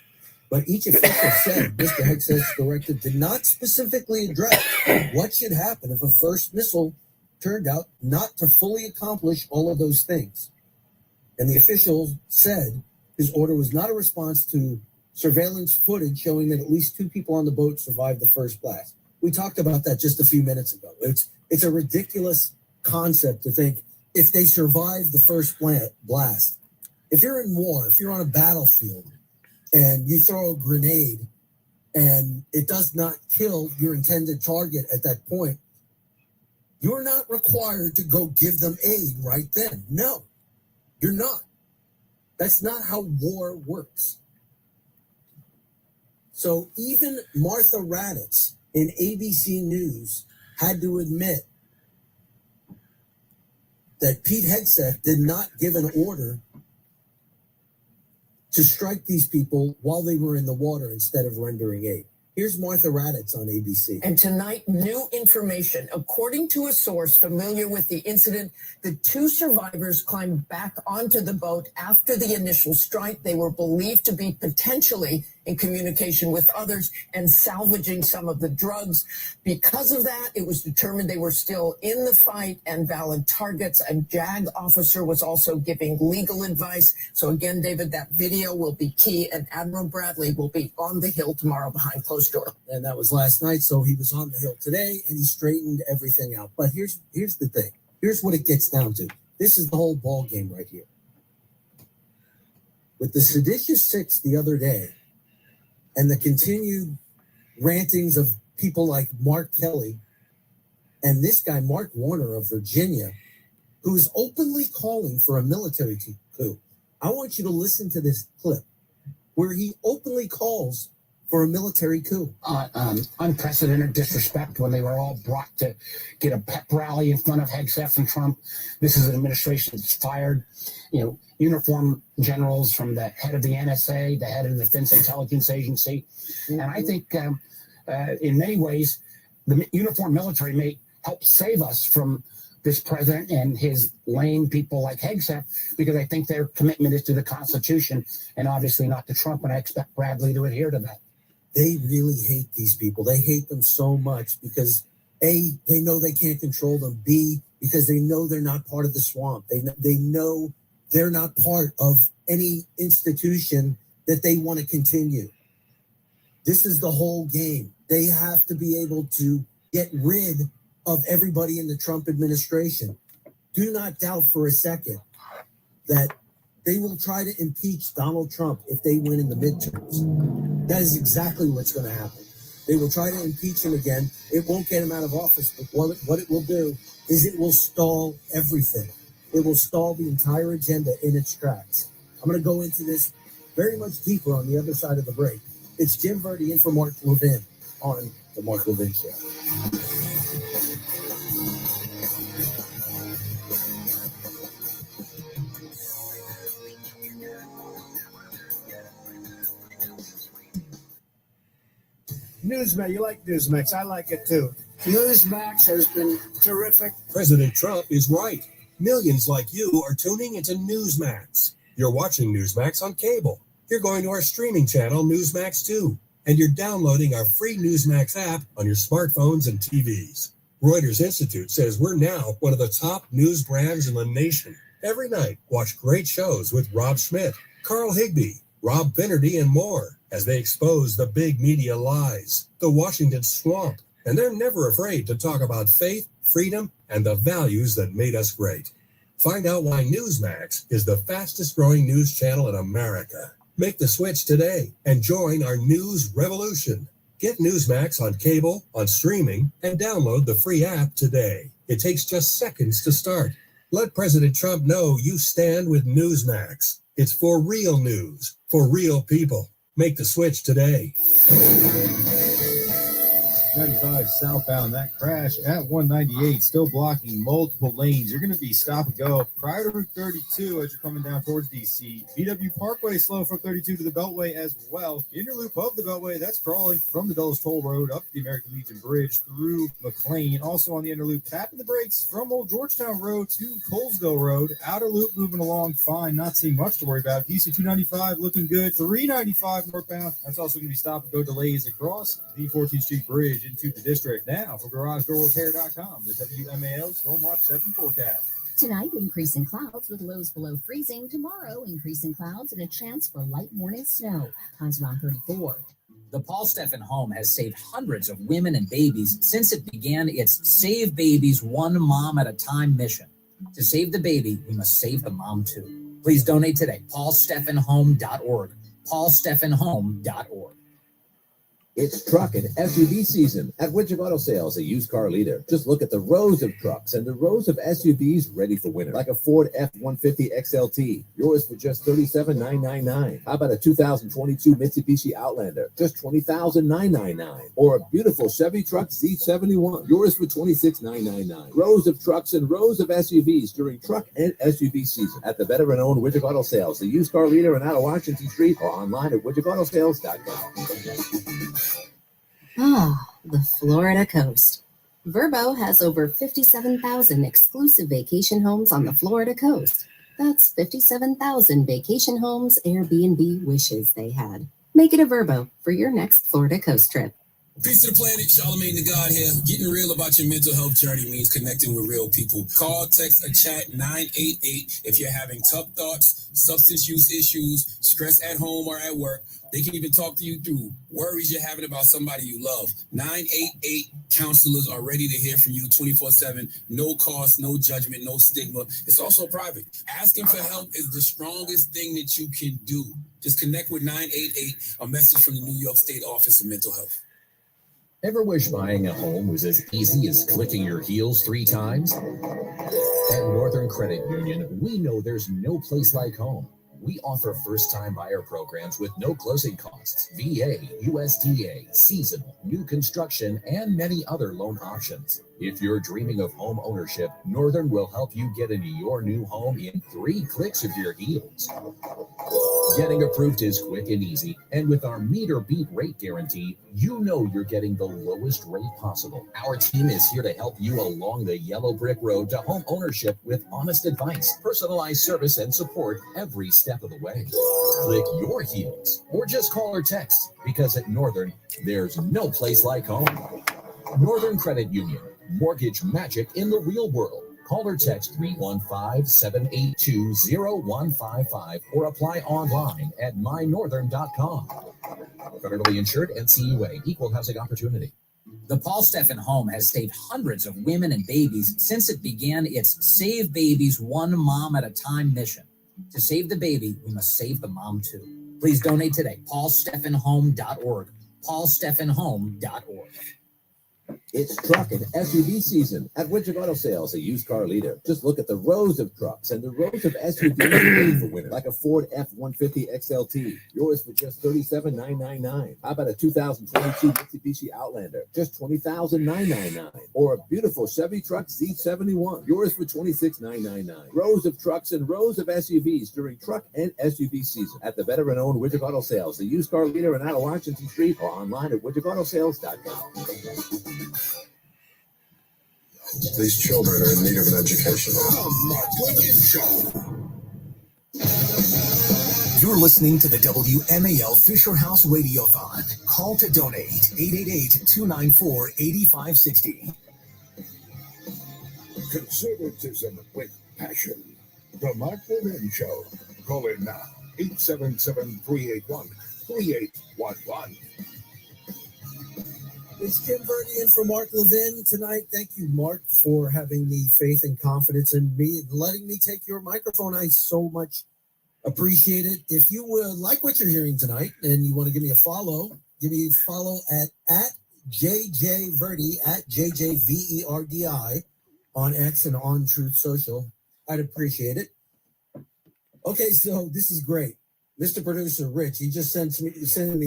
But each official said Mr. Hegseth's directive did not specifically address what should happen if a first missile turned out not to fully accomplish all of those things. And the officials said his order was not a response to surveillance footage showing that at least two people on the boat survived the first blast. We talked about that just a few minutes ago. It's a ridiculous concept to think if they survive the first blast, if you're in war, if you're on a battlefield and you throw a grenade and it does not kill your intended target at that point, you're not required to go give them aid right then. No, you're not. That's not how war works. So even Martha Raddatz in ABC News had to admit that Pete Hegseth did not give an order to strike these people while they were in the water instead of rendering aid. Here's Martha Raddatz on ABC. And tonight, new information. According to a source familiar with the incident, the two survivors climbed back onto the boat after the initial strike. They were believed to be potentially in communication with others and salvaging some of the drugs. Because of that, it was determined they were still in the fight and valid targets. A JAG officer was also giving legal advice. So again, David, that video will be key, and Admiral Bradley will be on the Hill tomorrow behind closed door. And that was last night, so he was on the Hill today, and he straightened everything out. But here's the thing. Here's what it gets down to. This is the whole ball game right here. With the seditious six the other day, and the continued rantings of people like Mark Kelly and this guy, Mark Warner of Virginia, who is openly calling for a military coup. I want you to listen to this clip where he openly calls for a military coup. Unprecedented disrespect when they were all brought to get a pep rally in front of Hegseth and Trump. This is an administration that's fired, uniform generals from the head of the NSA, the head of the Defense Intelligence Agency. And I think in many ways, the uniform military may help save us from this president and his lame people like Hegseth, because I think their commitment is to the Constitution and obviously not to Trump. And I expect Bradley to adhere to that. They really hate these people. They hate them so much because A, they know they can't control them. B, because they know they're not part of the swamp. They know they're not part of any institution that they want to continue. This is the whole game. They have to be able to get rid of everybody in the Trump administration. Do not doubt for a second that they will try to impeach Donald Trump if they win in the midterms. That is exactly what's going to happen. They will try to impeach him again. It won't get him out of office, but what it will do is it will stall everything. It will stall the entire agenda in its tracks. I'm going to go into this very much deeper on the other side of the break. It's Jim Verdi in for Mark Levin on The Mark Levin Show. Newsmax, you like Newsmax? I like it too. Newsmax has been terrific. President Trump is right. Millions like you are tuning into Newsmax. You're watching Newsmax on cable. You're going to our streaming channel, Newsmax 2, and you're downloading our free Newsmax app on your smartphones and TVs. Reuters Institute says we're now one of the top news brands in the nation. Every night, watch great shows with Rob Schmidt, Carl Higbie, Rob Finnerty, and more as they expose the big media lies, the Washington swamp, and they're never afraid to talk about faith, freedom, and the values that made us great. Find out why Newsmax is the fastest growing news channel in America. Make the switch today and join our news revolution. Get Newsmax on cable, on streaming, and download the free app today. It takes just seconds to start. Let President Trump know you stand with Newsmax. It's for real news, for real people. Make the switch today. 95 southbound, that crash at 198, still blocking multiple lanes. You're going to be stop and go prior to Route 32 as you're coming down towards DC. VW Parkway slow from 32 to the Beltway as well. The inner loop of the Beltway, that's crawling from the Dulles Toll Road up to the American Legion Bridge through McLean. Also on the inner loop, tapping the brakes from Old Georgetown Road to Colesville Road. Outer loop moving along fine, not seeing much to worry about. DC 295 looking good. 395 northbound, that's also going to be stop and go delays across the 14th Street Bridge into the district. Now for GarageDoorRepair.com, the WMAL Stormwatch 7 forecast. Tonight, increasing clouds with lows below freezing. Tomorrow, increasing clouds and a chance for light morning snow. Highs around 34. The Paul Steffen Home has saved hundreds of women and babies since it began its Save Babies One Mom at a Time mission. To save the baby, we must save the mom too. Please donate today. paulsteffenhome.org. paulsteffenhome.org. It's truck and SUV season at Widget Auto Sales, a used car leader. Just look at the rows of trucks and the rows of SUVs ready for winter, like a Ford F-150 XLT, yours for just $37,999. How about a 2022 Mitsubishi Outlander, just $20,999? Or a beautiful Chevy Truck Z71, yours for $26,999. Rows of trucks and rows of SUVs during truck and SUV season at the veteran-owned Widget Auto Sales, the used car leader in out of Washington Street, or online at widgetautosales.com. Ah, the Florida coast. Verbo has over 57,000 exclusive vacation homes on the Florida coast. That's 57,000 vacation homes Airbnb wishes they had. Make it a Verbo for your next Florida coast trip. Peace to the planet, Charlemagne the God here. Getting real about your mental health journey means connecting with real people. Call, text, or chat 988 if you're having tough thoughts, substance use issues, stress at home or at work. They can even talk to you through worries you're having about somebody you love. 988 counselors are ready to hear from you 24/7. No cost, no judgment, no stigma. It's also private. Asking for help is the strongest thing that you can do. Just connect with 988, a message from the New York State Office of Mental Health. Ever wish buying a home was as easy as clicking your heels 3 times? At Northern Credit Union, we know there's no place like home. We offer first-time buyer programs with no closing costs, VA, USDA, seasonal, new construction, and many other loan options. If you're dreaming of home ownership, Northern will help you get into your new home in 3 clicks of your heels. Getting approved is quick and easy, and with our meet or beat rate guarantee, you know you're getting the lowest rate possible. Our team is here to help you along the yellow brick road to home ownership with honest advice, personalized service, and support every step of the way. Click your heels, or just call or text, because at Northern, there's no place like home. Northern Credit Union, mortgage magic in the real world. Call or text 315-782-0155 or apply online at mynorthern.com. Federally insured, NCUA, equal housing opportunity. The Paul Steffen Home has saved hundreds of women and babies since it began its Save Babies One Mom at a Time mission. To save the baby, we must save the mom too. Please donate today. paulsteffenhome.org. paulsteffenhome.org. It's truck and SUV season at Widget Auto Sales, a used car leader. Just look at the rows of trucks and the rows of SUVs ready for winter, like a Ford F-150 XLT, yours for just $37,999. How about a 2022 Mitsubishi Outlander, just $20,999? Or a beautiful Chevy Truck Z71, yours for $26,999. Rows of trucks and rows of SUVs during truck and SUV season at the veteran-owned Widget Auto Sales, the used car leader in out of Washington Street, or online at widgetautosales.com. These children are in need of an education. You're listening to the WMAL Fisher House Radiothon. Call to donate 888-294-8560. Conservatism with passion. The Mark Levin Show. Call in now. 877-381-3811. It's Jim Verdi in for Mark Levin tonight. Thank you, Mark, for having the faith and confidence in me and letting me take your microphone. I so much appreciate it. If you like what you're hearing tonight and you want to give me a follow at JJVerdi, at JJVERDI on X and on Truth Social. I'd appreciate it. Okay, so this is great. Mr. Producer Rich, he just sent me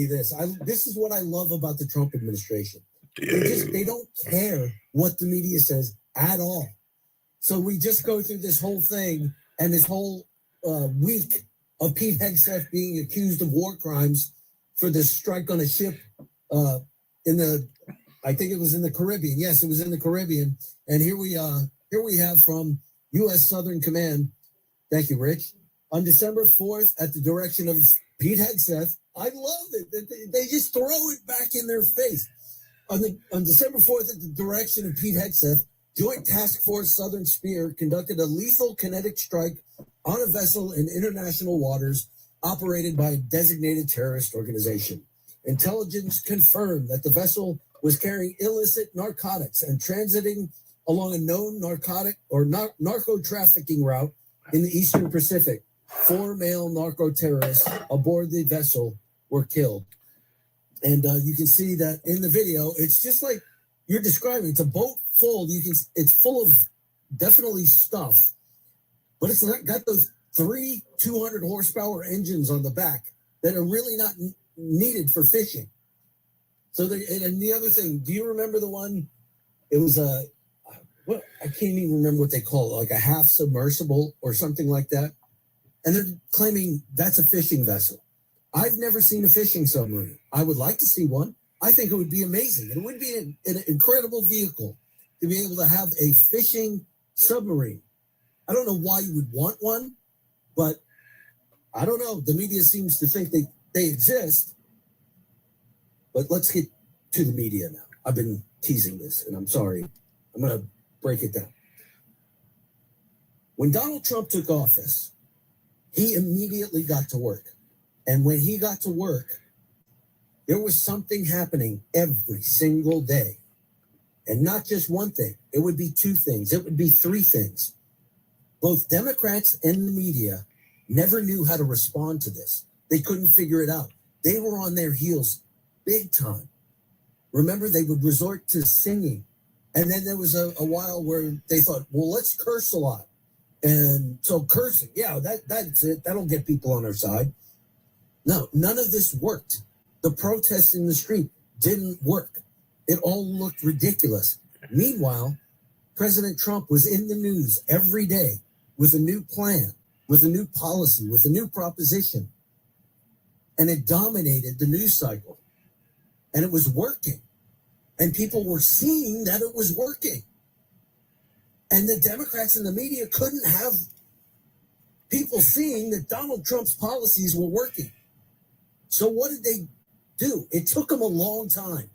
this. This is what I love about the Trump administration. They don't care what the media says at all. So we just go through this whole thing and this whole week of Pete Hegseth being accused of war crimes for the strike on a ship I think it was in the Caribbean. Yes, it was in the Caribbean. And here we have from U.S. Southern Command. Thank you, Rich. On December 4th, at the direction of Pete Hegseth, I love it. They just throw it back in their face. On December 4th, at the direction of Pete Hegseth, Joint Task Force Southern Spear conducted a lethal kinetic strike on a vessel in international waters operated by a designated terrorist organization. Intelligence confirmed that the vessel was carrying illicit narcotics and transiting along a known narcotic or narco trafficking route in the Eastern Pacific. 4 male narco terrorists aboard the vessel were killed. And you can see that in the video. It's just like you're describing. It's a boat full. It's full of definitely stuff, but it's got those 3 200 horsepower engines on the back that are really not needed for fishing. So, and the other thing, do you remember the one? It was I can't even remember what they call it, like a half submersible or something like that. And they're claiming that's a fishing vessel. I've never seen a fishing submarine. I would like to see one. I think it would be amazing. It would be an incredible vehicle to be able to have a fishing submarine. I don't know why you would want one, but I don't know. The media seems to think they exist. But let's get to the media now. I've been teasing this, and I'm sorry. I'm going to break it down. When Donald Trump took office, he immediately got to work. And when he got to work, there was something happening every single day. And not just one thing. It would be 2 things. It would be 3 things. Both Democrats and the media never knew how to respond to this. They couldn't figure it out. They were on their heels big time. Remember, they would resort to singing. And then there was a while where they thought, well, let's curse a lot. And so cursing, yeah, that's it. That'll get people on our side. No, none of this worked. The protests in the street didn't work. It all looked ridiculous. Meanwhile, President Trump was in the news every day with a new plan, with a new policy, with a new proposition. And it dominated the news cycle. And it was working. And people were seeing that it was working. And the Democrats and the media couldn't have people seeing that Donald Trump's policies were working. So what did they do? It took them a long time.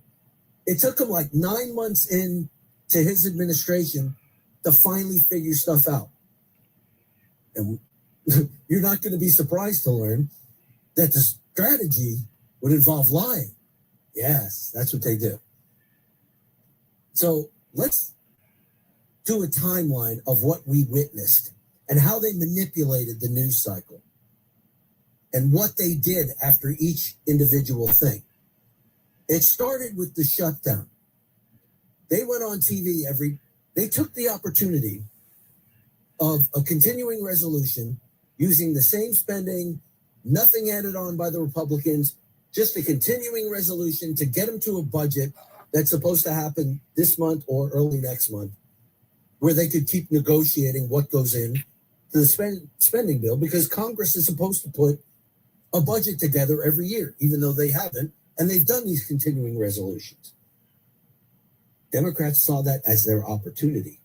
It took them like 9 months into his administration to finally figure stuff out. And you're not going to be surprised to learn that the strategy would involve lying. Yes, that's what they do. So let's do a timeline of what we witnessed and how they manipulated the news cycle and what they did after each individual thing. It started with the shutdown. They went on TV they took the opportunity of a continuing resolution using the same spending, nothing added on by the Republicans, just a continuing resolution to get them to a budget that's supposed to happen this month or early next month, where they could keep negotiating what goes in to the spending bill, because Congress is supposed to put a budget together every year, even though they haven't, and they've done these continuing resolutions. Democrats saw that as their opportunity.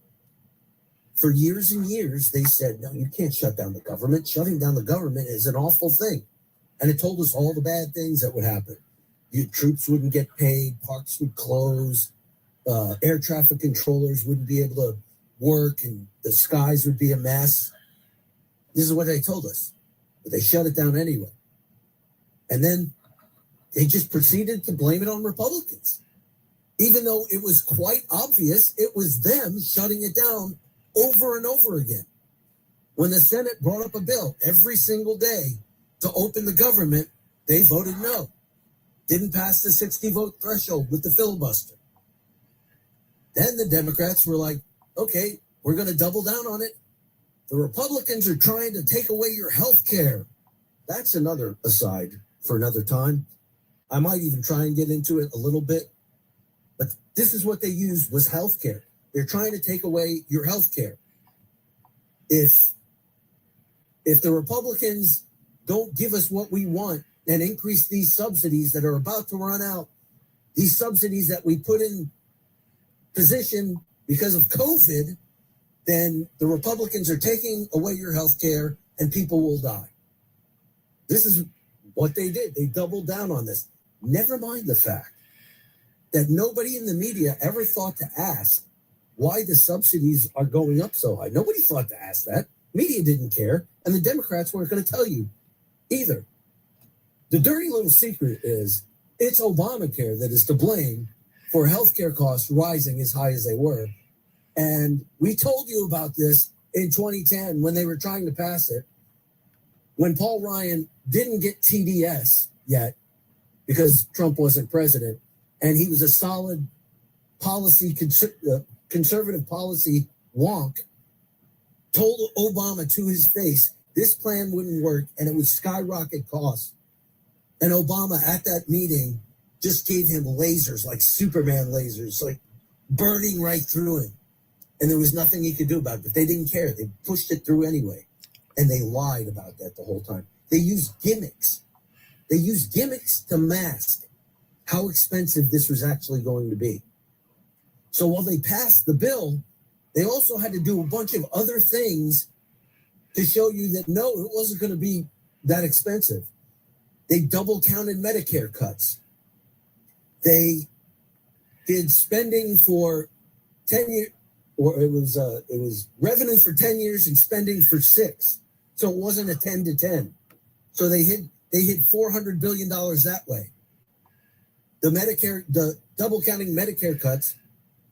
For years and years, they said, no, you can't shut down the government. Shutting down the government is an awful thing. And it told us all the bad things that would happen. Your troops wouldn't get paid, parks would close, air traffic controllers wouldn't be able to work, and the skies would be a mess. This is what they told us. But they shut it down anyway. And then they just proceeded to blame it on Republicans. Even though it was quite obvious it was them shutting it down over and over again. When the Senate brought up a bill every single day to open the government, they voted no. Didn't pass the 60-vote threshold with the filibuster. Then the Democrats were like, okay, we're going to double down on it. The Republicans are trying to take away your health care. That's another aside for another time. I might even try and get into it a little bit. But this is what they used was health care. They're trying to take away your health care. If the Republicans don't give us what we want and increase these subsidies that are about to run out, these subsidies that we put in position because of COVID, then the Republicans are taking away your health care and people will die. This is what they did. They doubled down on this. Never mind the fact that nobody in the media ever thought to ask why the subsidies are going up so high. Nobody thought to ask that. Media didn't care, and the Democrats weren't going to tell you either. The dirty little secret is it's Obamacare that is to blame for healthcare costs rising as high as they were. And we told you about this in 2010 when they were trying to pass it, when Paul Ryan didn't get TDS yet because Trump wasn't president, and he was a solid policy, conservative policy wonk, told Obama to his face, this plan wouldn't work and it would skyrocket costs. And Obama at that meeting just gave him lasers, like Superman lasers, like burning right through him. And there was nothing he could do about it. But they didn't care. They pushed it through anyway. And they lied about that the whole time. They used gimmicks. They used gimmicks to mask how expensive this was actually going to be. So while they passed the bill, they also had to do a bunch of other things to show you that, no, it wasn't going to be that expensive. They double counted Medicare cuts. They did spending for 10 years, or it was revenue for 10 years and spending for 6. So it wasn't a 10 to 10. So they hit $400 billion that way. The double counting Medicare cuts,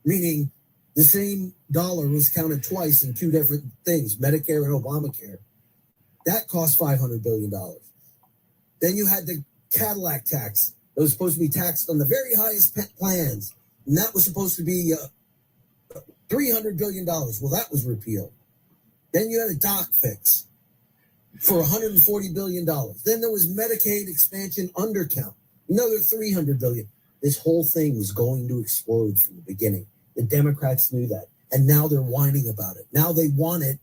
meaning the same dollar was counted twice in two different things, Medicare and Obamacare. That cost $500 billion. Then you had the Cadillac tax that was supposed to be taxed on the very highest plans. And that was supposed to be $300 billion. Well, that was repealed. Then you had a doc fix for $140 billion. Then there was Medicaid expansion undercount, another $300 billion. This whole thing was going to explode from the beginning. The Democrats knew that. And now they're whining about it. Now they want it.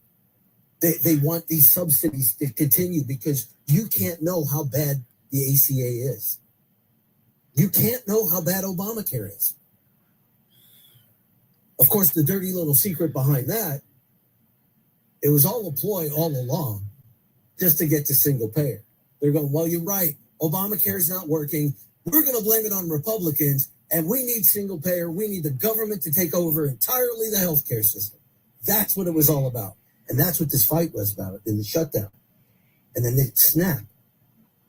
They want these subsidies to continue because you can't know how bad the ACA is. You can't know how bad Obamacare is. Of course, the dirty little secret behind that, it was all a ploy all along just to get to single payer. They're going, well, you're right. Obamacare is not working. We're going to blame it on Republicans, and we need single payer. We need the government to take over entirely the healthcare system. That's what it was all about. And that's what this fight was about in the shutdown. And then they snapped.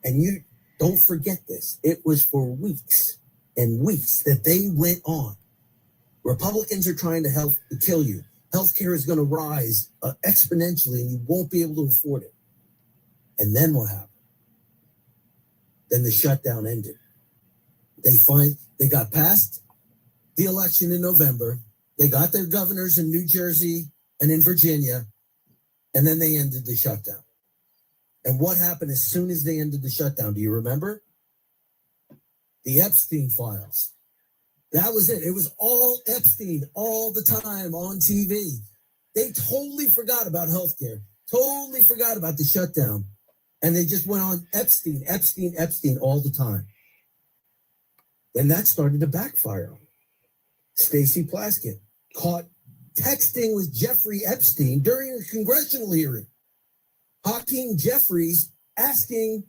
And you don't forget this. It was for weeks and weeks that they went on. Republicans are trying to kill you. Healthcare is going to rise exponentially, and you won't be able to afford it. And then what happened? Then the shutdown ended. They got past the election in November. They got their governors in New Jersey and in Virginia, and then they ended the shutdown. And what happened as soon as they ended the shutdown? Do you remember? The Epstein files. That was it. It was all Epstein all the time on TV. They totally forgot about healthcare, totally forgot about the shutdown. And they just went on Epstein, Epstein, Epstein all the time. Then that started to backfire on them. Stacey Plaskett caught texting with Jeffrey Epstein during a congressional hearing. Hakeem Jeffries asking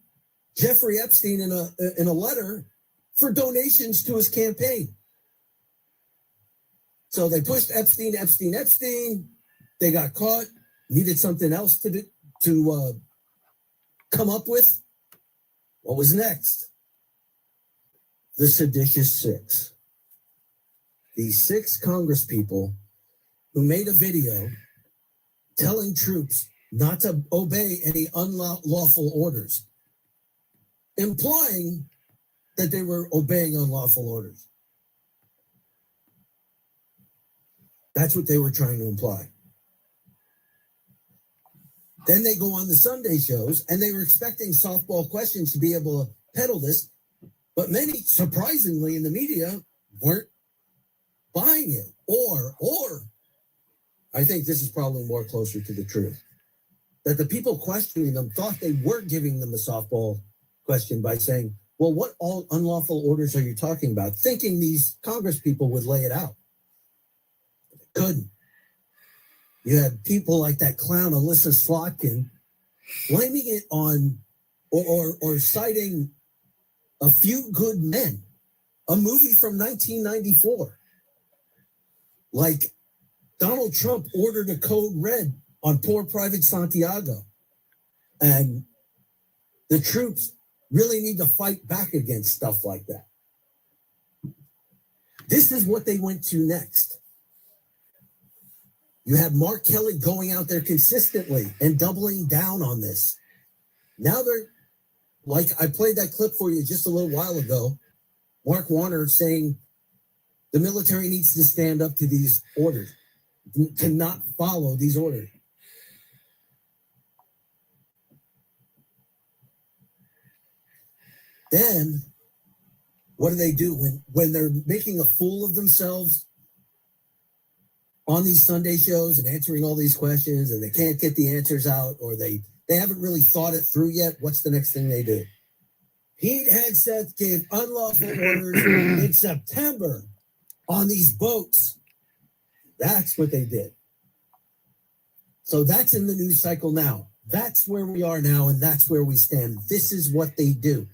Jeffrey Epstein in a letter for donations to his campaign. So they pushed Epstein. They got caught, needed something else to come up with. What was next? The seditious six. These 6 congresspeople who made a video telling troops not to obey any unlawful orders, implying that they were obeying unlawful orders. That's what they were trying to imply. Then they go on the Sunday shows, and they were expecting softball questions to be able to peddle this, but many, surprisingly, in the media weren't buying it. Or I think this is probably more closer to the truth, that the people questioning them thought they were giving them a softball question by saying, well, what all unlawful orders are you talking about? Thinking these Congress people would lay it out. They couldn't. You had people like that clown, Alyssa Slotkin, blaming it on or citing A Few Good Men, a movie from 1994. Like Donald Trump ordered a code red on poor Private Santiago. And the troops really need to fight back against stuff like that. This is what they went to next. You have Mark Kelly going out there consistently and doubling down on this. Now they're, like I played that clip for you just a little while ago, Mark Warner saying the military needs to stand up to these orders, to not follow these orders. Then, what do when they're making a fool of themselves on these Sunday shows and answering all these questions and they can't get the answers out, or they haven't really thought it through yet? What's the next thing they do? Pete Hegseth gave unlawful orders in September on these boats. That's what they did. So that's in the news cycle now. That's where we are now, and that's where we stand. This is what they do.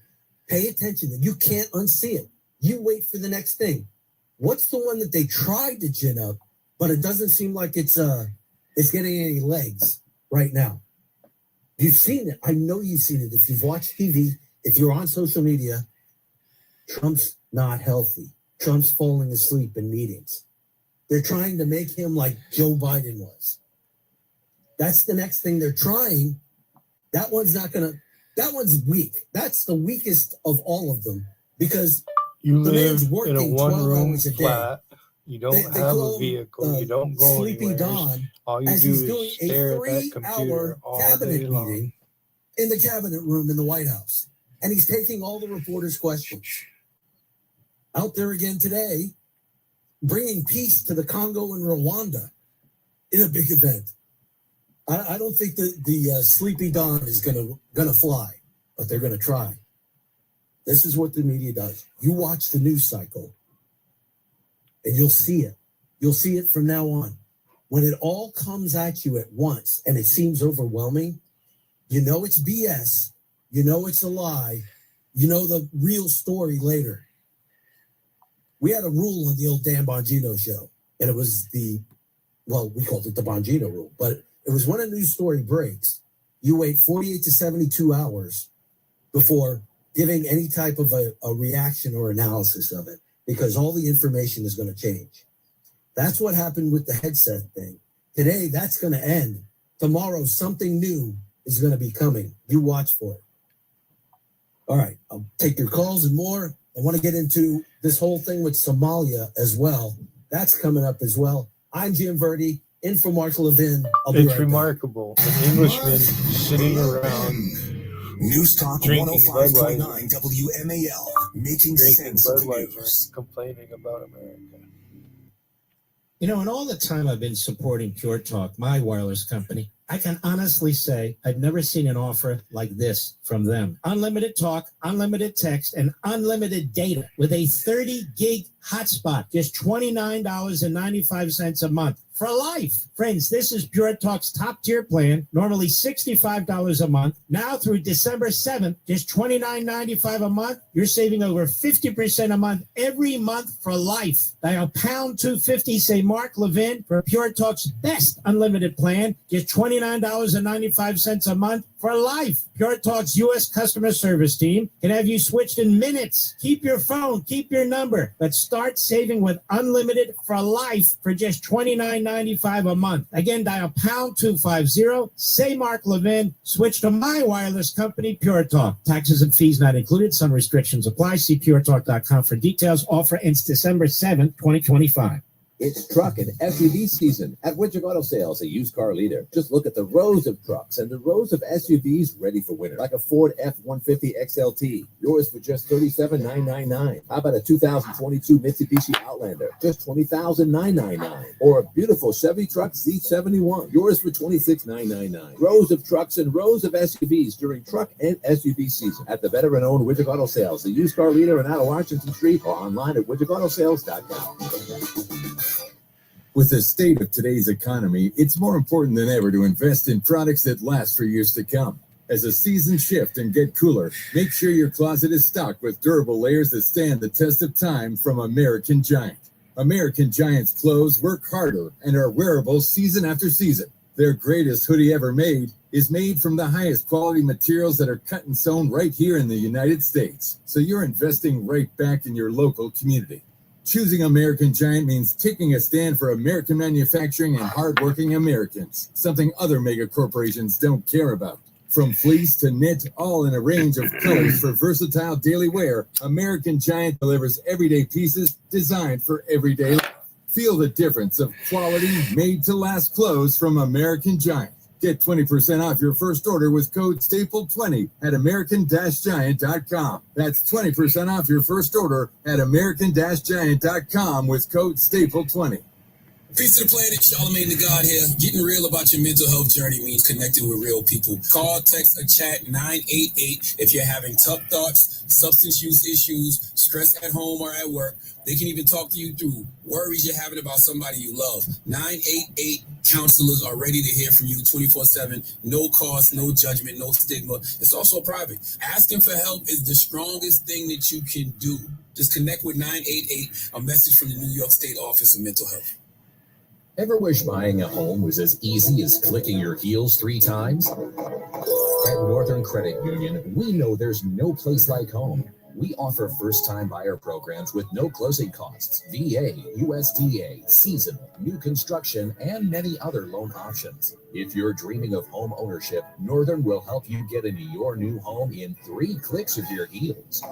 Pay attention. You can't unsee it. You wait for the next thing. What's the one that they tried to gin up, but it doesn't seem like it's getting any legs right now? You've seen it. I know you've seen it. If you've watched TV, if you're on social media, Trump's not healthy. Trump's falling asleep in meetings. They're trying to make him like Joe Biden was. That's the next thing they're trying. That one's weak. That's the weakest of all of them, because you the live man's working in a 12 one-room hours a day. flat. You don't have a vehicle. You don't go Sleepy anywhere. Don, All you as do he's is doing a stare at that computer 3-hour all cabinet day long. meeting in the cabinet room in the White House. And he's taking all the reporters' questions. Out there again today, bringing peace to the Congo and Rwanda in a big event. I don't think the Sleepy Don is gonna fly, but they're gonna try. This is what the media does. You watch the news cycle, and you'll see it. You'll see it from now on. When it all comes at you at once and it seems overwhelming, you know it's BS. You know it's a lie. You know the real story later. We had a rule on the old Dan Bongino show, and it was we called it the Bongino rule, but it was when a news story breaks, you wait 48 to 72 hours before giving any type of a reaction or analysis of it, because all the information is going to change. That's what happened with the Hegseth thing. Today, that's going to end. Tomorrow, something new is going to be coming. You watch for it. All right, I'll take your calls and more. I want to get into this whole thing with Somalia as well. That's coming up as well. I'm Jim Verdi, in for Mark Levin. It's remarkable. An Englishman sitting around News Talk drinking 105.9 Budweiser, WMAL, making sense of the news. complaining about America. You know, in all the time I've been supporting Pure Talk, my wireless company, I can honestly say I've never seen an offer like this from them. Unlimited talk, unlimited text, and unlimited data with a 30 gig hotspot, just $29.95 a month for life. Friends, this is Pure Talk's top tier plan, normally $65 a month. Now through December 7th, just $29.95 a month. You're saving over 50% a month every month for life. Dial pound 250, say Mark Levin for Pure Talk's best unlimited plan, just $29.95 a month for life. Pure Talk's U.S. customer service team can have you switched in minutes. Keep your phone, keep your number, but start saving with unlimited for life for just $29.95 a month. Again, dial pound 250, say Mark Levin, switch to my wireless company, Pure Talk. Taxes and fees not included. Some restrictions apply. See puretalk.com for details. Offer ends December 7th, 2025. It's truck and SUV season at Winter Auto Sales, a used car leader. Just look at the rows of trucks and the rows of SUVs ready for winter, like a Ford F-150 XLT, yours for just $37,999. How about a 2022 Mitsubishi Outlander, just $20,999? Or a beautiful Chevy truck Z71, yours for $26,999. Rows of trucks and rows of SUVs during truck and SUV season at the veteran-owned Winter Auto Sales, the used car leader in out of Washington Street, or online at winterauto.sales.com. With the state of today's economy, it's more important than ever to invest in products that last for years to come. As the seasons shift and get cooler, make sure your closet is stocked with durable layers that stand the test of time from American Giant. American Giant's clothes work harder and are wearable season after season. Their greatest hoodie ever made is made from the highest quality materials that are cut and sewn right here in the United States. So you're investing right back in your local community. Choosing American Giant means taking a stand for American manufacturing and hardworking Americans, something other mega corporations don't care about. From fleece to knit, all in a range of colors for versatile daily wear, American Giant delivers everyday pieces designed for everyday life. Feel the difference of quality, made-to-last clothes from American Giant. Get 20% off your first order with code STAPLE20 at American-Giant.com. That's 20% off your first order at American-Giant.com with code STAPLE20. Peace to the planet, Charlamagne the God here. Getting real about your mental health journey means connecting with real people. Call, text, or chat 988 if you're having tough thoughts, substance use issues, stress at home or at work. They can even talk to you through worries you're having about somebody you love. 988 counselors are ready to hear from you 24/7. No cost, no judgment, no stigma. It's also private. Asking for help is the strongest thing that you can do. Just connect with 988, a message from the New York State Office of Mental Health. Ever wish buying a home was as easy as clicking your heels 3 times? At Northern Credit Union, we know there's no place like home. We offer first-time buyer programs with no closing costs, VA, USDA, seasonal, new construction, and many other loan options. If you're dreaming of home ownership, Northern will help you get into your new home in 3 clicks of your heels.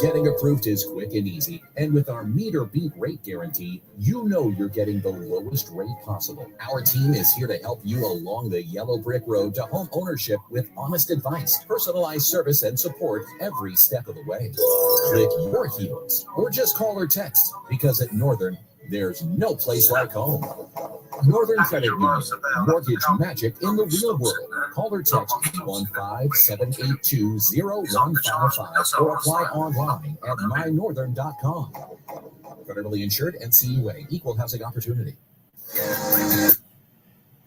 Getting approved is quick and easy, and with our meet or beat rate guarantee, you know you're getting the lowest rate possible. Our team is here to help you along the yellow brick road to home ownership with honest advice, personalized service, and support every step of the way. Click your heels, or just call or text, because at Northern, there's no place like home. Northern Credit Union, mortgage magic in the real world. Call or text 157820155 or apply online at mynorthern.com. Federally insured, NCUA, equal housing opportunity.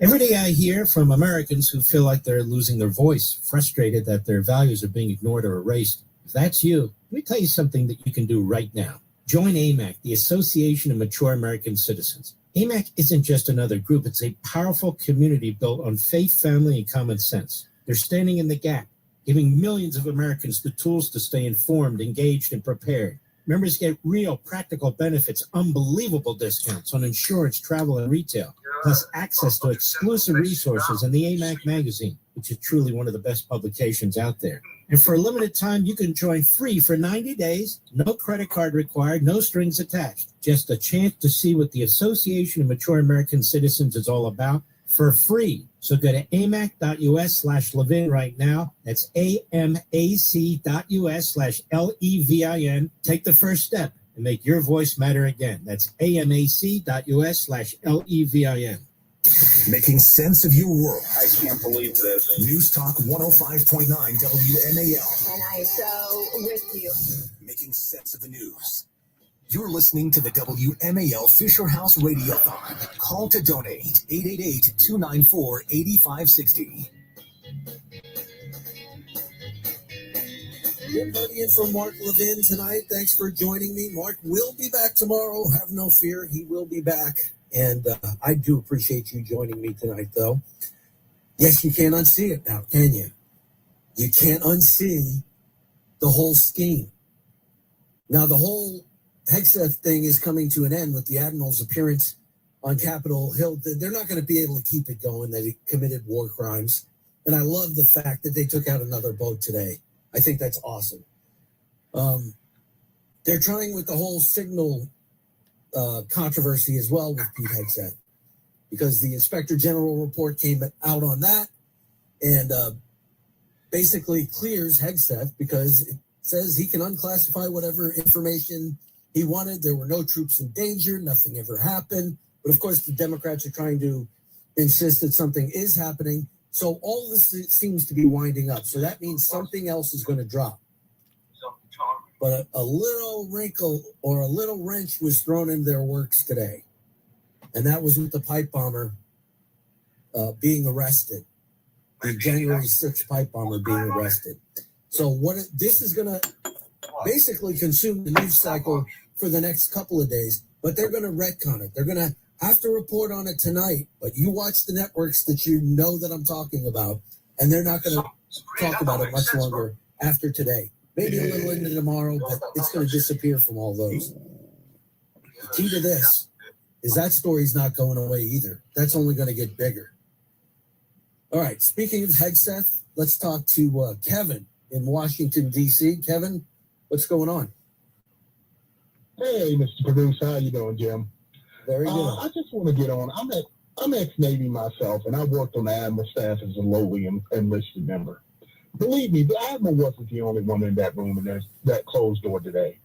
Every day I hear from Americans who feel like they're losing their voice, frustrated that their values are being ignored or erased. If that's you, let me tell you something that you can do right now. Join AMAC, the Association of Mature American Citizens. AMAC isn't just another group. It's a powerful community built on faith, family, and common sense. They're standing in the gap, giving millions of Americans the tools to stay informed, engaged, and prepared. Members get real, practical benefits, unbelievable discounts on insurance, travel, and retail, plus access to exclusive resources in the AMAC magazine, which is truly one of the best publications out there. And for a limited time, you can join free for 90 days, no credit card required, no strings attached. Just a chance to see what the Association of Mature American Citizens is all about for free. So go to amac.us/Levin right now. That's amac.us/LEVIN. Take the first step and make your voice matter again. That's amac.us/LEVIN. Making sense of your world. I can't believe this. News Talk 105.9 WMAL. And I so with you. Making sense of the news. You're listening to the WMAL Fisher House Radiothon. Call to donate 888-294-8560. We're partying for Mark Levin tonight. Thanks for joining me. Mark will be back tomorrow. Have no fear. He will be back. And I do appreciate you joining me tonight, though. Yes, you can't unsee it now, can you? You can't unsee the whole scheme. Now, the whole Hegseth thing is coming to an end with the Admiral's appearance on Capitol Hill. They're not going to be able to keep it going, that he committed war crimes. And I love the fact that they took out another boat today. I think that's awesome. They're trying with the whole signal controversy as well with Pete Hegseth, because the Inspector General report came out on that and basically clears Hegseth because it says he can unclassify whatever information he wanted. There were no troops in danger. Nothing ever happened. But of course, the Democrats are trying to insist that something is happening. So all this seems to be winding up. So that means something else is going to drop. But a little wrinkle or a little wrench was thrown in their works today. And that was with the pipe bomber being arrested. The January 6th pipe bomber being arrested. So this is going to basically consume the news cycle for the next couple of days. But they're going to retcon it. They're going to have to report on it tonight. But you watch the networks that you know that I'm talking about. And they're not going to talk about it much longer after today. Maybe a little into tomorrow, but it's going to disappear from all those. key to this is that story's not going away either. That's only going to get bigger. All right, speaking of Hegseth, let's talk to Kevin in Washington, D.C. Kevin, what's going on? Hey, Mr. Producer, how you doing, Jim? Very good. I just want to get on. I'm ex-Navy myself, and I worked on the Admiral staff as a lowly enlisted member. Believe me, the Admiral wasn't the only one in that room in that closed door today.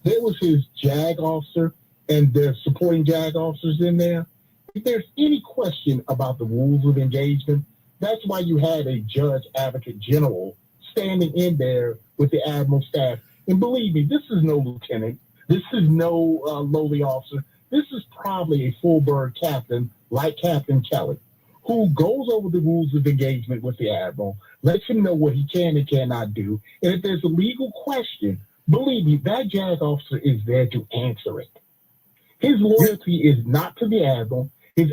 There was his JAG officer and their supporting JAG officers in there. If there's any question about the rules of engagement, that's why you had a judge advocate general standing in there with the Admiral staff. And believe me, this is no lieutenant. This is no lowly officer. This is probably a full-bird captain like Captain Kelly, who goes over the rules of engagement with the Admiral, lets him know what he can and cannot do. And if there's a legal question, believe me, that JAG officer is there to answer it. His loyalty is not to the Admiral. His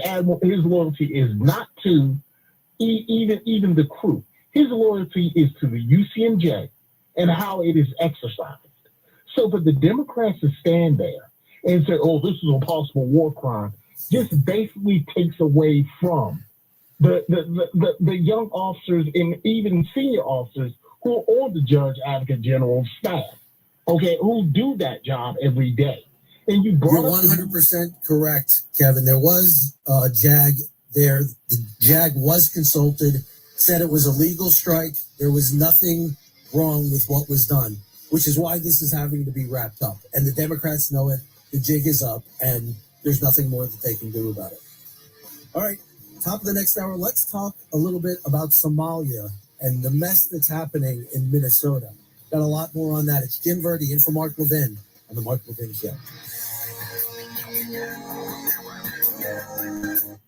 loyalty is not to even the crew. His loyalty is to the UCMJ and how it is exercised. So for the Democrats to stand there and say, oh, this is a possible war crime, just basically takes away from the young officers and even senior officers who are on the Judge Advocate General's staff, okay, who do that job every day. And you're 100% correct, Kevin. There was a JAG there. The JAG was consulted, said it was a legal strike. There was nothing wrong with what was done, which is why this is having to be wrapped up. And the Democrats know it. The jig is up, and there's nothing more that they can do about it. All right, top of the next hour, let's talk a little bit about Somalia and the mess that's happening in Minnesota. Got a lot more on that. It's Jim Verdi in for Mark Levin on The Mark Levin Show.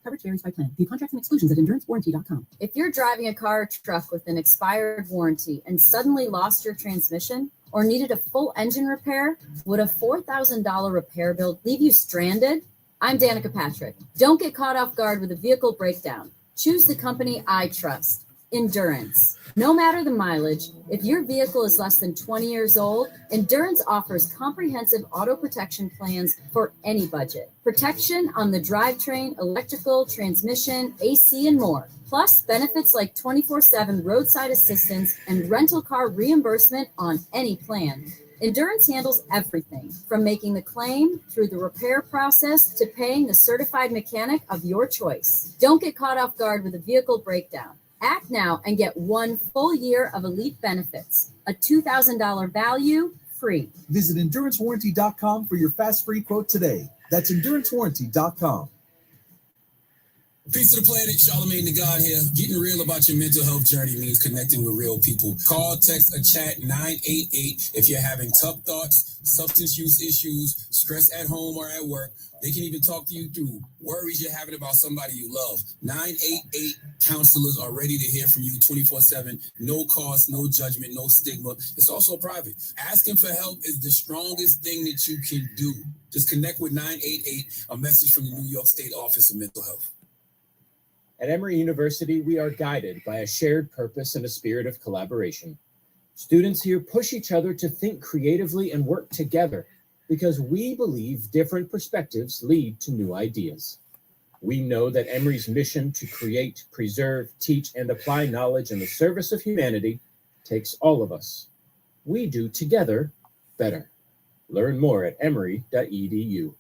Coverage varies by plan. View contracts and exclusions at endurancewarranty.com. If you're driving a car or truck with an expired warranty and suddenly lost your transmission or needed a full engine repair, would a $4,000 repair bill leave you stranded? I'm Danica Patrick. Don't get caught off guard with a vehicle breakdown. Choose the company I trust, Endurance. No matter the mileage, if your vehicle is less than 20 years old, Endurance offers comprehensive auto protection plans for any budget. Protection on the drivetrain, electrical, transmission, AC, and more. Plus benefits like 24/7 roadside assistance and rental car reimbursement on any plan. Endurance handles everything from making the claim through the repair process to paying the certified mechanic of your choice. Don't get caught off guard with a vehicle breakdown. Act now and get 1 full year of elite benefits. A $2,000 value, free. Visit EnduranceWarranty.com for your fast free quote today. That's EnduranceWarranty.com. Peace to the planet, Charlamagne the God here. Getting real about your mental health journey means connecting with real people. Call, text, or chat 988 if you're having tough thoughts, substance use issues, stress at home or at work. They can even talk to you through worries you're having about somebody you love. 988 counselors are ready to hear from you 24/7. No cost, no judgment, no stigma. It's also private. Asking for help is the strongest thing that you can do. Just connect with 988, a message from the New York State Office of Mental Health. At Emory University, we are guided by a shared purpose and a spirit of collaboration. Students here push each other to think creatively and work together because we believe different perspectives lead to new ideas. We know that Emory's mission to create, preserve, teach, and apply knowledge in the service of humanity takes all of us. We do together better. Learn more at emory.edu.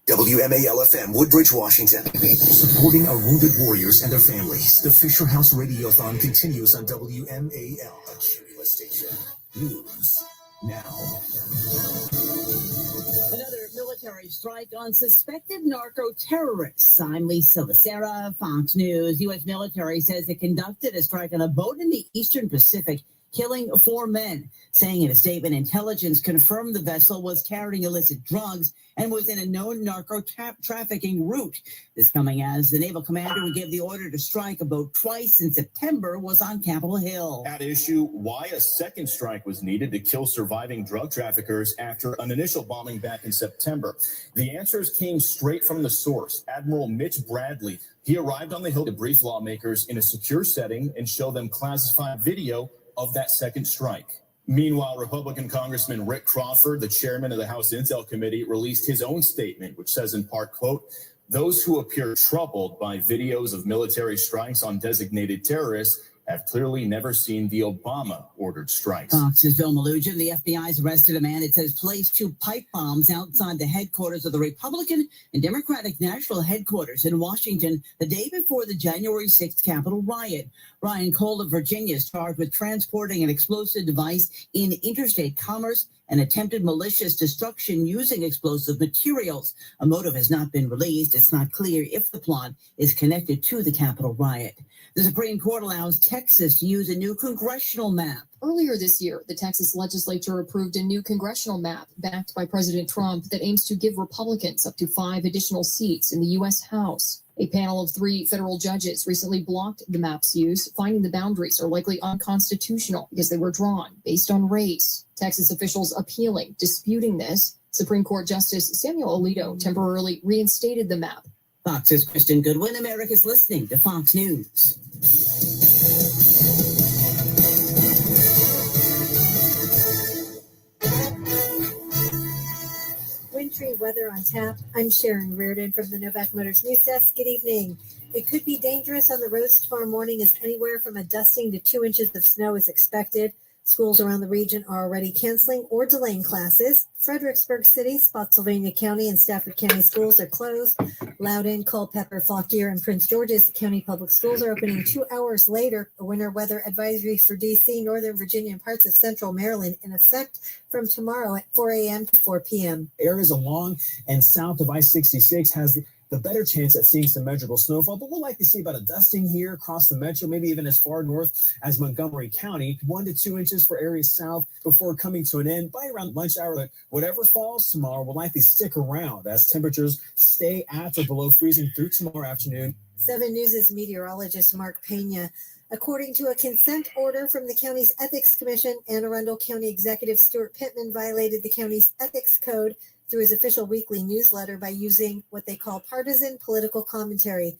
WMAL-FM, Woodbridge, Washington. Supporting our wounded warriors and their families. The Fisher House Radiothon continues on WMAL, a Cumulus station. News now. Another military strike on suspected narco-terrorists. I'm Lisa Becerra, Fox News. U.S. military says it conducted a strike on a boat in the Eastern Pacific, killing 4 men. Saying in a statement, intelligence confirmed the vessel was carrying illicit drugs and was in a known narco-trafficking route. This coming as the naval commander who gave the order to strike a boat twice in September was on Capitol Hill. At issue, why a second strike was needed to kill surviving drug traffickers after an initial bombing back in September. The answers came straight from the source, Admiral Mitch Bradley. He arrived on the Hill to brief lawmakers in a secure setting and show them classified video of that second strike. Meanwhile, Republican Congressman Rick Crawford, the chairman of the House Intel Committee, released his own statement, which says in part, quote, "Those who appear troubled by videos of military strikes on designated terrorists have clearly never seen the Obama-ordered strikes." Fox's Bill Malugin, the FBI's arrested a man it says placed 2 pipe bombs outside the headquarters of the Republican and Democratic national headquarters in Washington the day before the January 6th Capitol riot. Brian Cole of Virginia is charged with transporting an explosive device in interstate commerce and attempted malicious destruction using explosive materials. A motive has not been released. It's not clear if the plot is connected to the Capitol riot. The Supreme Court allows Texas to use a new congressional map. Earlier this year, the Texas legislature approved a new congressional map backed by President Trump that aims to give Republicans up to 5 additional seats in the U.S. House. A panel of 3 federal judges recently blocked the map's use, finding the boundaries are likely unconstitutional because they were drawn based on race. Texas officials appealing, disputing this. Supreme Court Justice Samuel Alito temporarily reinstated the map. Fox's Kristen Goodwin. America's listening to Fox News. Wintry weather on tap. I'm Sharon Reardon from the Novak Motors News Desk. Good evening. It could be dangerous on the roads tomorrow morning as anywhere from a dusting to 2 inches of snow is expected. Schools around the region are already canceling or delaying classes. Fredericksburg City, Spotsylvania County, and Stafford County schools are closed. Loudoun, Culpeper, Fauquier, and Prince George's County Public Schools are opening 2 hours later. A winter weather advisory for D.C., Northern Virginia, and parts of central Maryland in effect from tomorrow at 4 a.m. to 4 p.m. Areas along and south of I-66 has the better chance at seeing some measurable snowfall, but we'll likely see about a dusting here across the metro, maybe even as far north as Montgomery County, 1 to 2 inches for areas south before coming to an end by around lunch hour. But whatever falls tomorrow will likely stick around as temperatures stay at or below freezing through tomorrow afternoon. 7 News' meteorologist Mark Pena. According to a consent order from the county's Ethics Commission, Anne Arundel County Executive Stuart Pittman violated the county's ethics code through his official weekly newsletter by using what they call partisan political commentary.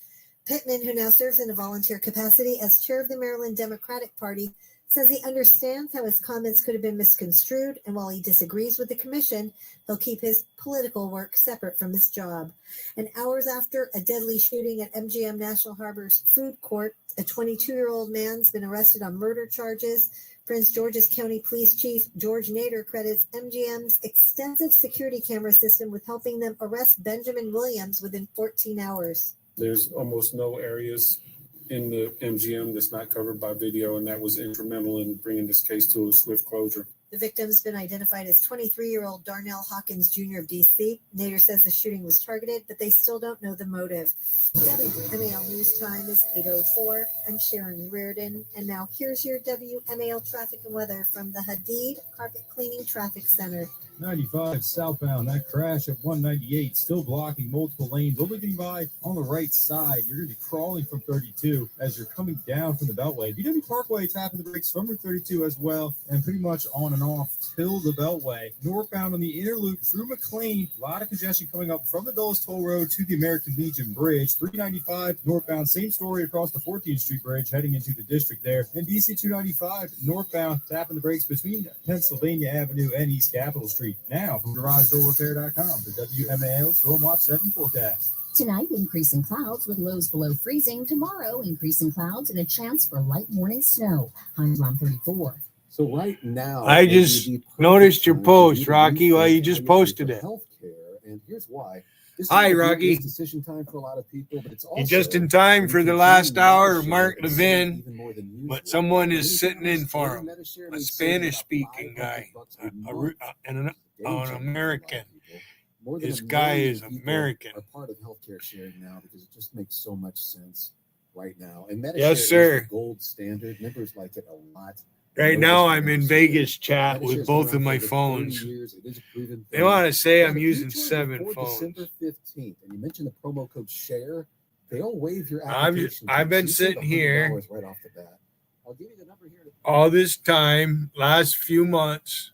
Pittman, who now serves in a volunteer capacity as chair of the Maryland Democratic Party, says he understands how his comments could have been misconstrued, and while he disagrees with the commission, he'll keep his political work separate from his job. And hours after a deadly shooting at MGM National Harbor's food court, a 22-year-old man's been arrested on murder charges. Prince George's County Police Chief George Nader credits MGM's extensive security camera system with helping them arrest Benjamin Williams within 14 hours. There's almost no areas in the MGM that's not covered by video, and that was instrumental in bringing this case to a swift closure. The victim's been identified as 23-year-old Darnell Hawkins Jr. of D.C. Nader says the shooting was targeted, but they still don't know the motive. WMAL News Time is 8:04. I'm Sharon Reardon, and now here's your WMAL traffic and weather from the Hadid Carpet Cleaning Traffic Center. 95 southbound, that crash at 198 still blocking multiple lanes, only getting by on the right side. You're going to be crawling from 32 as you're coming down from the Beltway. BW Parkway tapping the brakes from Route 32 as well, and pretty much on and off till the Beltway. Northbound on the inner loop through McLean, a lot of congestion coming up from the Dulles Toll Road to the American Legion Bridge. 395 northbound, same story across the 14th Street Bridge heading into the district there. And DC 295 northbound tapping the brakes between Pennsylvania Avenue and East Capitol Street. Now from GarageDoorRepair.com for WMAL Storm Watch 7 forecast. Tonight, increasing clouds with lows below freezing. Tomorrow, increasing clouds and a chance for light morning snow. Highs around 34. So right now, I just noticed your post, Rocky. Well, you just posted it. Healthcare, and here's why. Hi, Rocky. Decision time for a lot of people, but it's also You're just in time for the last hour of Mark Levin, but someone is sitting in for him, a Spanish-speaking guy, an American. This guy is American. Are part of healthcare sharing now because it just makes so much sense right now. And Medicare Yes, sir. is the gold standard. Members like it a lot. Right now, I'm in Vegas chat with both of my phones. They want to say I'm using 7 phones. December 15th, and you mentioned the promo code SHARE. They'll waive your application. I've been sitting here right off the bat. I'll give you the number here. All this time, last few months,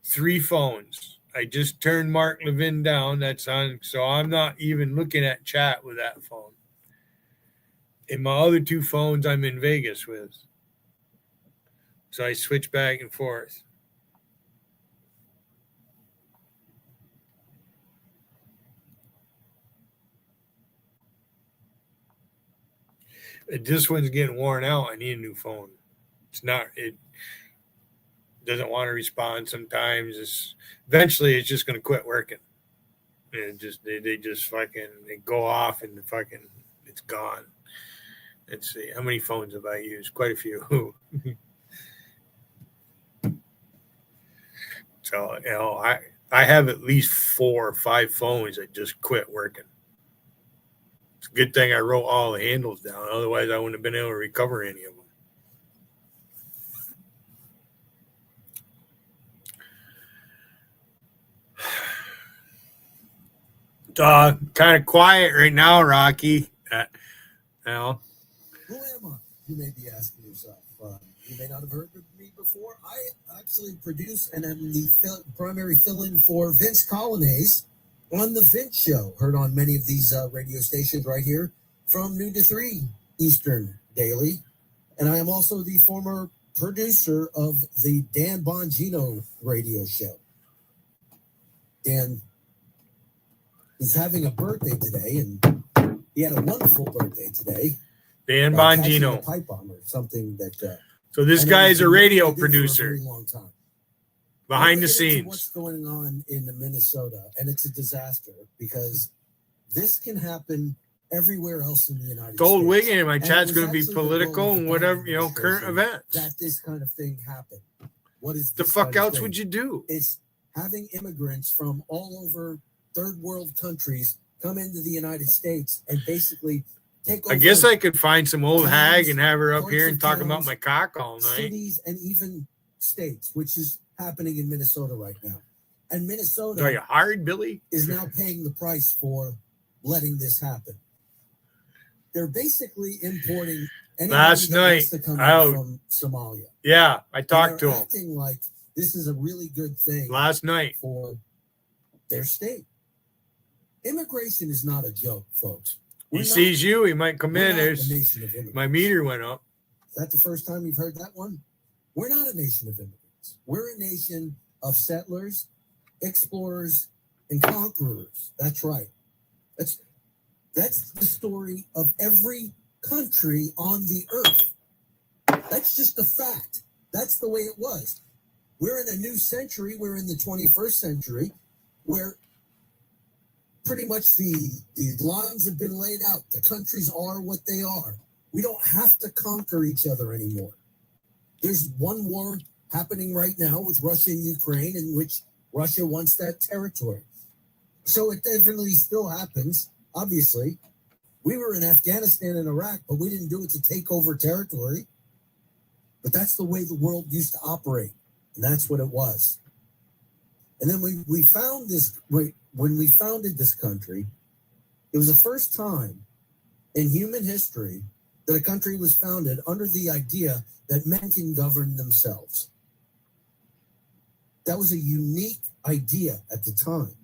3 phones. I just turned Mark Levin down. That's on, so I'm not even looking at chat with that phone. And my other 2 phones I'm in Vegas with. So I switch back and forth. This one's getting worn out. I need a new phone. It doesn't want to respond sometimes. Eventually it's just going to quit working. And they just fucking, they go off and it's gone. Let's see. How many phones have I used? Quite a few. So, I have at least 4 or 5 phones that just quit working. It's a good thing I wrote all the handles down. Otherwise, I wouldn't have been able to recover any of them. Kind of quiet right now, Rocky. Who am I? You may be asking yourself. You may not have heard of me before. I actually produce and am the primary fill-in for Vince Colonnese on The Vince Show, heard on many of these radio stations right here from noon to 3 Eastern daily. And I am also the former producer of the Dan Bongino radio show. Dan, he's having a birthday today, and he had a wonderful birthday today. Dan Bongino. A pipe bomb or something that. So this guy's a radio producer. For a very long time. Behind the scenes. What's going on in Minnesota, and it's a disaster because this can happen everywhere else in the United States. Told Wiggin, my chat's going to be political and whatever, current events. That this kind of thing happened. What is the fuck else would you do? It's having immigrants from all over third world countries come into the United States and basically take over. I guess I could find some old hag and have her up here and talk about my cock all night. Cities and even states, which is happening in Minnesota right now. And Minnesota Are you hired, Billy? is now paying the price for letting this happen. They're basically importing last night to come out from Somalia. Yeah, I talked to him. Acting like this is a really good thing last night for their state. Immigration is not a joke, folks. He sees you, he might come in. My meter went up. Is that the first time you've heard that one? We're not a nation of immigrants. We're a nation of settlers, explorers, and conquerors. That's right. That's the story of every country on the earth. That's just a fact. That's the way it was. We're in a new century. We're in the 21st century where pretty much the lines have been laid out. The countries are what they are. We don't have to conquer each other anymore. There's one war happening right now with Russia and Ukraine in which Russia wants that territory. So it definitely still happens. Obviously, we were in Afghanistan and Iraq, but we didn't do it to take over territory. But that's the way the world used to operate. And that's what it was. And then we found this, when we founded this country, it was the first time in human history that a country was founded under the idea that men can govern themselves. That was a unique idea at the time.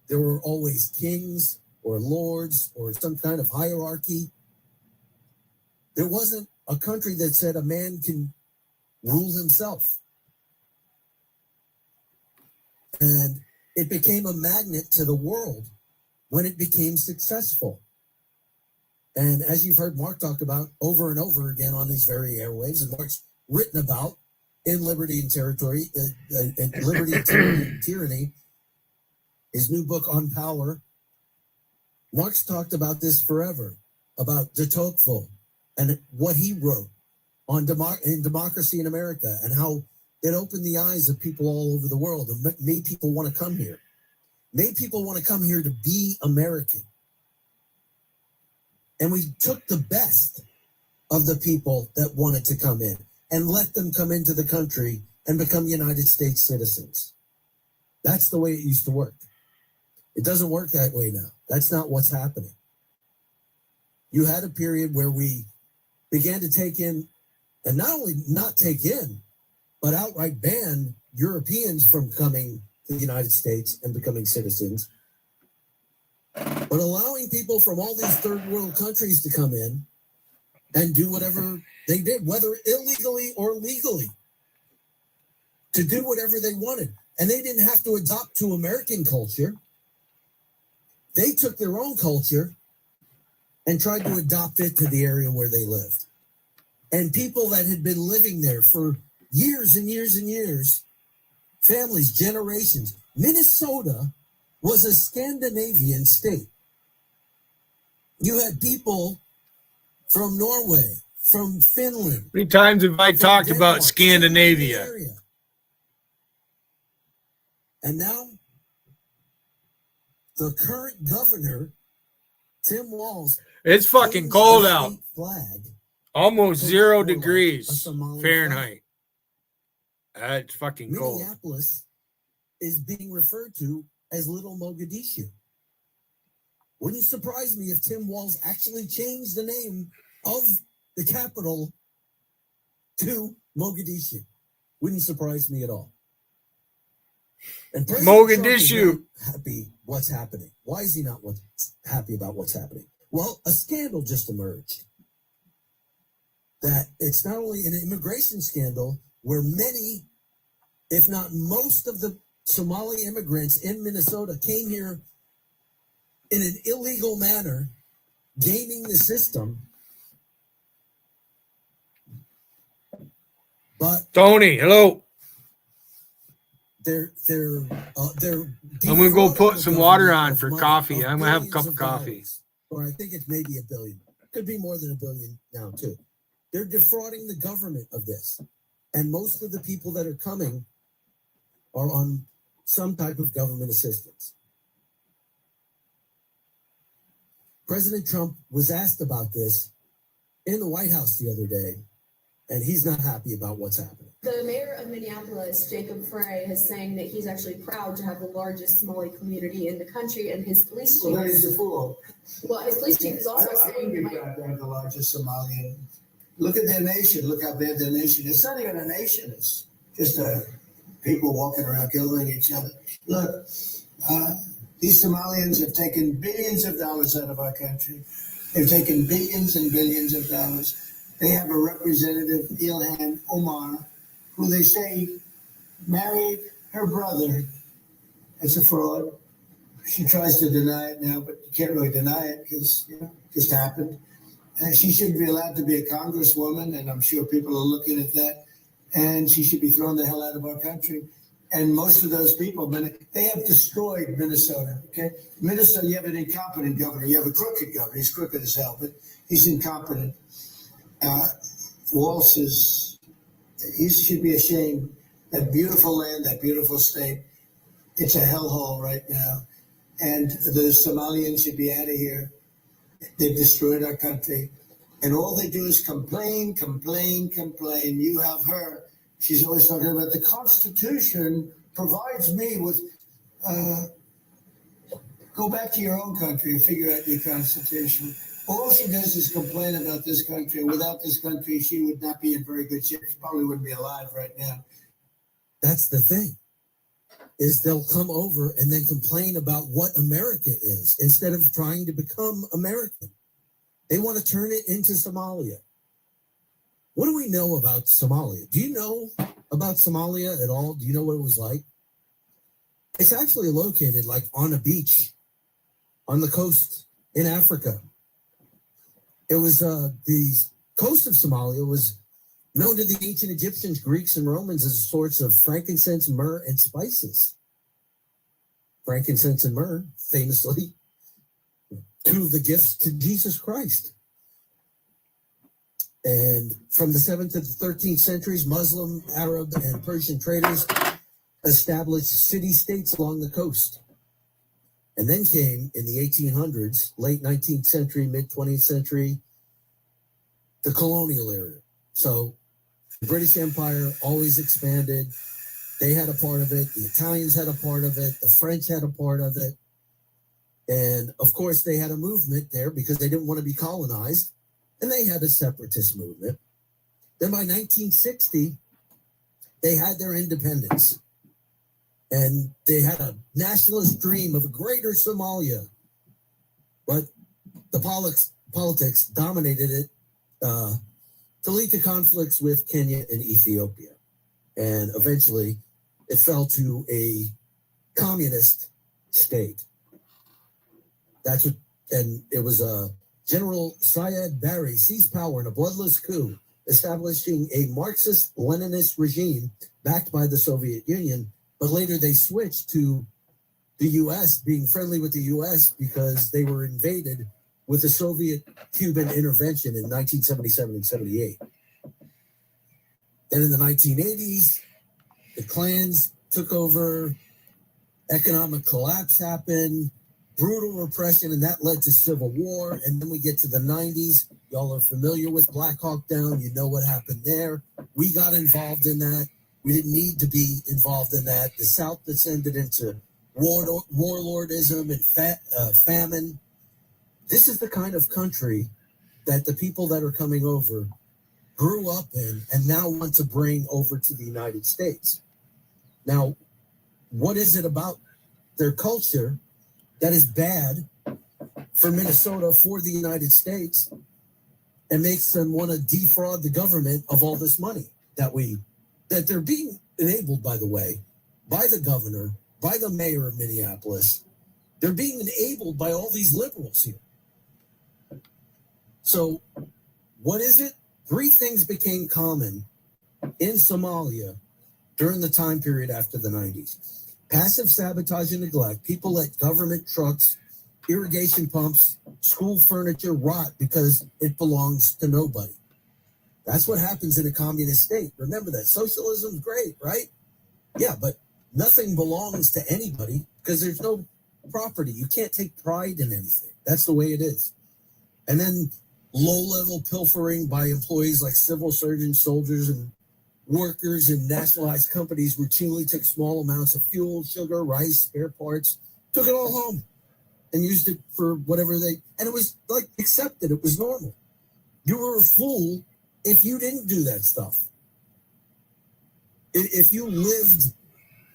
There were always kings or lords or some kind of hierarchy. There wasn't a country that said a man can rule himself. And it became a magnet to the world when it became successful. And as you've heard Mark talk about over and over again on these very airwaves, and Mark's written about in Liberty and Territory, Liberty and Tyranny, his new book on power, Mark's talked about this forever, about de Tocqueville and what he wrote on democracy in America and how it opened the eyes of people all over the world and made people want to come here. Made people want to come here to be American. And we took the best of the people that wanted to come in and let them come into the country and become United States citizens. That's the way it used to work. It doesn't work that way now. That's not what's happening. You had a period where we began to take in, and not only not take in, but outright ban Europeans from coming to the United States and becoming citizens, but allowing people from all these third world countries to come in and do whatever they did, whether illegally or legally, to do whatever they wanted. And they didn't have to adopt to American culture. They took their own culture and tried to adopt it to the area where they lived. And people that had been living there for years and years and years, families, generations. Minnesota was a Scandinavian state. You had people from Norway, from Finland. How many times have I talked about Scandinavia? And now, the current governor, Tim Walz, It's fucking cold out. Almost 0 degrees Fahrenheit. It's fucking cold. Minneapolis is being referred to as Little Mogadishu. Wouldn't surprise me if Tim Walz actually changed the name of the capital to Mogadishu. Wouldn't surprise me at all. And Mogadishu. Happy what's happening. Why is he not happy about what's happening? Well, a scandal just emerged. That it's not only an immigration scandal where many, if not most of the Somali immigrants in Minnesota came here in an illegal manner, gaming the system. But Tony, hello. They're I'm gonna go put some water on for coffee. I'm gonna have a cup of coffee. Or I think it's maybe $1 billion. Could be more than $1 billion now too. They're defrauding the government of this. And most of the people that are coming are on some type of government assistance. President Trump was asked about this in the White House the other day, and he's not happy about what's happening. The mayor of Minneapolis, Jacob Frey, is saying that he's actually proud to have the largest Somali community in the country, and his police chief. Well, that is a fool. Well, his police chief is also I saying. wouldn't be proud to have the largest Somalian. Look at their nation. Look how bad their nation is. It's not even a nation. It's just people walking around killing each other. Look, these Somalians have taken billions of dollars out of our country. They've taken billions and billions of dollars. They have a representative, Ilhan Omar, who they say married her brother. It's a fraud. She tries to deny it now, but you can't really deny it because it just happened. And she shouldn't be allowed to be a congresswoman, and I'm sure people are looking at that. And she should be thrown the hell out of our country. And most of those people, they have destroyed Minnesota. Okay, Minnesota, you have an incompetent governor. You have a crooked governor. He's crooked as hell, but he's incompetent. Walz he should be ashamed. That beautiful land, that beautiful state, it's a hellhole right now. And the Somalians should be out of here. They've destroyed our country. And all they do is complain, complain, complain. You have her. She's always talking about the Constitution provides me with, go back to your own country and figure out your Constitution. All she does is complain about this country. Without this country, she would not be in very good shape. She probably wouldn't be alive right now. That's the thing, is they'll come over and then complain about what America is instead of trying to become American. They want to turn it into Somalia. What do we know about Somalia? Do you know about Somalia at all? Do you know what it was like? It's actually located like on a beach on the coast in Africa. It was the coast of Somalia was known to the ancient Egyptians, Greeks, and Romans as a source of frankincense, myrrh, and spices. Frankincense and myrrh, famously, two of the gifts to Jesus Christ. And from the 7th to the 13th centuries, Muslim, Arab, and Persian traders established city-states along the coast. And then came, in the 1800s, late 19th century, mid-20th century, the colonial era. So the British Empire always expanded. They had a part of it. The Italians had a part of it. The French had a part of it. And, of course, they had a movement there because they didn't want to be colonized. And they had a separatist movement. Then by 1960, they had their independence. And they had a nationalist dream of a greater Somalia. But the politics dominated it to lead to conflicts with Kenya and Ethiopia. And eventually it fell to a communist state. That's what, and it was General Syed Barre seized power in a bloodless coup, establishing a Marxist-Leninist regime backed by the Soviet Union. But later they switched to the U.S., being friendly with the U.S. because they were invaded with the Soviet-Cuban intervention in 1977 and 78. Then in the 1980s, the clans took over, economic collapse happened, brutal repression, and that led to civil war. And then we get to the 90s. Y'all are familiar with Black Hawk Down. You know what happened there. We got involved in that. We didn't need to be involved in that. The South descended into warlordism and famine. This is the kind of country that the people that are coming over grew up in and now want to bring over to the United States. Now, what is it about their culture that is bad for Minnesota, for the United States, and makes them want to defraud the government of all this money that they're being enabled, by the way, by the governor, by the mayor of Minneapolis. They're being enabled by all these liberals here. So what is it? 3 things became common in Somalia during the time period after the 90s. Passive sabotage and neglect. People let government trucks, irrigation pumps, school furniture rot because it belongs to nobody. That's what happens in a communist state. Remember that. Socialism's great, right? Yeah, but nothing belongs to anybody because there's no property. You can't take pride in anything. That's the way it is. And then low-level pilfering by employees like civil surgeons, soldiers, and workers in nationalized companies routinely took small amounts of fuel, sugar, rice, spare parts, took it all home and used it for whatever and it was like accepted. It was normal. You were a fool if you didn't do that stuff. If you lived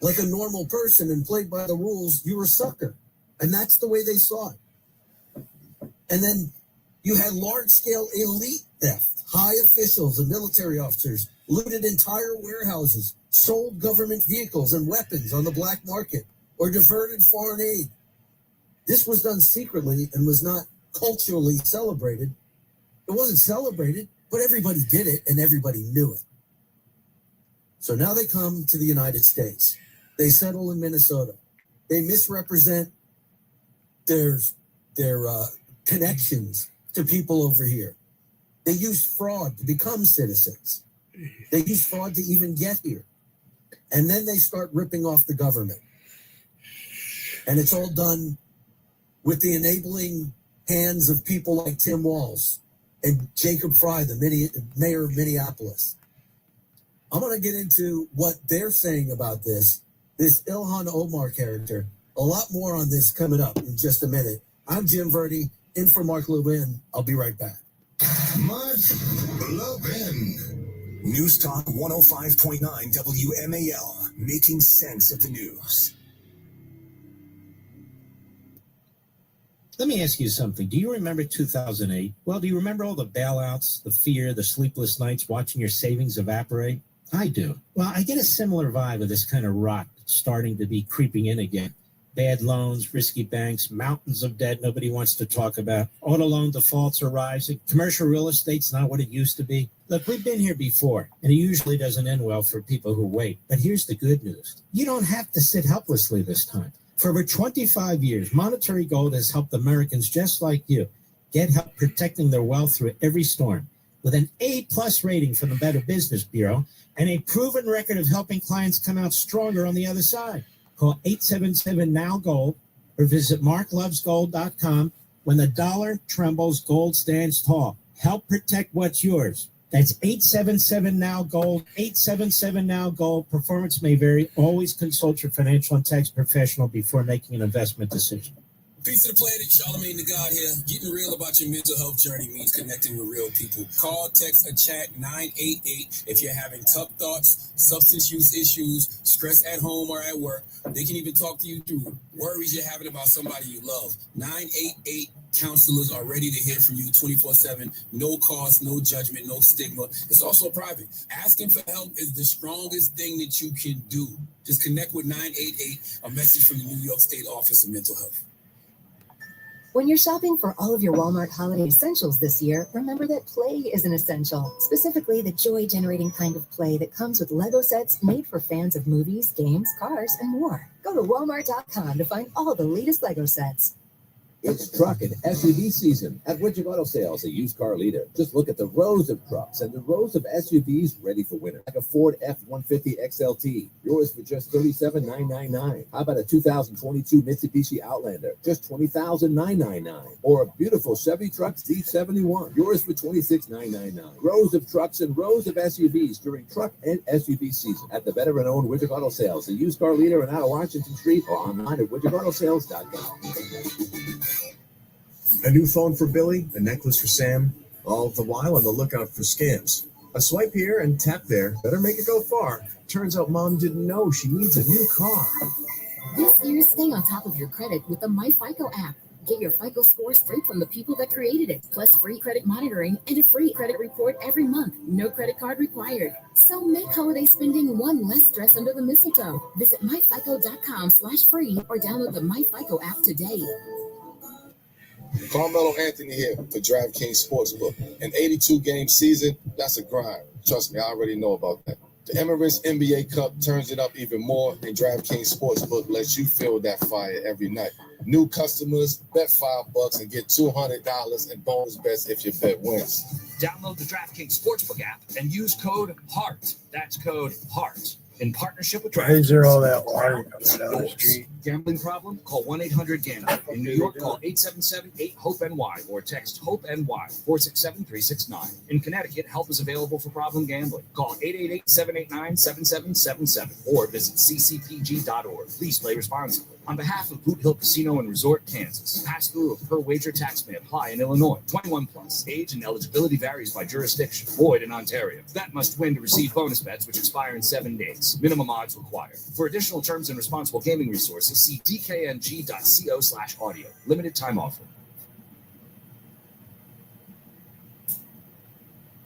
like a normal person and played by the rules, you were a sucker. And that's the way they saw it. And then you had large-scale elite theft. High officials and military officers looted entire warehouses, sold government vehicles and weapons on the black market, or diverted foreign aid. This was done secretly and was not culturally celebrated. It wasn't celebrated, but everybody did it and everybody knew it. So now they come to the United States. They settle in Minnesota. They misrepresent their connections to people over here. They use fraud to become citizens. They use fraud to even get here. And then they start ripping off the government. And it's all done with the enabling hands of people like Tim Walz and Jacob Fry, the mayor of Minneapolis. I'm going to get into what they're saying about this Ilhan Omar character. A lot more on this coming up in just a minute. I'm Jim Verdi, in for Mark Lubin. I'll be right back. Mark Lubin. News Talk 105.9 WMAL, making sense of the news. Let me ask you something. Do you remember 2008? Well, do you remember all the bailouts, the fear, the sleepless nights watching your savings evaporate? I do. Well, I get a similar vibe of this kind of rot starting to be creeping in again. Bad loans, risky banks, mountains of debt nobody wants to talk about. Auto loan defaults are rising. Commercial real estate's not what it used to be. Look, we've been here before, and it usually doesn't end well for people who wait. But here's the good news. You don't have to sit helplessly this time. For over 25 years, Monetary Gold has helped Americans just like you get help protecting their wealth through every storm. With an A-plus rating from the Better Business Bureau and a proven record of helping clients come out stronger on the other side. Call 877-NOW-GOLD or visit marklovesgold.com. When the dollar trembles, gold stands tall. Help protect what's yours. That's 877-NOW-GOLD, 877-NOW-GOLD. Performance may vary. Always consult your financial and tax professional before making an investment decision. Peace to the planet, Charlamagne the God here. Getting real about your mental health journey means connecting with real people. Call, text, or chat 988 if you're having tough thoughts, substance use issues, stress at home or at work. They can even talk to you through worries you're having about somebody you love. 988 counselors are ready to hear from you 24/7. No cost, no judgment, no stigma. It's also private. Asking for help is the strongest thing that you can do. Just connect with 988, a message from the New York State Office of Mental Health. When you're shopping for all of your Walmart holiday essentials this year, remember that play is an essential, specifically the joy-generating kind of play that comes with Lego sets made for fans of movies, games, cars, and more. Go to Walmart.com to find all the latest Lego sets. It's truck and SUV season at Widget Auto Sales, a used car leader. Just look at the rows of trucks and the rows of SUVs ready for winter. Like a Ford F-150 XLT, yours for just $37,999. How about a 2022 Mitsubishi Outlander, just $20,999? Or a beautiful Chevy Truck Z71, yours for $26,999. Rows of trucks and rows of SUVs during truck and SUV season at the veteran-owned Widget Auto Sales, a used car leader in out of Washington Street or online at widgetautosales.com. A new phone for Billy, a necklace for Sam, all the while on the lookout for scams. A swipe here and tap there, better make it go far. Turns out mom didn't know she needs a new car. This year, stay on top of your credit with the MyFICO app. Get your FICO score straight from the people that created it, plus free credit monitoring and a free credit report every month. No credit card required. So make holiday spending one less stress under the mistletoe. Visit myfico.com/free or download the MyFICO app today. Carmelo Anthony here for DraftKings Sportsbook. An 82-game season, that's a grind. Trust me, I already know about that. The Emirates NBA Cup turns it up even more, and DraftKings Sportsbook lets you feel that fire every night. New customers, bet $5 and get $200 in bonus bets if your bet wins. Download the DraftKings Sportsbook app and use code HEART. That's code HEART. In partnership with Why is there all that DraftKings. water coming down the street? Gambling problem? Call 1-800-GAMBLER. In New York, call 877-8-HOPE-NY or text HOPE-NY 467-369. In Connecticut, help is available for problem gambling. Call 888-789-7777 or visit ccpg.org. Please play responsibly. On behalf of Boot Hill Casino and Resort, Kansas, pass-through of per-wager tax may apply in Illinois. 21 plus. Age and eligibility varies by jurisdiction. Void in Ontario. Bet must win to receive bonus bets, which expire in 7 days. Minimum odds required. For additional terms and responsible gaming resources, see dkng.co/audio. Limited time offer.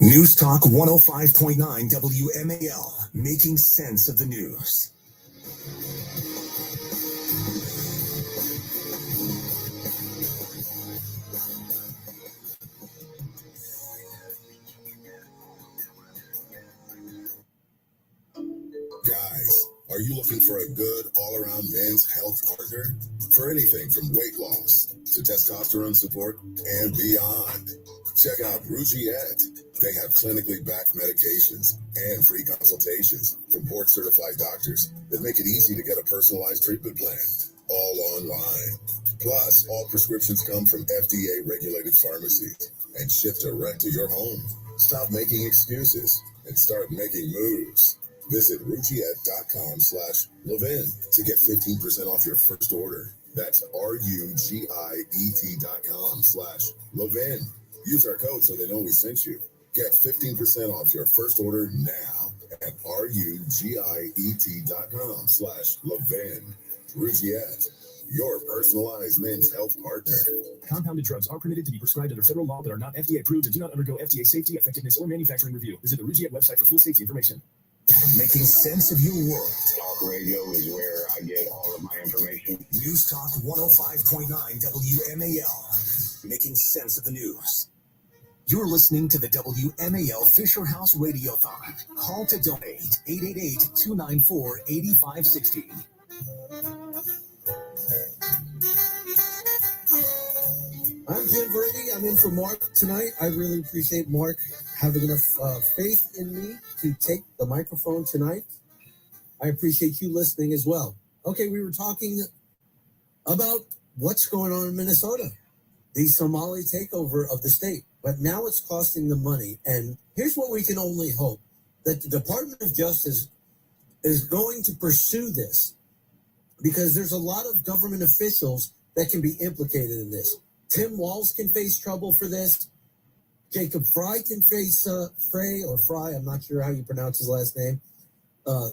News Talk 105.9 WMAL, making sense of the news. Guys, are you looking for a good all-around men's health partner? For anything from weight loss to testosterone support and beyond. Check out Rugiette. They have clinically backed medications and free consultations from board-certified doctors that make it easy to get a personalized treatment plan, all online. Plus, all prescriptions come from FDA-regulated pharmacies and shipped direct to your home. Stop making excuses and start making moves. Visit Rugiette.com/Levin to get 15% off your first order. That's RUGIET.com/Levin. Use our code so they know we sent you. Get 15% off your first order now at RUGIET.com/Levin. Rugiette, your personalized men's health partner. Compounded drugs are permitted to be prescribed under federal law but are not FDA approved and do not undergo FDA safety, effectiveness, or manufacturing review. Visit the Rugiette website for full safety information. Making sense of your world. Talk radio is where I get all of my information. News Talk 105.9 WMAL. Making sense of the news. You're listening to the WMAL Fisher House Radiothon. Call to donate 888-294-8560. I'm Jim Verdi. I'm in for Mark tonight. I really appreciate Mark having enough faith in me to take the microphone tonight. I appreciate you listening as well. Okay, we were talking about what's going on in Minnesota, the Somali takeover of the state. But now it's costing them money. And here's what we can only hope, that the Department of Justice is going to pursue this, because there's a lot of government officials that can be implicated in this. Tim Walz can face trouble for this. Jacob Fry can face Fry. I'm not sure how you pronounce his last name.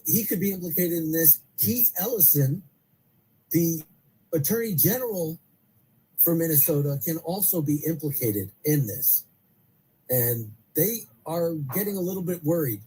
He could be implicated in this. Keith Ellison, the Attorney General for Minnesota, can also be implicated in this. And they are getting a little bit worried.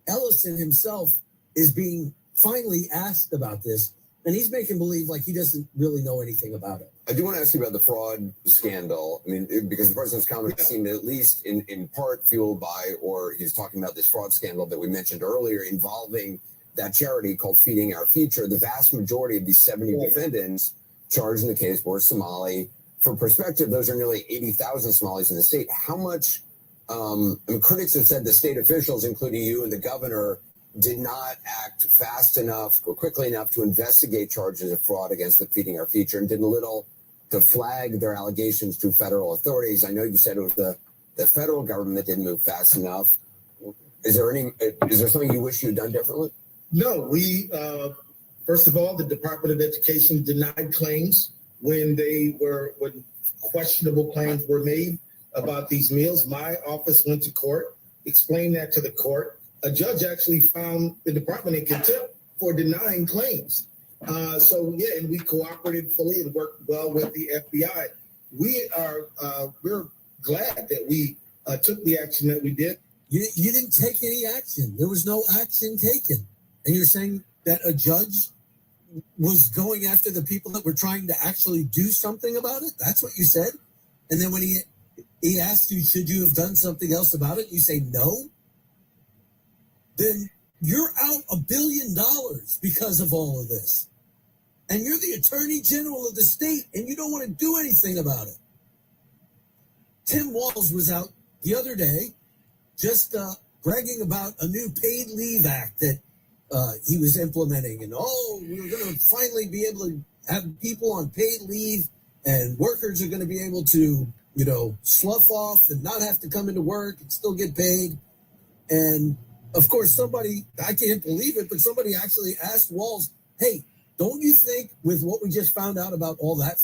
Ellison himself is being finally asked about this, and he's making believe like he doesn't really know anything about it. I do want to ask you about the fraud scandal. I mean, because the president's comments seem at least in part fueled by, or he's talking about this fraud scandal that we mentioned earlier involving that charity called Feeding Our Future. The vast majority of these 70 defendants charged in the case were Somali. For perspective, those are nearly 80,000 Somalis in the state. How much, critics have said the state officials, including you and the governor, did not act fast enough or quickly enough to investigate charges of fraud against the Feeding Our Future and did little to flag their allegations to federal authorities. I know you said it was the federal government that didn't move fast enough. Is there something you wish you had done differently? No, we, first of all, the Department of Education denied claims when questionable claims were made about these meals. My office went to court, explained that to the court. A judge actually found the department in contempt for denying claims. And we cooperated fully and worked well with the FBI. We're glad that we took the action that we did. You didn't take any action. There was no action taken. And you're saying that a judge was going after the people that were trying to actually do something about it? That's what you said? And then when he asked you, should you have done something else about it? You say no? Then you're out $1 billion because of all of this. And you're the Attorney General of the state, and you don't want to do anything about it. Tim Walz was out the other day just bragging about a new paid leave act that he was implementing. And, we're going to finally be able to have people on paid leave, and workers are going to be able to, slough off and not have to come into work and still get paid. And, of course, somebody, I can't believe it, but somebody actually asked Walz, hey, don't you think with what we just found out about all that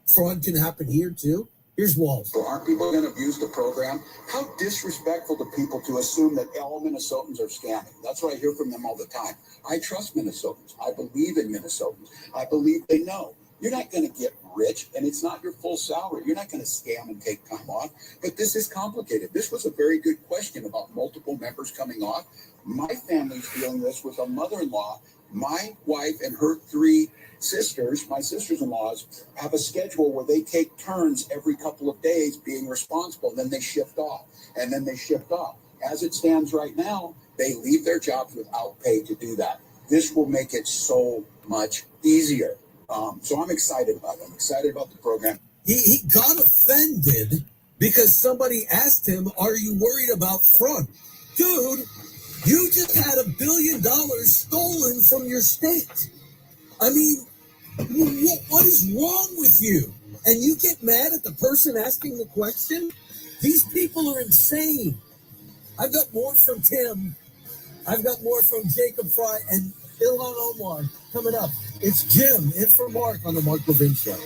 fraud can happen here too? Here's Walz. So aren't people going to abuse the program? How disrespectful to people to assume that all Minnesotans are scamming. That's what I hear from them all the time. I trust Minnesotans. I believe in Minnesotans. I believe they know. You're not going to get rich, and it's not your full salary. You're not going to scam and take time off. But this is complicated. This was a very good question about multiple members coming off. My family's dealing this with a mother-in-law. My wife and her 3 sisters, my sisters-in-laws, have a schedule where they take turns every couple of days being responsible. Then they shift off, and then they shift off. As it stands right now, they leave their jobs without pay to do that. This will make it so much easier. So I'm excited about it. I'm excited about the program. He got offended because somebody asked him, are you worried about fraud? Dude, you just had $1 billion stolen from your state. I mean, what is wrong with you? And you get mad at the person asking the question? These people are insane. I've got more from Tim. I've got more from Jacob Fry and Ilhan Omar coming up. It's Jim in for Mark on the Mark Levin Show.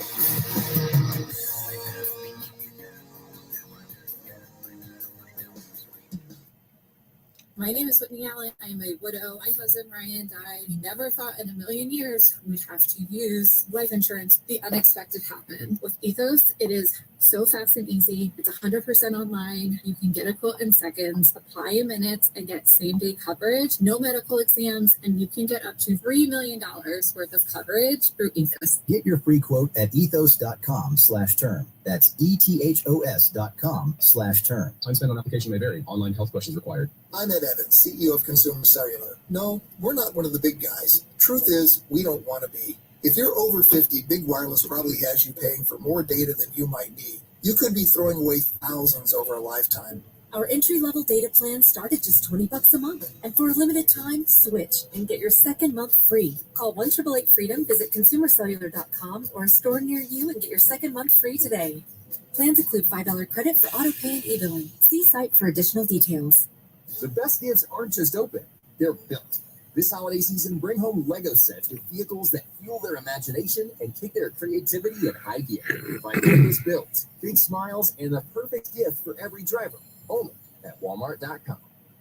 My name is Whitney Allen. I am a widow. My husband, Ryan, died. I never thought in a million years we'd have to use life insurance. The unexpected happened. With Ethos, it is so fast and easy. It's 100% online. You can get a quote in seconds, apply in minutes, and get same-day coverage. No medical exams, and you can get up to $3 million worth of coverage through Ethos. Get your free quote at ethos.com/term. That's ethos.com/term. Time spent on application may vary. Online health questions required. I'm Ed Evans, CEO of Consumer Cellular. No, we're not one of the big guys. Truth is, we don't want to be. If you're over 50, Big Wireless probably has you paying for more data than you might need. You could be throwing away thousands over a lifetime. Our entry-level data plans start at just $20 a month. And for a limited time, switch and get your second month free. Call 1-888-FREEDOM, visit consumercellular.com or a store near you and get your second month free today. Plans include $5 credit for auto pay and e-billing. See site for additional details. The best gifts aren't just open, they're built. This holiday season, bring home Lego sets with vehicles that fuel their imagination and kick their creativity in high gear. Find Legos built, big smiles, and the perfect gift for every driver. Only at Walmart.com.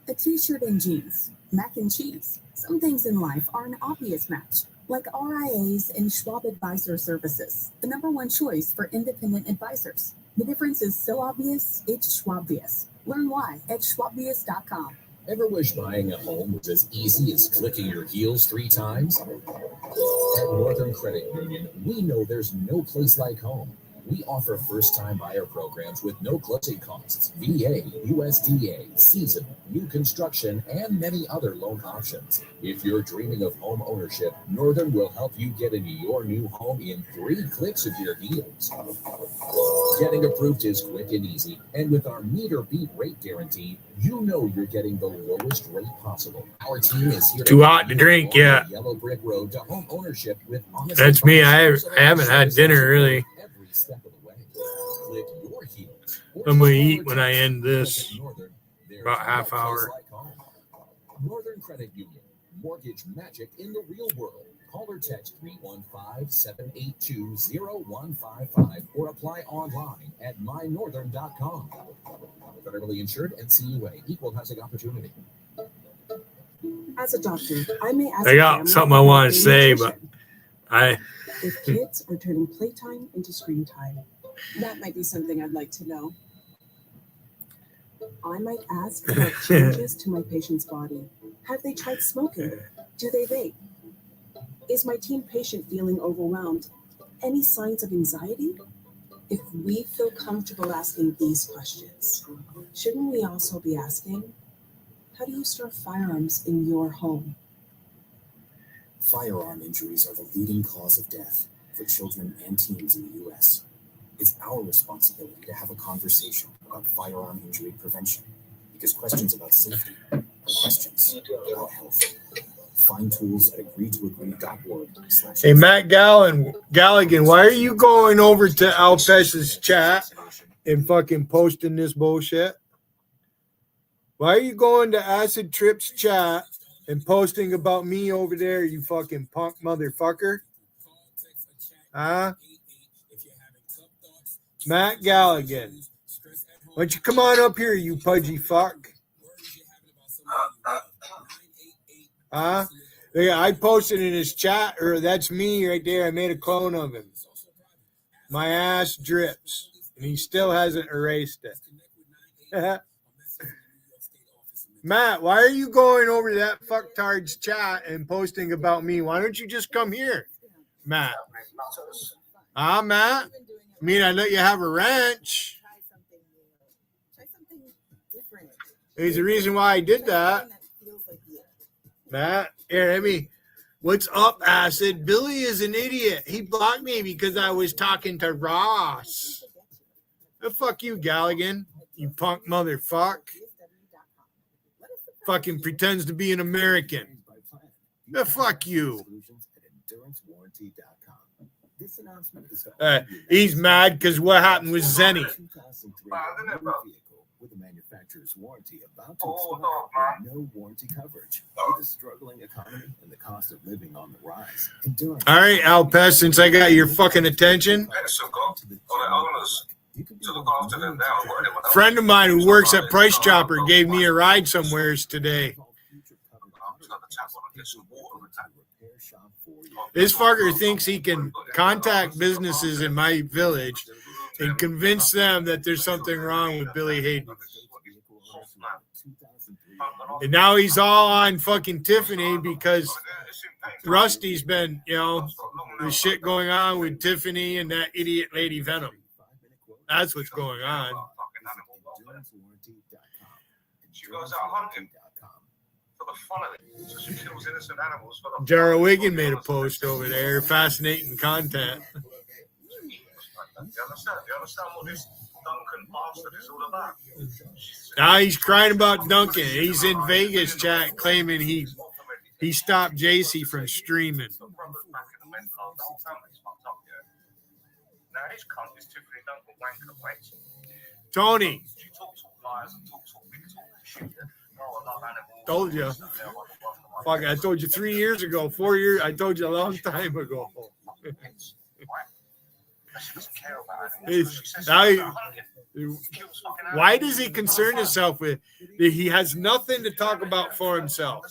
A t-shirt and jeans, mac and cheese. Some things in life are an obvious match, like RIAs and Schwab Advisor Services, the #1 choice for independent advisors. The difference is so obvious, it's Schwabvious. Learn why at Schwabvious.com. Ever wish buying a home was as easy as clicking your heels 3 times? At Northern Credit Union, we know there's no place like home. We offer first-time buyer programs with no closing costs, VA, USDA, seasonal, new construction, and many other loan options. If you're dreaming of home ownership, Northern will help you get into your new home in 3 clicks of your heels. Getting approved is quick and easy, and with our meet or beat rate guarantee, you know you're getting the lowest rate possible. Our team is here. Too hot to drink, yeah. Yellow brick road to home ownership with honest. That's me. I haven't had dinner really. Every step of the way. Click your heels. I'm gonna eat when I end this. About half hour. Northern Credit Union. Mortgage magic in the real world. Call or text 315-782-0155 or apply online at mynorthern.com. Federally insured and CUA. Equal housing opportunity. As a doctor, I may ask. I got something I want to say, but if kids are turning playtime into screen time, that might be something I'd like to know. I might ask about changes to my patient's body. Have they tried smoking? Do they vape? Is my teen patient feeling overwhelmed? Any signs of anxiety? If we feel comfortable asking these questions, shouldn't we also be asking, how do you store firearms in your home? Firearm injuries are the leading cause of death for children and teens in the U.S. It's our responsibility to have a conversation about firearm injury prevention, because questions about safety are questions about health. Find tools at agreetoagree.org. Hey, Matt Galligan, why are you going over to Alpes's chat and fucking posting this bullshit? Why are you going to Acid Trip's chat and posting about me over there, you fucking punk motherfucker? Huh? Matt Galligan. Why don't you come on up here, you pudgy fuck? Huh? Yeah, I posted in his chat, or that's me right there. I made a clone of him. My ass drips, and he still hasn't erased it. Matt, why are you going over to that fucktard's chat and posting about me? Why don't you just come here, Matt? Matt? I mean, I let you have a wrench. There's a reason why I did that. Matt, here, what's up, Acid? Billy is an idiot. He blocked me because I was talking to Ross. The fuck you, Galligan, you punk motherfucker. Fucking pretends to be an American. The fuck you. He's mad because what happened with Zenny. With the manufacturer's warranty about to expire, no warranty coverage. With a struggling economy and the cost of living on the rise, Endurance. All right, Alpes, since I got your fucking attention. A friend of mine who works at Price Chopper gave me a ride somewheres today. This fucker thinks he can contact businesses in my village and convince them that there's something wrong with Billy Hayden. And now he's all on fucking Tiffany because Rusty's been, the shit going on with Tiffany and that idiot Lady Venom. That's what's going on. She goes out hunting for the fun of it. So she kills innocent animals for the Jara Wiggin made a post over there. Fascinating content. You understand what this Duncan bastard is all about? Now he's crying about Duncan. He's in Vegas chat claiming he stopped JC from streaming. The whole family's fucked up, yeah. Now this cunt is Tiffany Duncan wanker, right? Tony. She talks all lies and talks all big talk shit, yeah? Told you. Fuck, I told you 3 years ago, 4 years. I told you a long time ago. Why does he concern himself with? He has nothing to talk about for himself.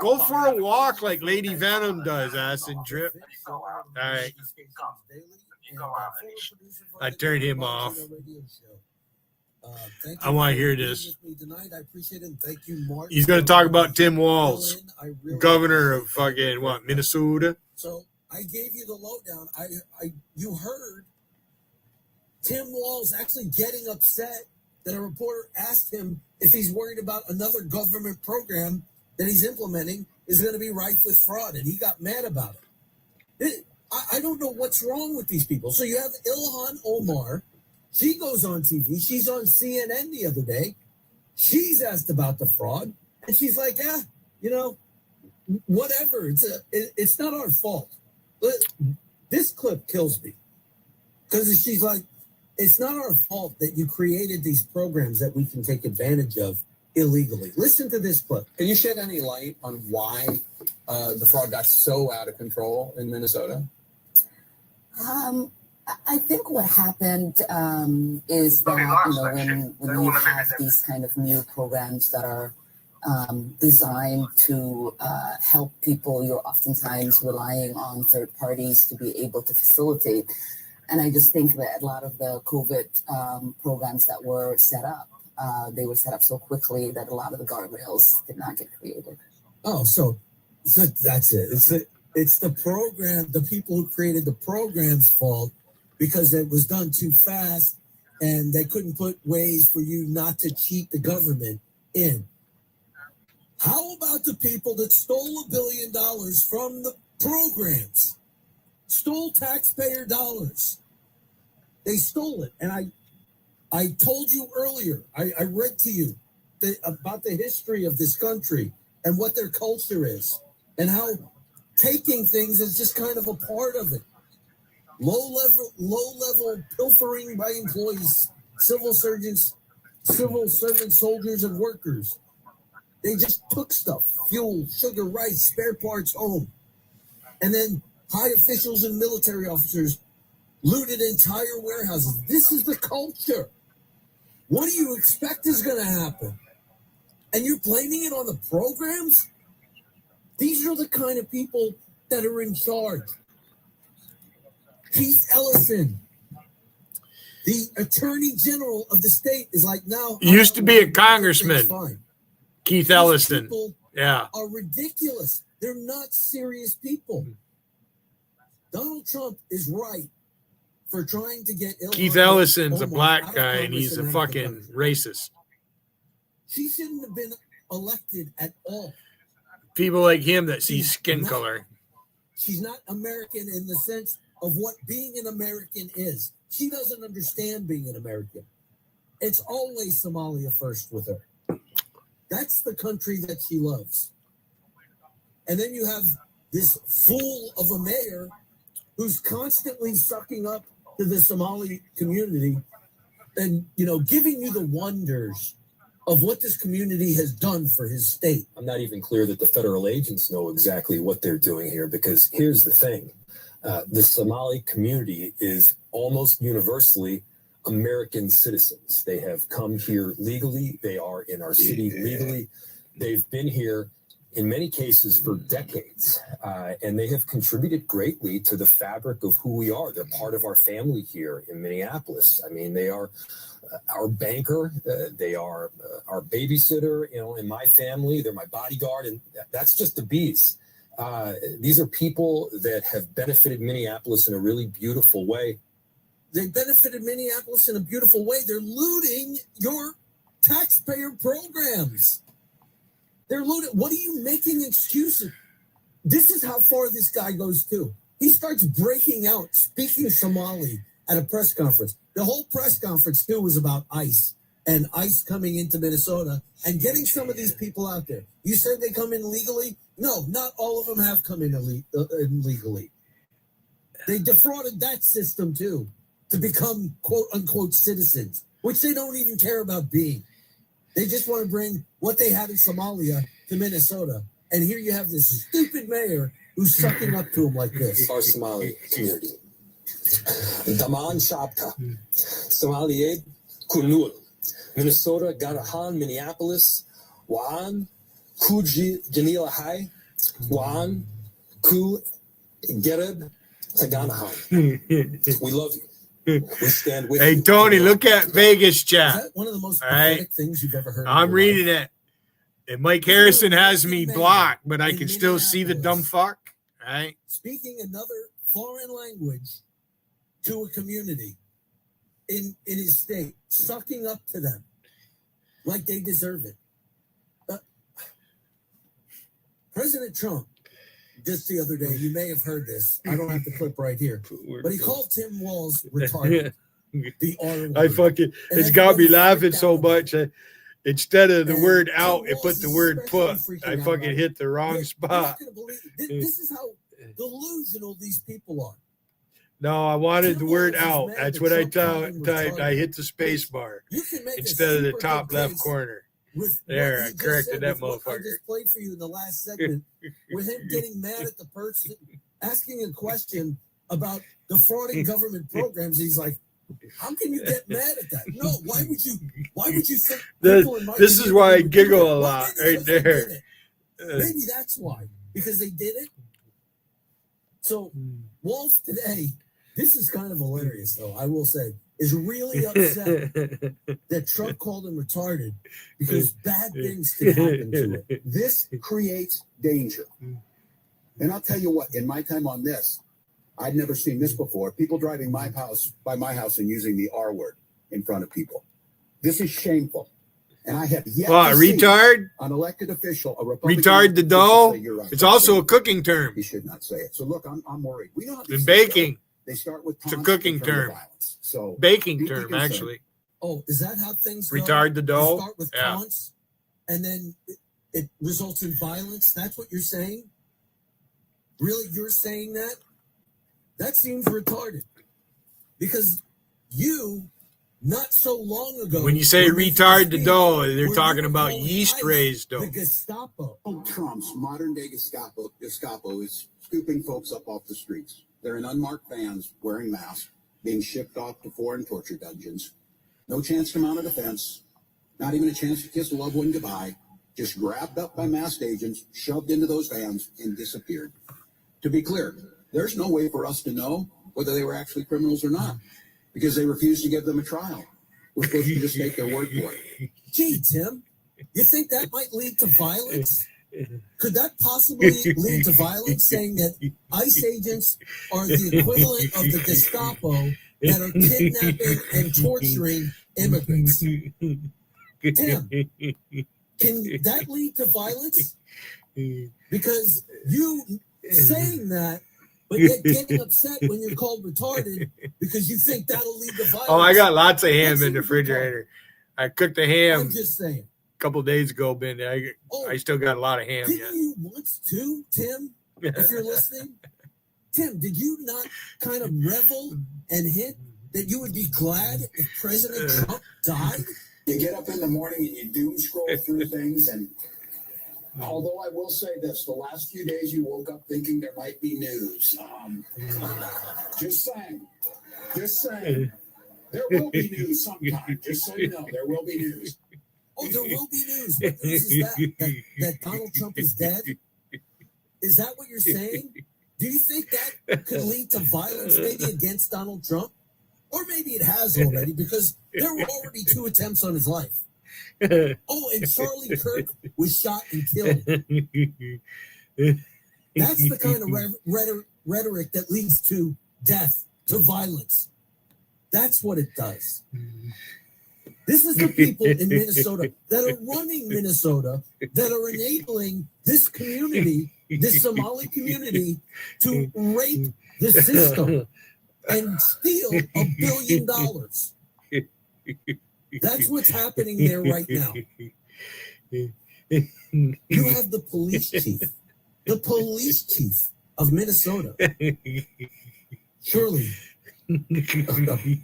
Go for a walk like Lady Venom does, Acid Drip. All right. I turned him off. I want to hear this. He's going to talk about Tim Walz, governor of fucking what, Minnesota? So I gave you the lowdown. You heard Tim Walz actually getting upset that a reporter asked him if he's worried about another government program that he's implementing is going to be rife with fraud, and he got mad about it. I don't know what's wrong with these people. So you have Ilhan Omar. She goes on TV. She's on CNN the other day. She's asked about the fraud, and she's like, whatever. It's not our fault. This clip kills me because she's like, it's not our fault that you created these programs that we can take advantage of illegally. Listen to this clip. Can you shed any light on why the fraud got so out of control in Minnesota? I think what happened is that when you have these kind of new programs that are designed to help people, you're oftentimes relying on third parties to be able to facilitate. And I just think that a lot of the COVID programs that were set up, they were set up so quickly that a lot of the guardrails did not get created. Oh, so that's it. It's the program, the people who created the program's fault because it was done too fast and they couldn't put ways for you not to cheat the government in. How about the people that stole $1 billion from the programs? Stole taxpayer dollars. They stole it. And I told you earlier, I read to you about the history of this country and what their culture is and how taking things is just kind of a part of it. Low level pilfering by employees, civil servants, soldiers, and workers. They just took stuff, fuel, sugar, rice, spare parts home. And then high officials and military officers looted entire warehouses. This is the culture. What do you expect is going to happen? And you're blaming it on the programs? These are the kind of people that are in charge. Keith Ellison, the attorney general of the state, is like, now. He used to be a congressman. Keith Ellison. Yeah. Are ridiculous. They're not serious people. Donald Trump is right for trying to get Keith Ellison's a black guy and he's a fucking racist. She shouldn't have been elected at all. People like him that see skin color. She's not American in the sense of what being an American is. She doesn't understand being an American. It's always Somalia first with her. That's the country that she loves. And then you have this fool of a mayor who's constantly sucking up to the Somali community and, giving you the wonders of what this community has done for his state. I'm not even clear that the federal agents know exactly what they're doing here, because here's the thing. The Somali community is almost universally American citizens. They have come here legally. They are in our city legally. They've been here in many cases for decades, and they have contributed greatly to the fabric of who we are. They're part of our family here in Minneapolis. I mean, they are our banker. They are our babysitter, in my family. They're my bodyguard, and that's just the bees. These are people that have benefited Minneapolis in a really beautiful way. They benefited Minneapolis in a beautiful way. They're looting your taxpayer programs. They're looting. What are you making excuses? This is how far this guy goes too. He starts breaking out, speaking Somali at a press conference. The whole press conference too was about ICE and ICE coming into Minnesota and getting some of these people out there. You said they come in legally? No, not all of them have come in illegally. They defrauded that system too to become quote unquote citizens, which they don't even care about being. They just want to bring what they have in Somalia to Minnesota. And here you have this stupid mayor who's sucking up to him like this. Our Somali community. Daman Shabta, Somaliye Kunul, Minnesota, Garahan, Minneapolis, Waan, Kuji, Janila High, Waan, Ku, Gereb, Taganahan. We love you. We stand with Hey, you. Tony, look at Vegas chat. Is that one of the most All right. pathetic things you've ever heard? I'm reading it. And Mike Harrison has me blocked, but I can still see the dumb fuck. All right. Speaking another foreign language to a community in his state, sucking up to them like they deserve it. President Trump, just the other day, you may have heard this. I don't have the clip right here, but he called Tim Walz retarded. The R word. I fucking, it's got me laughing so much. Instead of the word out, it put the word put. I fucking hit the wrong spot. This is how delusional these people are. No, I wanted the word out. That's what I typed. I hit the space bar instead of the top left corner. There, I corrected that motherfucker. I just played for you in the last segment with him getting mad at the person, asking a question about defrauding government programs. He's like, how can you get mad at that? No, why would you think this is why I giggle a lot right there. Maybe that's why. Because they did it. So Walz today, this is kind of hilarious though, I will say, is really upset that Trump called him retarded because bad things can happen to it. This creates danger. And I'll tell you what, in my time on this, I'd never seen this before. People driving by my house and using the R word in front of people. This is shameful. And I have yet to see retard? An elected official, a Republican Retard the official dough? say, "You're right." It's also a cooking term. He should not say it. So look, I'm worried. We know how In these baking. They start with It's a taunts cooking and turn to term. violence. So Baking be term, concerned. actually. Oh, is that how things go? Retard the dough? You start with Yeah. taunts, and then it results in violence? That's what you're saying? Really, you're saying that? That seems retarded. Because you, not so long ago... When you say retard the dough, they're talking about yeast-raised dough. The Gestapo. Trump's modern-day Gestapo is scooping folks up off the streets. They're in unmarked vans, wearing masks, being shipped off to foreign torture dungeons. No chance to mount a defense, not even a chance to kiss a loved one goodbye. Just grabbed up by masked agents, shoved into those vans, and disappeared. To be clear, there's no way for us to know whether they were actually criminals or not, because they refused to give them a trial. We're supposed to just take their word for it. Gee, Tim, you think that might lead to violence? Could that possibly lead to violence, saying that ICE agents are the equivalent of the Gestapo that are kidnapping and torturing immigrants? Tim, can that lead to violence? Because you saying that, but yet getting upset when you're called retarded because you think that'll lead to violence. Oh, I got lots of ham in the refrigerator. I cooked the ham I'm just saying. a couple of days ago, Ben. I still got a lot of ham Didn't yet. you once too, Tim? If you're listening, Tim, did you not kind of revel and hint that you would be glad if President Trump died? You get up in the morning and you doom scroll through things, and although I will say this, the last few days you woke up thinking there might be news. Just saying. There will be news sometime, just so you know, there will be news. Oh, there will be news. What news is that? That Donald Trump is dead? Is that what you're saying? Do you think that could lead to violence maybe against Donald Trump? Or maybe it has already, because there were already 2 attempts on his life. Oh, and Charlie Kirk was shot and killed. That's the kind of rhetoric that leads to death, to violence. That's what it does. This is the people in Minnesota that are running Minnesota, that are enabling this community, this Somali community, to rape the system and steal $1 billion. That's what's happening there right now. You have the police chief of Minnesota. Surely a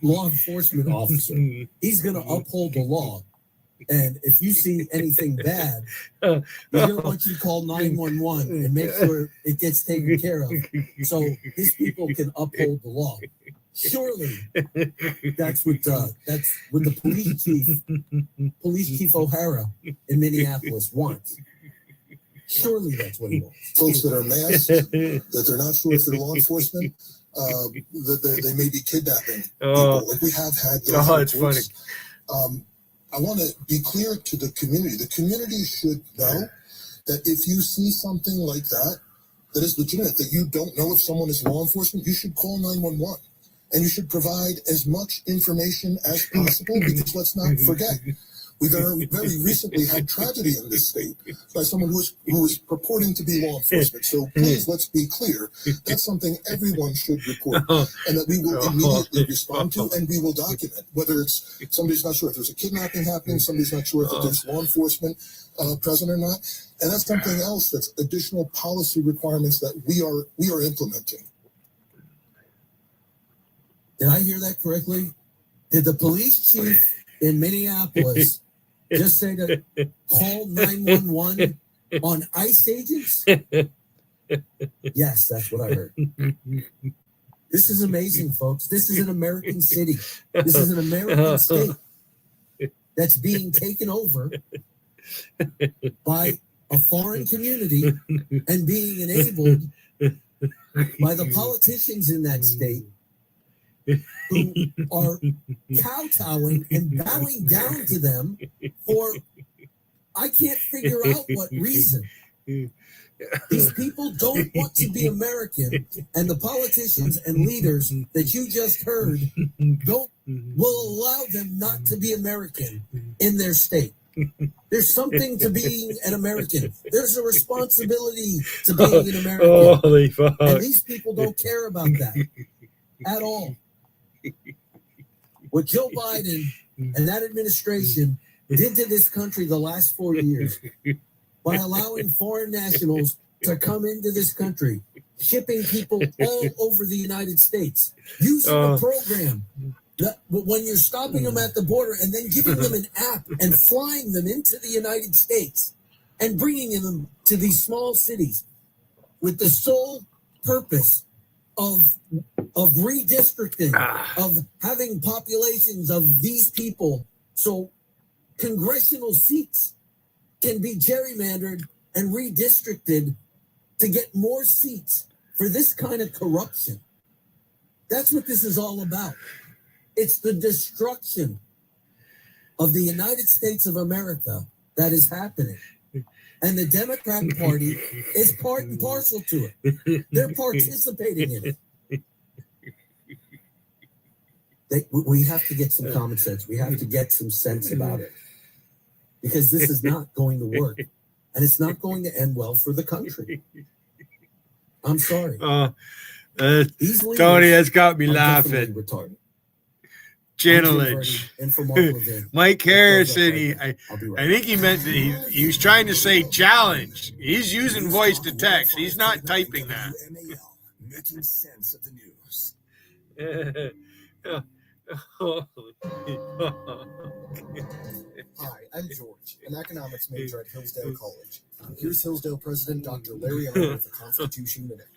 law enforcement officer. He's going to uphold the law. And if you see anything bad, you're going to want you to call 911 and make sure it gets taken care of so these people can uphold the law. Surely that's what the police chief O'Hara in Minneapolis wants. Surely that's what he wants. Folks that are masked, that they're not sure if they're law enforcement, that they may be kidnapping people. Like we have had those reports. It's funny. I want to be clear to the community. The community should know that if you see something like that, that is legitimate, that you don't know if someone is law enforcement, you should call 911. And you should provide as much information as possible, because let's not forget, we very recently had tragedy in this state by someone who was purporting to be law enforcement. So please, let's be clear. That's something everyone should report, and that we will immediately respond to, and we will document. Whether it's somebody's not sure if there's a kidnapping happening, somebody's not sure if there's law enforcement present or not, and that's something else. That's additional policy requirements that we are implementing. Did I hear that correctly? Did the police chief in Minneapolis just say to call 911 on ICE agents? Yes, that's what I heard. This is amazing, folks. This is an American city. This is an American state that's being taken over by a foreign community and being enabled by the politicians in that state who are kowtowing and bowing down to them for, I can't figure out what reason. These people don't want to be American, and the politicians and leaders that you just heard will allow them not to be American in their state. There's something to being an American. There's a responsibility to being an American. Holy fuck. And these people don't care about that at all. What Joe Biden and that administration did to this country the last 4 years by allowing foreign nationals to come into this country, shipping people all over the United States, using the program that when you're stopping them at the border and then giving them an app and flying them into the United States and bringing them to these small cities with the sole purpose of redistricting, of having populations of these people so congressional seats can be gerrymandered and redistricted to get more seats for this kind of corruption. That's what this is all about. It's the destruction of the United States of America that is happening. And the Democratic Party is part and parcel to it. They're participating in it. We have to get some common sense. We have to get some sense about it. Because this is not going to work. And it's not going to end well for the country. I'm sorry. Tony, that's got me laughing. Challenge. Mike Harrison, I think he meant that he was trying to say challenge. He's using voice to text. He's not typing that. Making sense of the news. Hi, I'm George, an economics major at Hillsdale College. Here's Hillsdale President Dr. Larry Elmer with the Constitution Minute.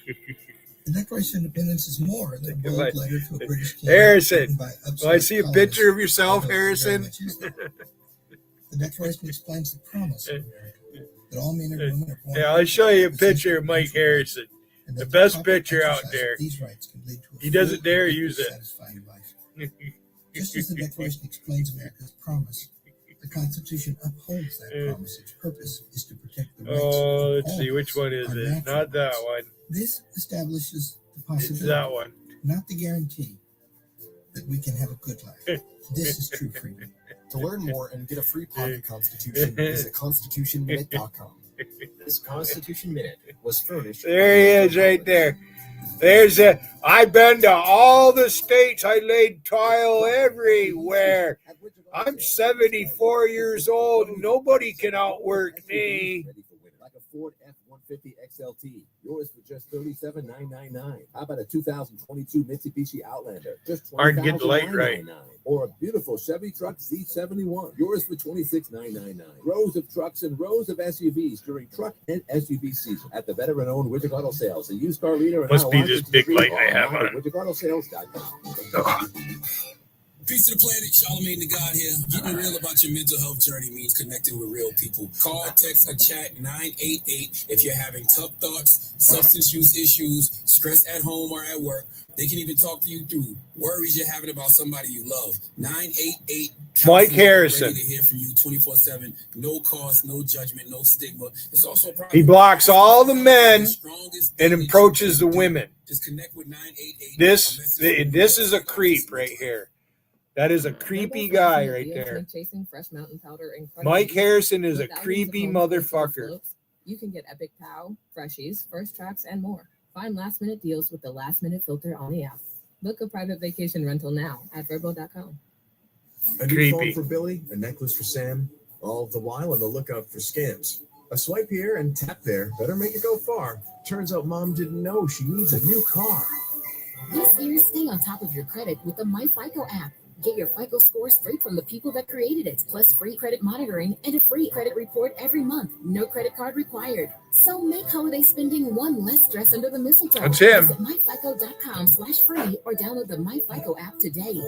The Declaration of Independence is more than a bold letter to a British king. Harrison, do I see a picture of yourself, Harrison? The Declaration explains the promise of America, that all men and women are born. Yeah, I'll show you a picture of Mike Harrison. The best picture out there. He doesn't dare use it. Just as the Declaration explains America's promise, the Constitution upholds that promise. Its purpose is to protect the rights of all. Let's see, which one is it? Not that one. This establishes the possibility, it's that one, not the guarantee, that we can have a good life. This is true freedom. To learn more and get a free pocket Constitution, visit constitutionminute.com. This Constitution Minute was furnished. There he is, right there. I've been to all the states. I laid tile everywhere. I'm 74 years old. Nobody can outwork me. Like a Ford F-150 XLT. Yours for just $37,999. How about a 2022 Mitsubishi Outlander? Just Hard to get the light right. $20,999. Or a beautiful Chevy truck Z71. Yours for $26,999. Rows of trucks and rows of SUVs during truck and SUV season at the veteran-owned Widget Auto Sales, a used car leader. Must be this big light I have on. WidgetAutoSales.com. Peace to the planet, Charlamagne the God here. Getting real about your mental health journey means connecting with real people. Call, text, or chat 988 if you're having tough thoughts, substance use issues, stress at home or at work. They can even talk to you through worries you're having about somebody you love. 988. Mike Harrison. Ready to hear from you 24/7. No cost, no judgment, no stigma. It's also a He blocks all the men and approaches the women. Just connect with 988. This is a creep right here. That is a creepy guy right there. Chasing fresh mountain powder and Mike Harrison is a creepy motherfucker. You can get Epic Pow, Freshies, First Tracks, and more. Find last-minute deals with the last-minute filter on the app. Book a private vacation rental now at Vrbo.com. A new phone for Billy, a necklace for Sam, all the while on the lookout for scams. A swipe here and tap there, better make it go far. Turns out mom didn't know she needs a new car. This year, stay on top of your credit with the MyFICO app. Get your FICO score straight from the people that created it, plus free credit monitoring and a free credit report every month. No credit card required. So make holiday spending one less stress under the mistletoe. That's him. Visit myfico.com/free or download the MyFICO app today.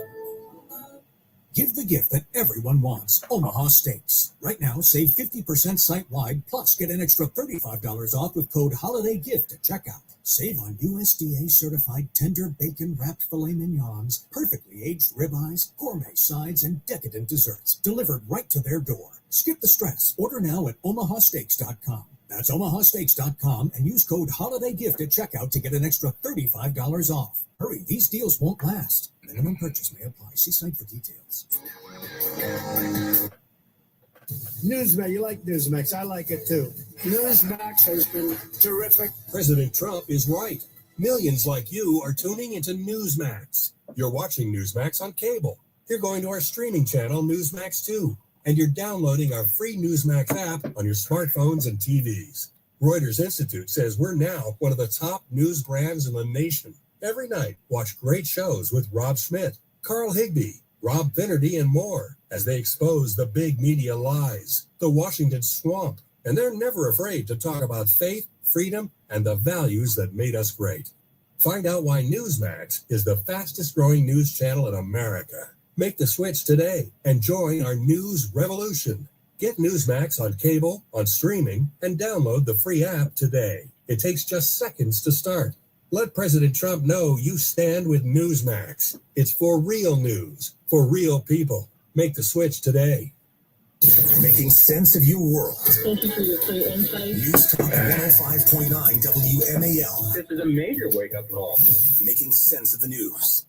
Give the gift that everyone wants, Omaha Steaks. Right now, save 50% site-wide, plus get an extra $35 off with code HOLIDAYGIFT at checkout. Save on USDA-certified tender bacon-wrapped filet mignons, perfectly aged ribeyes, gourmet sides, and decadent desserts, delivered right to their door. Skip the stress. Order now at omahasteaks.com. That's omahasteaks.com and use code HOLIDAYGIFT at checkout to get an extra $35 off. Hurry, these deals won't last. Minimum purchase may apply. See site for details. Newsmax, you like Newsmax. I like it too. Newsmax has been terrific. President Trump is right. Millions like you are tuning into Newsmax. You're watching Newsmax on cable. You're going to our streaming channel, Newsmax 2. And you're downloading our free Newsmax app on your smartphones and TVs. Reuters Institute says we're now one of the top news brands in the nation. Every night, watch great shows with Rob Schmidt, Carl Higbie, Rob Finnerty, and more as they expose the big media lies, the Washington swamp, and they're never afraid to talk about faith, freedom, and the values that made us great. Find out why Newsmax is the fastest growing news channel in America. Make the switch today and join our news revolution. Get Newsmax on cable, on streaming, and download the free app today. It takes just seconds to start. Let President Trump know you stand with Newsmax. It's for real news, for real people. Make the switch today. Making sense of your world. Thank you for your free insight. News Talk 105.9 WMAL. This is a major wake-up call. Making sense of the news.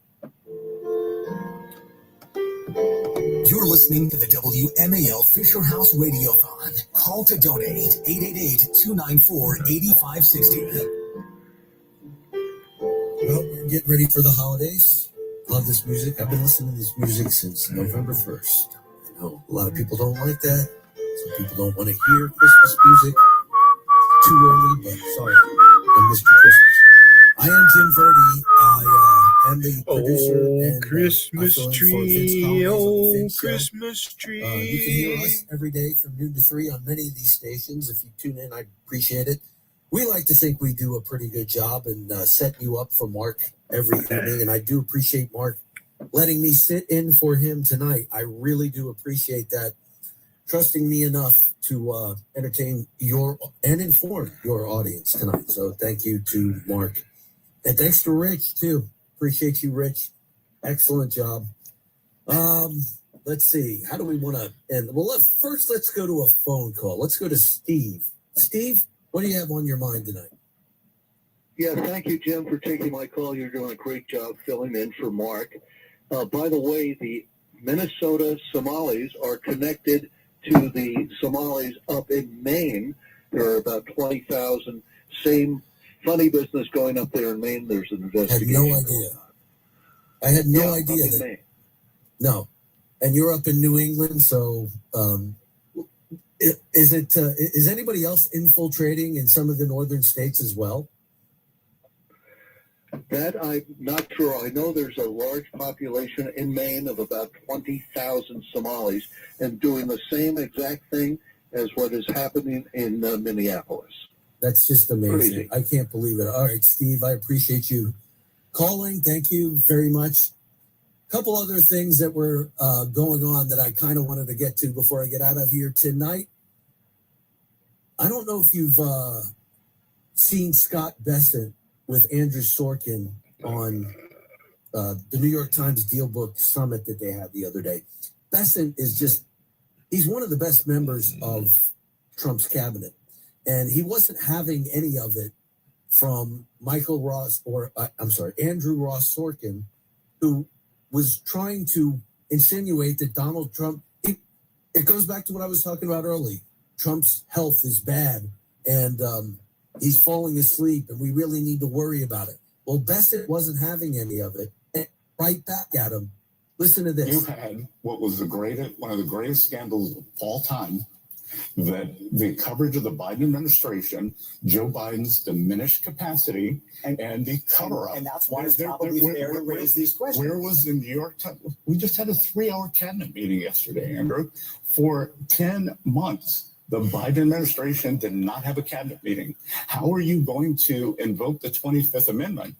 You're listening to the WMAL Fisher House Radiothon. Call to donate 888-294-8560. Well, we're getting ready for the holidays. Love this music. I've been listening to this music since November 1st. I know a lot of people don't like that. Some people don't want to hear Christmas music too early, but sorry, I missed your Christmas. I am Jim Verdi. I am the producer and Christmas tree, Christmas tree. You can hear us every day from noon to 3 on many of these stations. If you tune in, I appreciate it. We like to think we do a pretty good job in setting you up for Mark every evening, and I do appreciate Mark letting me sit in for him tonight. I really do appreciate that, trusting me enough to entertain and inform your audience tonight. So thank you to Mark. And thanks to Rich, too. Appreciate you, Rich. Excellent job. Let's see. How do we want to end? Well, let's go to a phone call. Let's go to Steve. Steve, what do you have on your mind tonight? Yeah, thank you, Jim, for taking my call. You're doing a great job filling in for Mark. By the way, the Minnesota Somalis are connected to the Somalis up in Maine. There are about 20,000. Same funny business going up there in Maine. There's an investigation. I had no idea that. No. And you're up in New England, so is anybody else infiltrating in some of the northern states as well? That I'm not sure. I know there's a large population in Maine of about 20,000 Somalis and doing the same exact thing as what is happening in Minneapolis. That's just amazing. Crazy. I can't believe it. All right, Steve, I appreciate you calling. Thank you very much. A couple other things that were going on that I kind of wanted to get to before I get out of here tonight. I don't know if you've seen Scott Bessent with Andrew Sorkin on the New York Times Deal Book Summit that they had the other day. Bessent is he's one of the best members of Trump's cabinet. And he wasn't having any of it from Andrew Ross Sorkin, who was trying to insinuate that Donald Trump, it goes back to what I was talking about earlier. Trump's health is bad and he's falling asleep and we really need to worry about it. Well, Bessent wasn't having any of it. And right back at him. Listen to this. You had what was one of the greatest scandals of all time, that the coverage of the Biden administration, Joe Biden's diminished capacity, and the cover-up. And that's why it's probably fair to raise these questions. Where was the New York Times? We just had a 3-hour cabinet meeting yesterday, Andrew. For 10 months, the Biden administration did not have a cabinet meeting. How are you going to invoke the 25th Amendment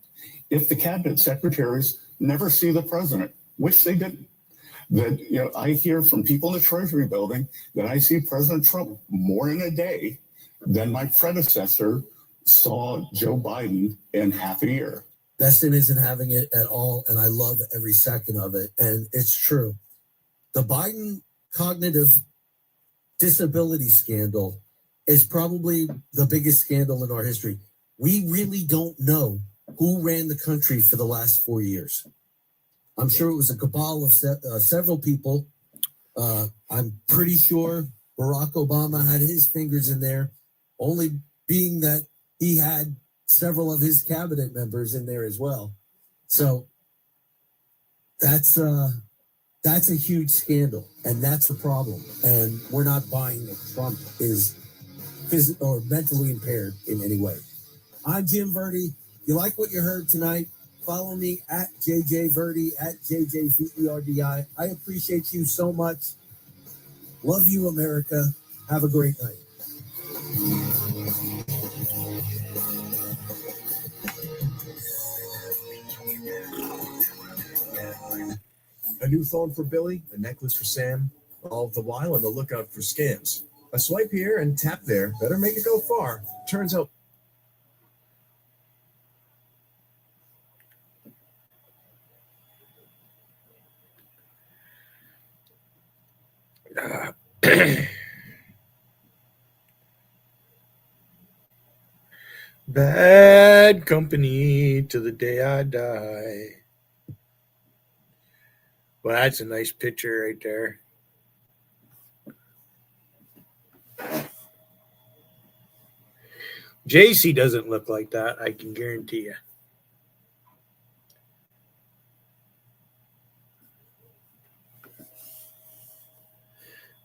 if the cabinet secretaries never see the president, which they didn't? That, I hear from people in the Treasury building that I see President Trump more in a day than my predecessor saw Joe Biden in half a year. Bessent isn't having it at all, and I love every second of it. And it's true. The Biden cognitive disability scandal is probably the biggest scandal in our history. We really don't know who ran the country for the last 4 years. I'm sure it was a cabal of several people. I'm pretty sure Barack Obama had his fingers in there, only being that he had several of his cabinet members in there as well. So that's a huge scandal, and that's a problem. And we're not buying that Trump is physically or mentally impaired in any way. I'm Jim Verdi. If you like what you heard tonight, follow me at JJVerdi, at JJVERDI. I appreciate you so much. Love you, America. Have a great night. A new phone for Billy, a necklace for Sam, all the while on the lookout for scams. A swipe here and tap there, better make it go far. Turns out Bad company to the day I die. Well, that's a nice picture right there. JC doesn't look like that, I can guarantee you.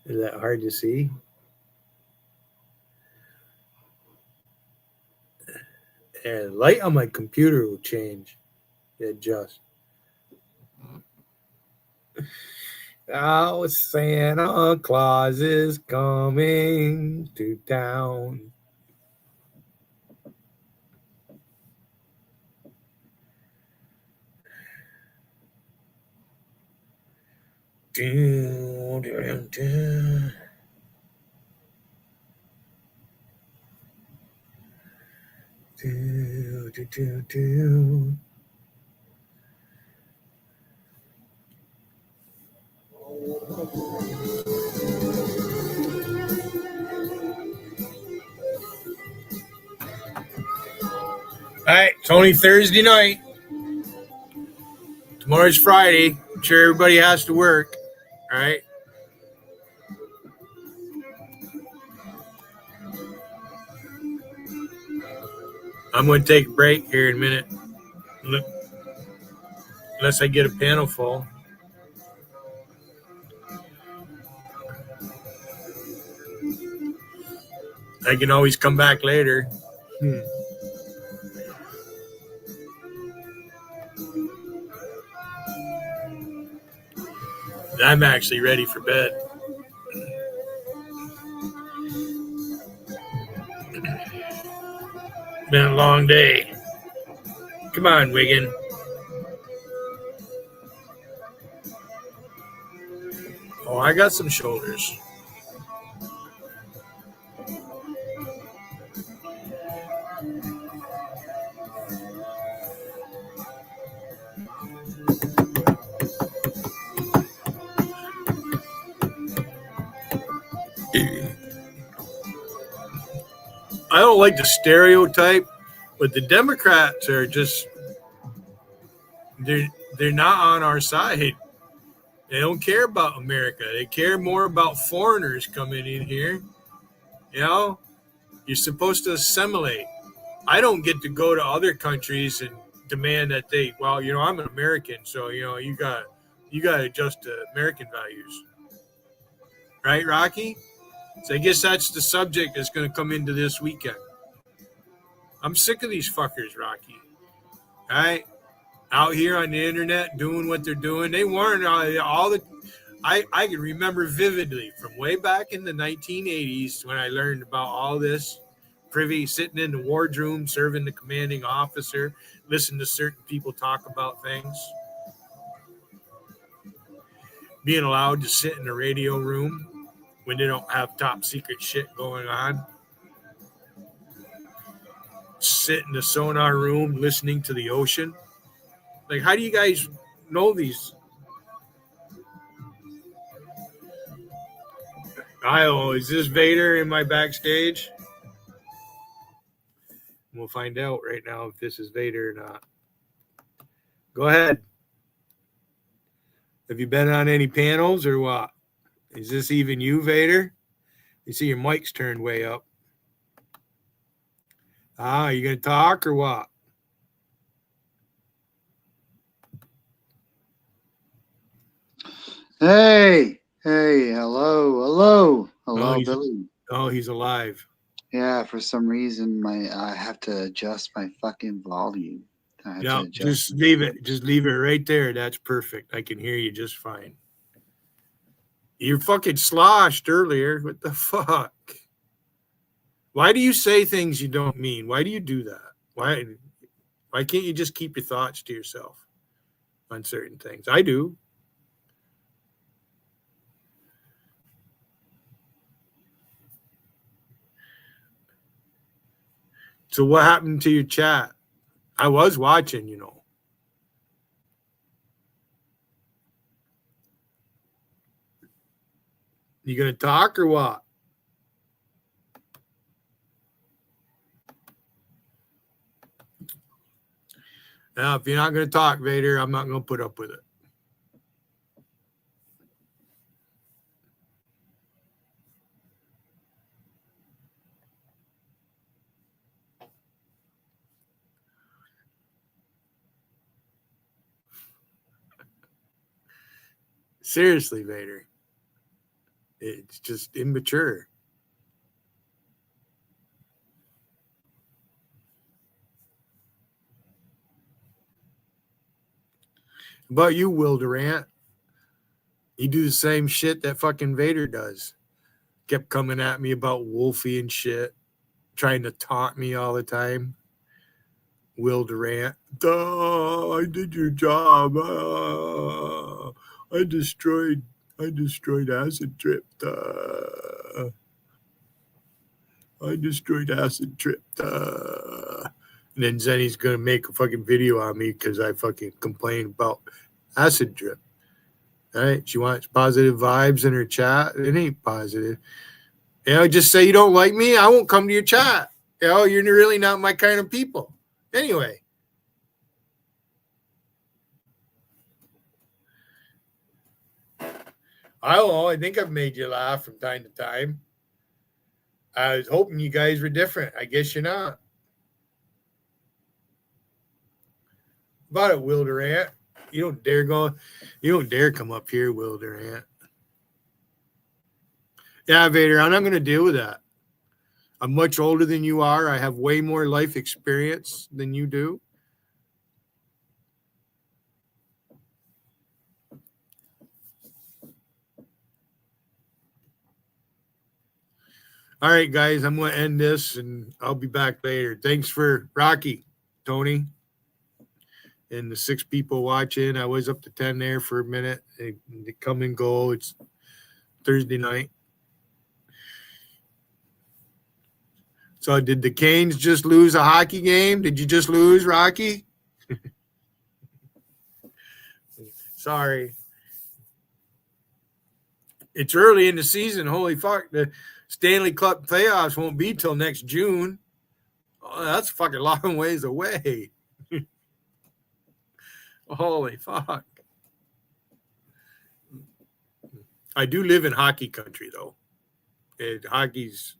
Is that hard to see? And light on my computer will change. Adjust. Oh, Santa Claus is coming to town. All right, it's only Thursday night. Tomorrow's Friday. I'm sure everybody has to work. All right. I'm going to take a break here in a minute. Unless I get a panel full. I can always come back later. I'm actually ready for bed. Been a long day. Come on, Wiggin. Oh, I got some shoulders. I don't like the stereotype, but the Democrats are just they're not on our side. They don't care about America. They care more about foreigners coming in here. You know, you're supposed to assimilate. I don't get to go to other countries and demand that they, well, you know, I'm an American, so you know, you got to adjust to American values, right, Rocky? So I guess that's the subject that's going to come into this weekend. I'm sick of these fuckers, Rocky. All right, out here on the internet doing what they're doing. They weren't all the. I can remember vividly from way back in the 1980s when I learned about all this. Privy, sitting in the wardroom, serving the commanding officer, listen to certain people talk about things. Being allowed to sit in the radio room when they don't have top secret shit going on. Sit in the sonar room listening to the ocean. Like, how do you guys know these? I don't know. Is this Vader in my backstage? We'll find out right now if this is Vader or not. Go ahead. Have you been on any panels or what? Is this even you, Vader? You see your mic's turned way up. You going to talk or what? Hey, hello, Billy. Oh, he's alive. Yeah, for some reason I have to adjust my fucking volume. Yeah, just leave it. Just leave it right there. That's perfect. I can hear you just fine. You fucking sloshed earlier. What the fuck? Why do you say things you don't mean? Why do you do that? Why can't you just keep your thoughts to yourself on certain things? I do. So what happened to your chat? I was watching, you know. You gonna talk or what? Now, if you're not gonna talk, Vader, I'm not gonna put up with it. Seriously, Vader. It's just immature. But you, Will Durant, you do the same shit that fucking Vader does. Kept coming at me about Wolfie and shit, trying to taunt me all the time. Will Durant, I did your job. I destroyed acid trip. I destroyed acid trip. And then Zenny's gonna make a fucking video on me because I fucking complained about acid drip. All right, she wants positive vibes in her chat. It ain't positive. You know, just say you don't like me. I won't come to your chat. You know, you're really not my kind of people. Anyway. I don't know. I think I've made you laugh from time to time. I was hoping you guys were different. I guess you're not. About it, Will Durant. You don't dare come up here, Will Durant. Yeah, Vader, I'm not going to deal with that. I'm much older than you are. I have way more life experience than you do. All right, guys, I'm going to end this, and I'll be back later. Thanks for Rocky, Tony, and the 6 people watching. I was up to 10 there for a minute. They come and go. It's Thursday night. So did the Canes just lose a hockey game? Did you just lose, Rocky? Sorry. It's early in the season. Holy fuck. The Stanley Cup playoffs won't be till next June. Oh, that's a fucking long ways away. Holy fuck. I do live in hockey country, though. Hockey's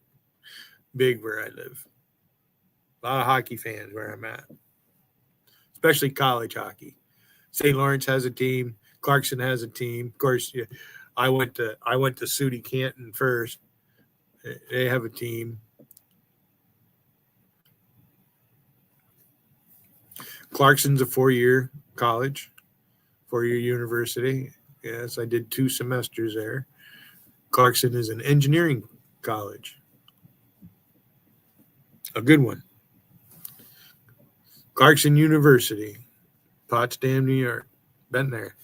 big where I live. A lot of hockey fans where I'm at, especially college hockey. St. Lawrence has a team. Clarkson has a team. Of course, yeah, I went to Sooty Canton first. They have a team. Clarkson's a 4-year college, 4-year university. Yes, I did 2 semesters there. Clarkson is an engineering college. A good one. Clarkson University, Potsdam, New York. Been there.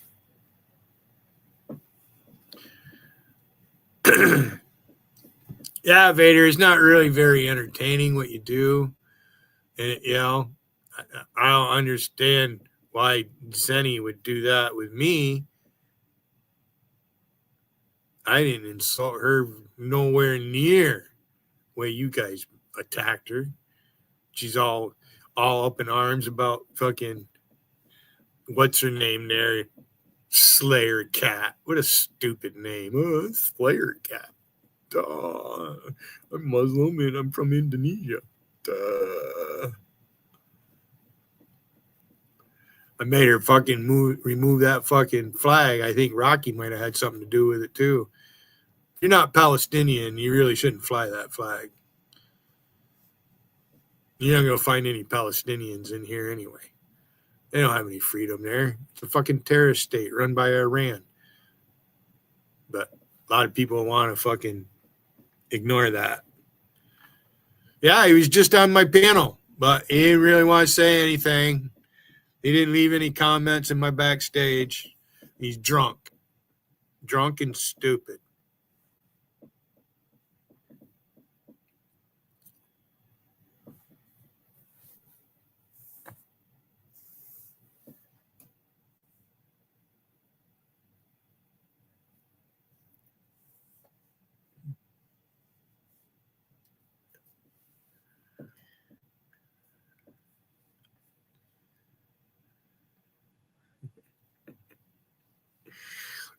Yeah, Vader, it's not really very entertaining what you do. And, I don't understand why Zenny would do that with me. I didn't insult her nowhere near the way you guys attacked her. She's all up in arms about fucking, what's her name there? Slayer Cat. What a stupid name. Oh, Slayer Cat. Duh. I'm Muslim and I'm from Indonesia. Duh. I made her fucking remove that fucking flag. I think Rocky might have had something to do with it too. If you're not Palestinian, you really shouldn't fly that flag. You're not going to find any Palestinians in here anyway. They don't have any freedom there. It's a fucking terrorist state run by Iran. But a lot of people want to fucking ignore that. Yeah, he was just on my panel, but he didn't really want to say anything. He didn't leave any comments in my backstage. He's drunk. Drunk and stupid.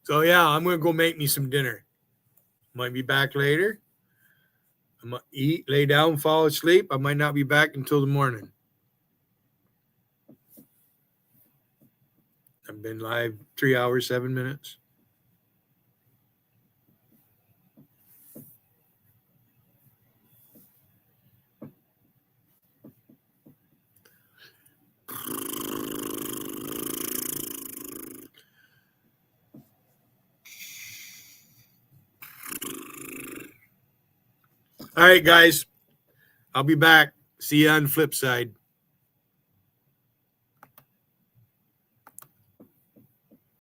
So, yeah, I'm going to go make me some dinner. Might be back later. I'm going to eat, lay down, fall asleep. I might not be back until the morning. I've been live 3 hours, 7 minutes. All right, guys. I'll be back. See you on the flip side.